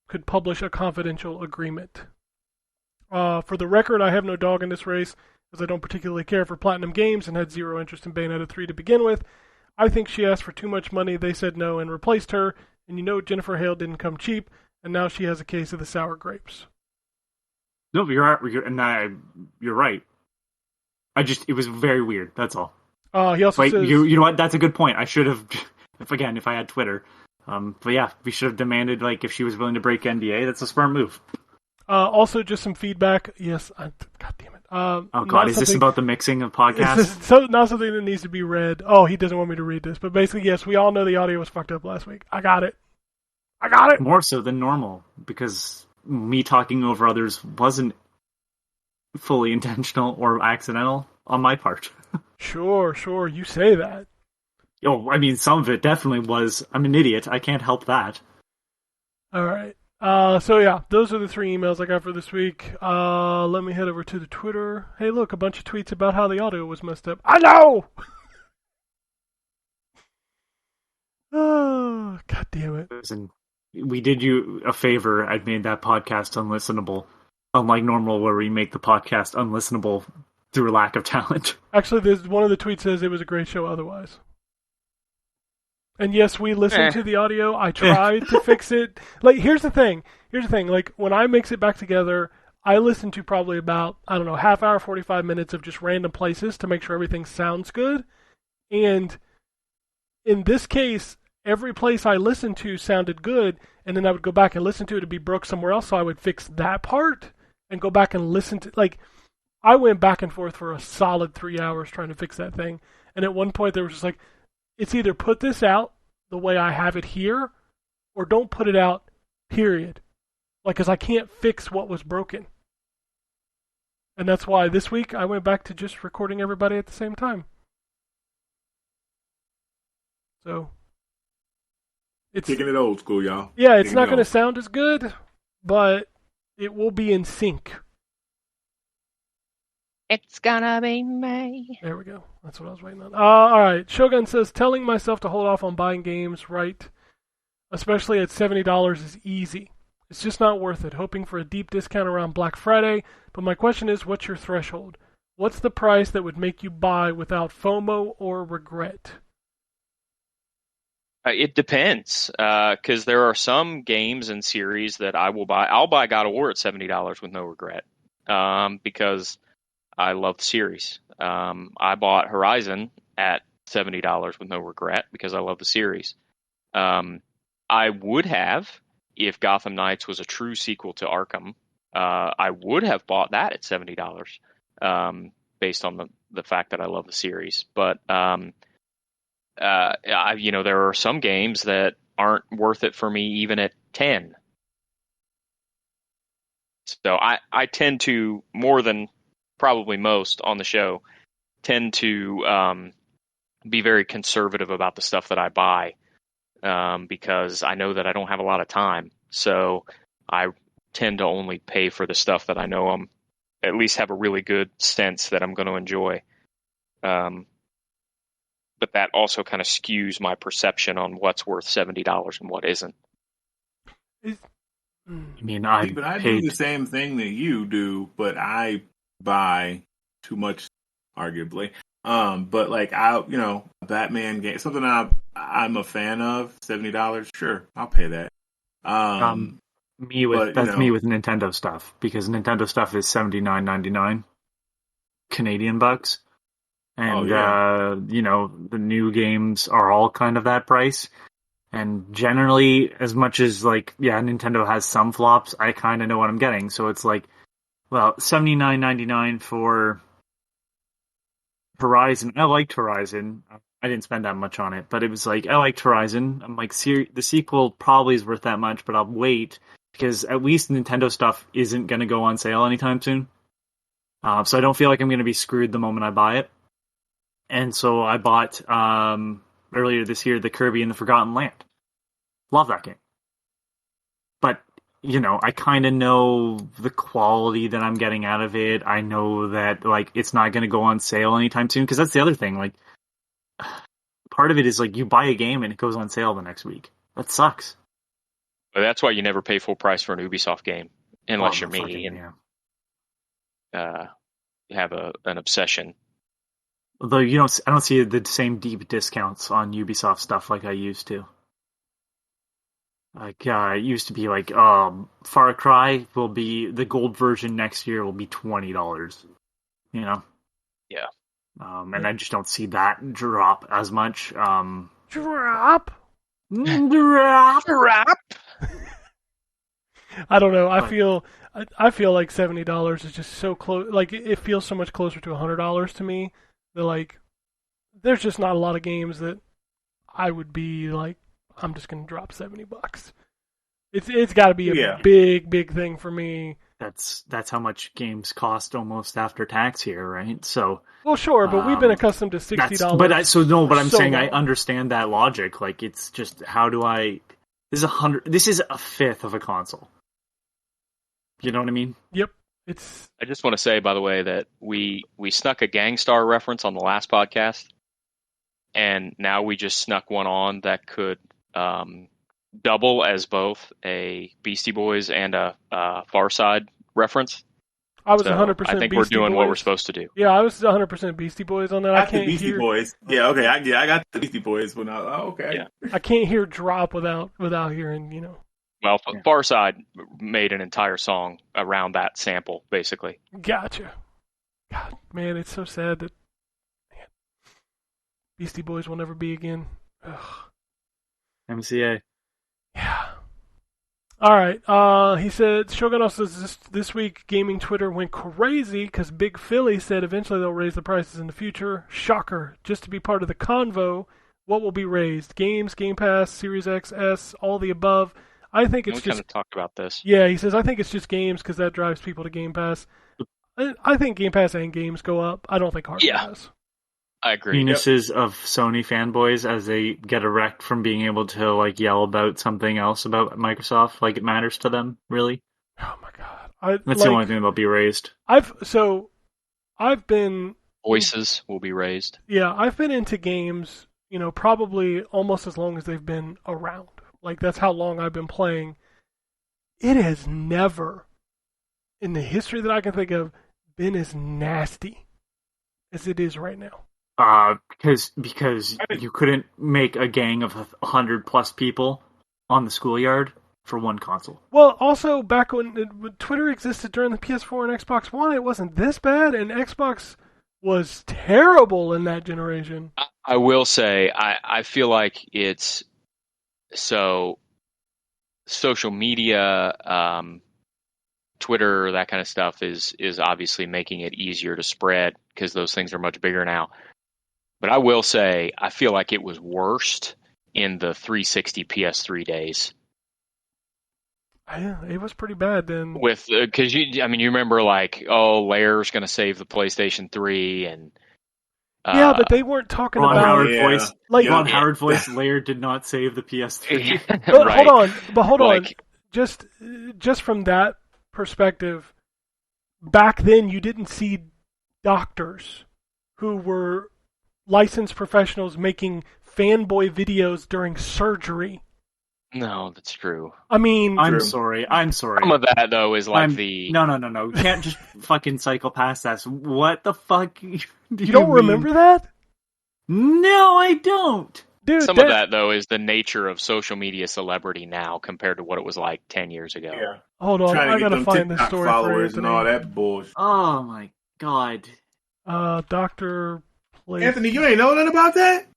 could publish a confidential agreement. For the record, I have no dog in this race, as I don't particularly care for Platinum Games and had zero interest in Bayonetta 3 to begin with. I think she asked for too much money, they said no and replaced her, and you know Jennifer Hale didn't come cheap, and now she has a case of the sour grapes. No, you're right. It was very weird, that's all. He also says... You know what, that's a good point. I should have... If I had Twitter. But yeah, we should have demanded, like, if she was willing to break NDA. That's a smart move. Also, just some feedback. Yes, God damn it. Oh god, is this about the mixing of podcasts? Not something that needs to be read. Oh, he doesn't want me to read this. But basically, yes, we all know the audio was fucked up last week. I got it. More so than normal, because me talking over others wasn't fully intentional or accidental on my part. Sure, you say that. Oh, I mean, some of it definitely was. I'm an idiot. I can't help that. All right. So yeah, those are the 3 emails I got for this week. Let me head over to the Twitter. Hey, look, a bunch of tweets about how the audio was messed up. I know! Oh, God damn it. Listen, we did you a favor. I made that podcast unlistenable. Unlike normal, where we make the podcast unlistenable through lack of talent. Actually, there's one of the tweets says it was a great show otherwise. And yes, we listened to the audio. I tried to fix it. Like, here's the thing. Like, when I mix it back together, I listen to probably about, I don't know, half hour, 45 minutes of just random places to make sure everything sounds good. And in this case, every place I listened to sounded good, and then I would go back and listen to it to be broke somewhere else, so I would fix that part and go back and listen to, like, I went back and forth for a solid 3 hours trying to fix that thing. And at one point, there was just like, it's either put this out the way I have it here, or don't put it out, period. Like, because I can't fix what was broken. And that's why this week I went back to just recording everybody at the same time. So, it's Kicking it old school, y'all. yeah, it's Kicking not it going to old. sound as good, but it will be in sync. It's gonna be May. There we go. That's what I was waiting on. All right. Shogun says, telling myself to hold off on buying games, right, especially at $70 is easy. It's just not worth it. Hoping for a deep discount around Black Friday. But my question is, what's your threshold? What's the price that would make you buy without FOMO or regret? It depends, because there are some games and series that I will buy. I'll buy God of War at $70 with no regret, because I love the series. I bought Horizon at $70 with no regret because I love the series. I would have, if Gotham Knights was a true sequel to Arkham, I would have bought that at $70, based on the fact that I love the series. But there are some games that aren't worth it for me even at 10. So I tend to, more than probably most on the show, tend to be very conservative about the stuff that I buy, because I know that I don't have a lot of time. So I tend to only pay for the stuff that I know I'm at least have a really good sense that I'm going to enjoy. But that also kind of skews my perception on what's worth $70 and what isn't. I mean, I But I paid do the same thing that you do, but I buy too much, arguably. But like a Batman game, something I'm a fan of, $70, sure, I'll pay that. me with Nintendo stuff, because Nintendo stuff is $79.99 Canadian bucks. And the new games are all kind of that price. And generally, as much as Nintendo has some flops, I kind of know what I'm getting. So it's like, well, $79.99 for Horizon. I liked Horizon. I didn't spend that much on it, but it was like, I liked Horizon. I'm like, the sequel probably is worth that much, but I'll wait, because at least Nintendo stuff isn't going to go on sale anytime soon. So I don't feel like I'm going to be screwed the moment I buy it. And so I bought, earlier this year, the Kirby and the Forgotten Land. Love that game. But, I kind of know the quality that I'm getting out of it. I know that, it's not going to go on sale anytime soon, because that's the other thing. Part of it is, you buy a game and it goes on sale the next week. That sucks. But that's why you never pay full price for an Ubisoft game, unless you're me and have an obsession. Although I don't see the same deep discounts on Ubisoft stuff like I used to. It used to be Far Cry will be, the gold version next year will be $20. Yeah. And I just don't see that drop as much. Drop. I don't know. I feel like $70 is just so close. It feels so much closer to $100 to me. That there's just not a lot of games that I would be like, I'm just gonna drop $70. It's got to be a big thing for me. That's how much games cost almost after tax here, right? So. Well, sure, but we've been accustomed to $60. But I'm saying long. I understand that logic. It's just, how do I? This is a fifth of a console. You know what I mean? Yep. I just want to say, by the way, that we snuck a Gangstar reference on the last podcast, and now we just snuck one on that could double as both a Beastie Boys and a Far Side reference. I was So 100% I think Beastie we're doing Boys. what we're supposed to do. Yeah, I was 100% Beastie Boys on that. I Got the can't Beastie hear. Boys. Yeah, okay. I got the Beastie Boys when okay. Yeah. I can't hear drop without hearing. Well, Farside made an entire song around that sample, basically. Gotcha. God, man, it's so sad that Beastie Boys will never be again. Ugh. MCA. Yeah. All right. He said, Shogun also says this week gaming Twitter went crazy because Big Philly said eventually they'll raise the prices in the future. Shocker. Just to be part of the convo, what will be raised? Games, Game Pass, Series X, S, all the above. I think it's We just... kind of talked about this. Yeah, he says, I think it's just games because that drives people to Game Pass. I think Game Pass and games go up. I don't think hardware does. I agree. Penises of Sony fanboys as they get erect from being able to like yell about something else about Microsoft, like it matters to them, really. Oh my god. That's the only thing that'll be raised. I've been... Voices will be raised. Yeah, I've been into games, probably almost as long as they've been around. Like, that's how long I've been playing. It has never, in the history that I can think of, been as nasty as it is right now. Because you couldn't make a gang of 100+ people on the schoolyard for one console. Well, also, back when Twitter existed during the PS4 and Xbox One, it wasn't this bad, and Xbox was terrible in that generation. I will say, I feel like it's... So, social media, Twitter, that kind of stuff is obviously making it easier to spread because those things are much bigger now. But I will say, I feel like it was worst in the 360 PS3 days. Yeah, it was pretty bad then. With because you remember like, oh, Lair's going to save the PlayStation 3 and. Yeah, but they weren't talking Ron about Howard voice. like Ron Howard voice. Lair did not save the PS3. But right. hold on. Like- Just from that perspective, back then you didn't see doctors who were licensed professionals making fanboy videos during surgery. No, that's true. I mean, I'm sorry. Some of that though is like No. You can't just fucking cycle past that. So what the fuck do you don't remember that? No, I don't. Dude, some of that though is the nature of social media celebrity now compared to what it was like 10 years ago. Yeah. Hold on, Trying to I get gotta them find this TikTok story for followers and all Anthony. that bullshit. Oh my god. Doctor Play. Anthony, you ain't know nothing about that?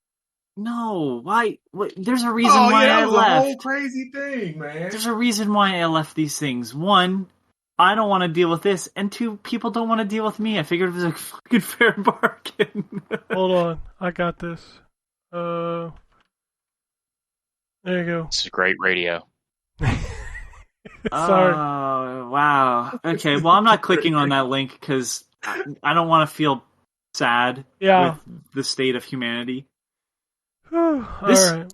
No, why? There's a reason Oh why yeah, I that was a whole left. crazy thing, man. There's a reason why I left these things. One, I don't want to deal with this, and two, people don't want to deal with me. I figured it was a fucking fair bargain. Hold on, I got this. There you go. This is great radio. Sorry. Oh, wow. Okay, well, I'm not clicking on that link because I don't want to feel sad Yeah. with the state of humanity. All This- right.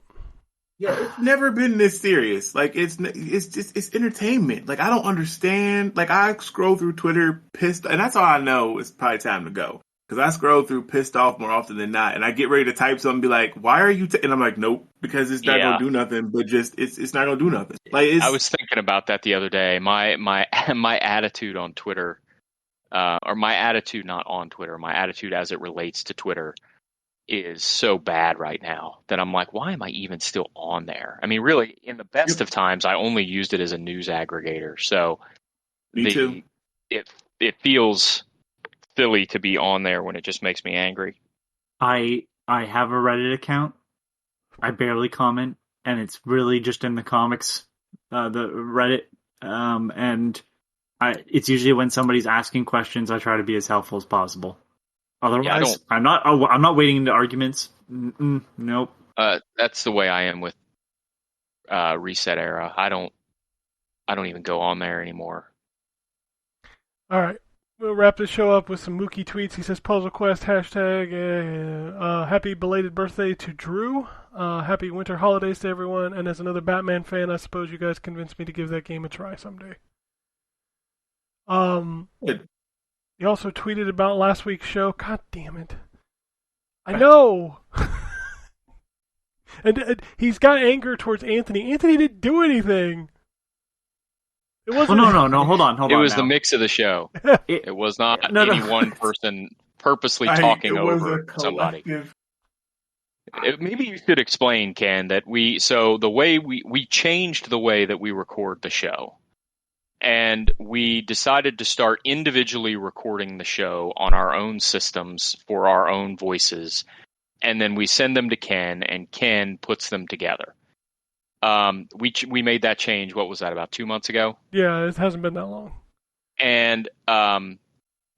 Yeah, it's never been this serious. Like it's entertainment. Like I don't understand. Like I scroll through Twitter pissed, and that's all I know. It's probably time to go because I scroll through pissed off more often than not, and I get ready to type something, and be like, "Why are you?" And I'm like, "Nope," because it's not Yeah. gonna do nothing. But just it's not gonna do nothing. Like it's, I was thinking about that the other day. My attitude on Twitter, or my attitude not on Twitter, my attitude as it relates to Twitter is so bad right now that I'm like, why am I even still on there? I mean, really, in the best of times, I only used it as a news aggregator. So me too. It feels silly to be on there when it just makes me angry. I have a Reddit account. I barely comment, and it's really just in the comics, the Reddit, and it's usually when somebody's asking questions, I try to be as helpful as possible. Otherwise, I'm not wading into arguments. Nope. That's the way I am with Reset Era. I don't even go on there anymore. All right. We'll wrap this show up with some Mookie tweets. He says, Puzzle Quest, hashtag, happy belated birthday to Drew. Happy winter holidays to everyone. And as another Batman fan, I suppose you guys convinced me to give that game a try someday. Good. He also tweeted about last week's show. God damn it. I know. And he's got anger towards Anthony. Anthony didn't do anything. It Well, wasn't. no. Hold on. It was now. the mix of the show. It was not No. any one person purposely Like, talking it was over a somebody. collective. Maybe you should explain, Ken, that the way we changed the way that we record the show. And we decided to start individually recording the show on our own systems for our own voices. And then we send them to Ken, and Ken puts them together. We made that change, what was that, about 2 months ago? Yeah, it hasn't been that long. And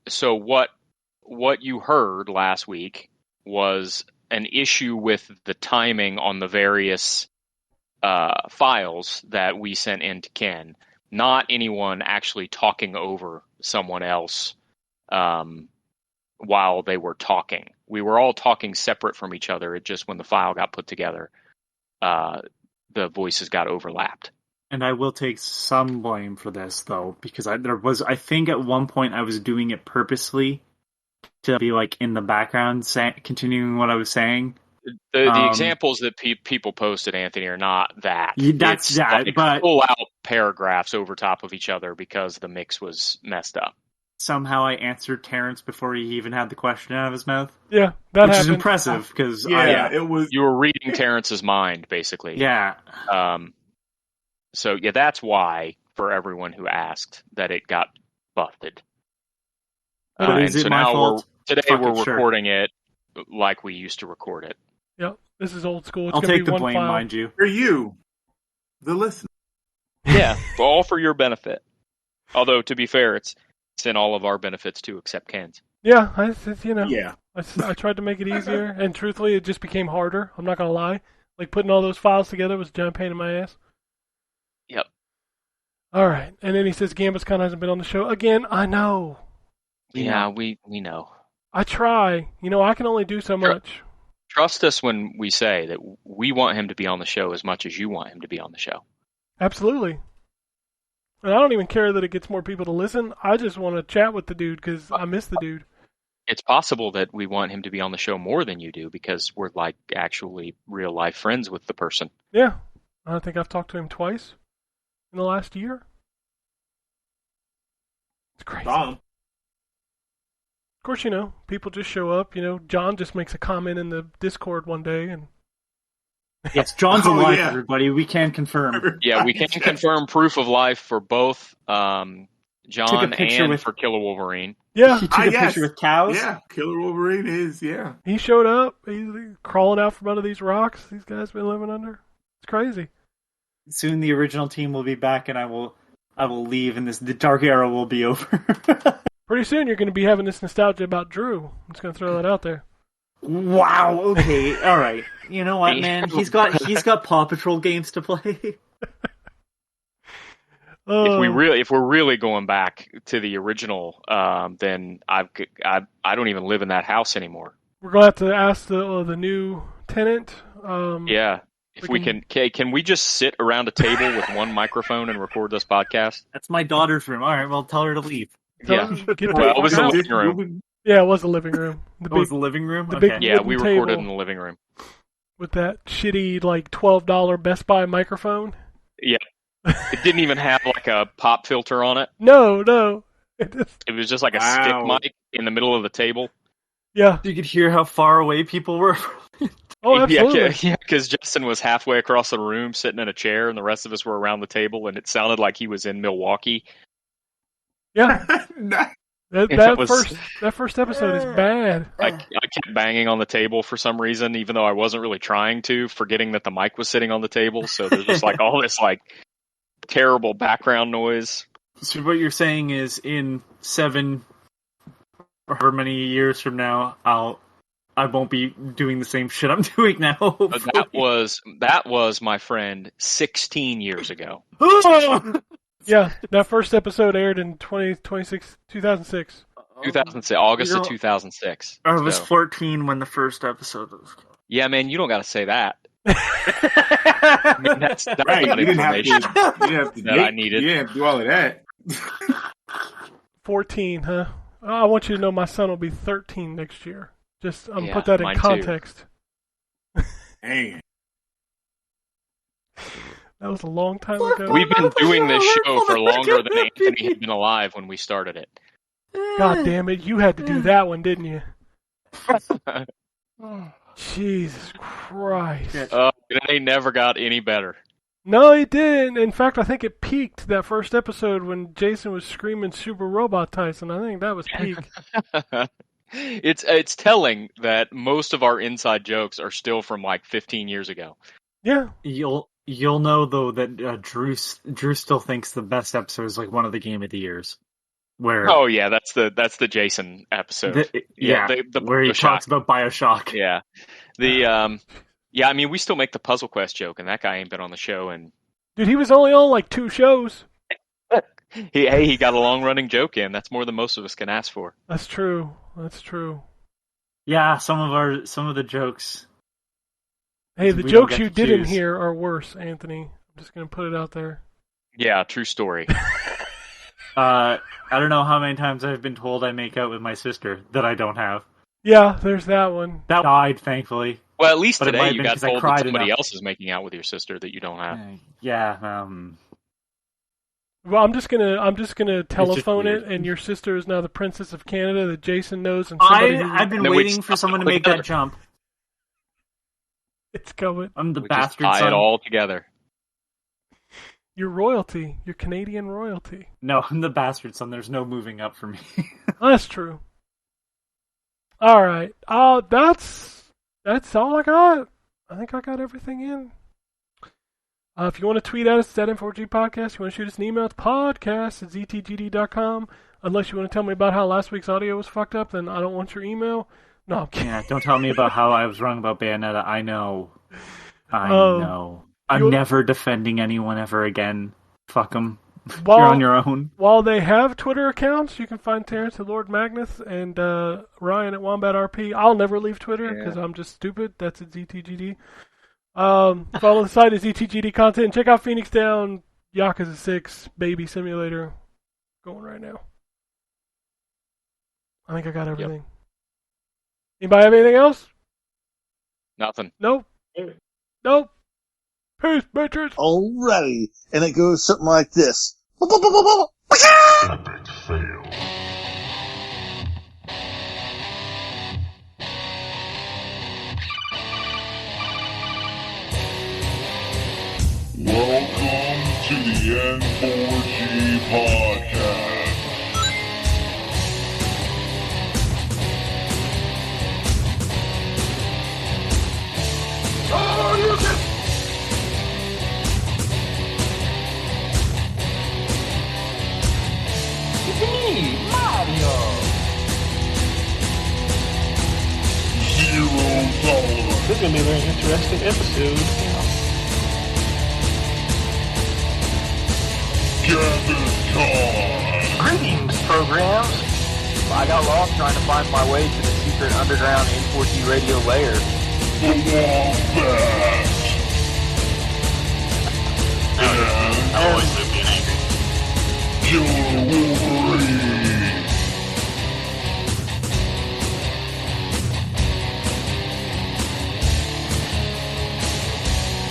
so what you heard last week was an issue with the timing on the various files that we sent in to Ken. Not anyone actually talking over someone else while they were talking. We were all talking separate from each other. It just, when the file got put together, the voices got overlapped. And I will take some blame for this, though, because I think at one point I was doing it purposely to be like in the background, continuing what I was saying. The examples that people posted, Anthony, are not that. That's it's that, like but pull out paragraphs over top of each other because the mix was messed up. somehow I answered Terrence before he even had the question out of his mouth. Yeah, that which happened. is impressive because it was. You were reading Terrence's mind, basically. Yeah. So yeah, that's why, for everyone who asked, that it got busted. But is and it so my now fault? today Fuck we're it, sure. recording it like we used to record it. Yep, this is old school. It's I'll gonna take be the one blame, file. mind you. For you, the listener. Yeah, all for your benefit. Although, to be fair, it's in all of our benefits too, except Ken's. Yeah, Yeah. I tried to make it easier, and truthfully, it just became harder. I'm not gonna lie. Like putting all those files together was a giant pain in my ass. Yep. All right, and then he says Gambus Con hasn't been on the show again. I know. Yeah, we know. I try. I can only do so much. Trust us when we say that we want him to be on the show as much as you want him to be on the show. Absolutely. And I don't even care that it gets more people to listen. I just want to chat with the dude because I miss the dude. It's possible that we want him to be on the show more than you do because we're like actually real life friends with the person. Yeah. I think I've talked to him twice in the last year. It's crazy. Wrong. Of course, people just show up. John just makes a comment in the Discord one day, and Yes, John's Oh, alive, yeah. everybody. We can confirm. Yeah, we can confirm proof of life for both John picture and with- for Killer Wolverine. yeah, He took a yes. picture with cows. Yeah, Killer Wolverine is, yeah. he showed up. He's crawling out from under these rocks these guys been living under. It's crazy. Soon the original team will be back, and I will leave, and the dark era will be over. Pretty soon you're going to be having this nostalgia about Drew. I'm just going to throw that out there. Wow. Okay. All right. You know what, man? He's got Paw Patrol games to play. If we're really going back to the original, then I don't even live in that house anymore. We're going to have to ask the new tenant. Yeah. If we can we just sit around a table with one microphone and record this podcast? That's my daughter's room. All right. Well, tell her to leave. Yeah. Get Well, the it was fuck the out. living room. Yeah, it was the living room. The Oh, it was big, the living room. the Okay. big- Yeah, we wooden recorded table. in the living room. with that shitty like $12 Best Buy microphone. Yeah. It didn't even have like a pop filter on it. No. It was just like a Wow. stick mic in the middle of the table. Yeah. You could hear how far away people were. Oh, absolutely. Yeah, because Justin was halfway across the room sitting in a chair, and the rest of us were around the table, and it sounded like he was in Milwaukee. Yeah. It That was- first episode is bad. I kept banging on the table for some reason, even though I wasn't really trying to, forgetting that the mic was sitting on the table. So there's just like all this like terrible background noise. So what you're saying is, in 7 or however many years from now, I won't be doing the same shit I'm doing now. That was my friend 16 years ago. Yeah, that first episode aired in 2006. 2006, August of You're- 2006. I was So, 14 when the first episode was. yeah, man, you don't got to say that. I mean, that's Right, not you didn't have to, you information. didn't have to That I needed. You didn't have to do all of that. 14, huh? Oh, I want you to know my son will be 13 next year. Just Yeah, put that in mine too. context. Dang. That was a long time ago. We've been doing this show for longer than Anthony had been alive when we started it. God damn it, you had to do that one, didn't you? Jesus Christ. They never got any better. No, it didn't. In fact, I think it peaked that first episode when Jason was screaming Super Robot Tyson. I think that was peak. It's telling that most of our inside jokes are still from like 15 years ago. Yeah. You'll know though that Drew still thinks the best episode is like one of the Game of the Years. Where Oh yeah, that's the Jason episode. where he talks about BioShock. Yeah. Yeah, I mean, we still make the Puzzle Quest joke, and that guy ain't been on the show. And Dude, he was only on like 2 shows. he got a long-running joke in. That's more than most of us can ask for. That's true. That's true. Yeah, some of the jokes. Hey, the we don't jokes get you to didn't choose. hear are worse, Anthony. I'm just going to put it out there. Yeah, true story. I don't know how many times I've been told I make out with my sister that I don't have. Yeah, there's that one. That died, thankfully. Well, at least But it might today have you been got 'cause I told that cried somebody enough. else is making out with your sister that you don't have. Yeah, Well, I'm just gonna telephone weird. it, and your sister is now the Princess of Canada that Jason knows, and somebody I've been Then we waiting just for someone to put it make that together. jump. it's coming. I'm the We just bastard tie son. it all together. You're royalty. You're Canadian royalty. No, I'm the bastard son. There's no moving up for me. That's true. All right. That's all I got. I think I got everything in. If you want to tweet at us, it's at N4G Podcast. You want to shoot us an email, it's podcast@ztgd.com. Unless you want to tell me about how last week's audio was fucked up, then I don't want your email. No, I'm kidding. Yeah, don't tell me about how I was wrong about Bayonetta. I know. Oh. know. I'm You- never defending anyone ever again. Fuck them. You're While- on your own. While they have Twitter accounts, you can find Terrence at Lord Magnus and Ryan at Wombat RP. I'll never leave Twitter because I'm just stupid. That's at ZTGD. Follow the site at ZTGD Content. And check out Phoenix Down, Yakuza 6, Baby Simulator. Going right now. I think I got everything. Anybody have anything else? Nothing. Nope. Nope. Peace, bitches. Alrighty. And it goes something like this. Epic fail. Welcome to the N4G Podcast. Zero tolerance. This is going to be a very interesting episode. Gather time. Greetings, programs. I got lost trying to find my way to the secret underground N4G Radio lair. The Wombat. And I always live being angry. Killer Wolverine.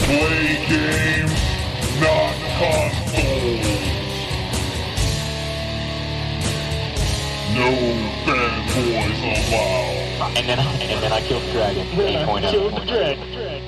Play games, not consoles. No fanboys allowed. And then I killed the dragon. 8.0.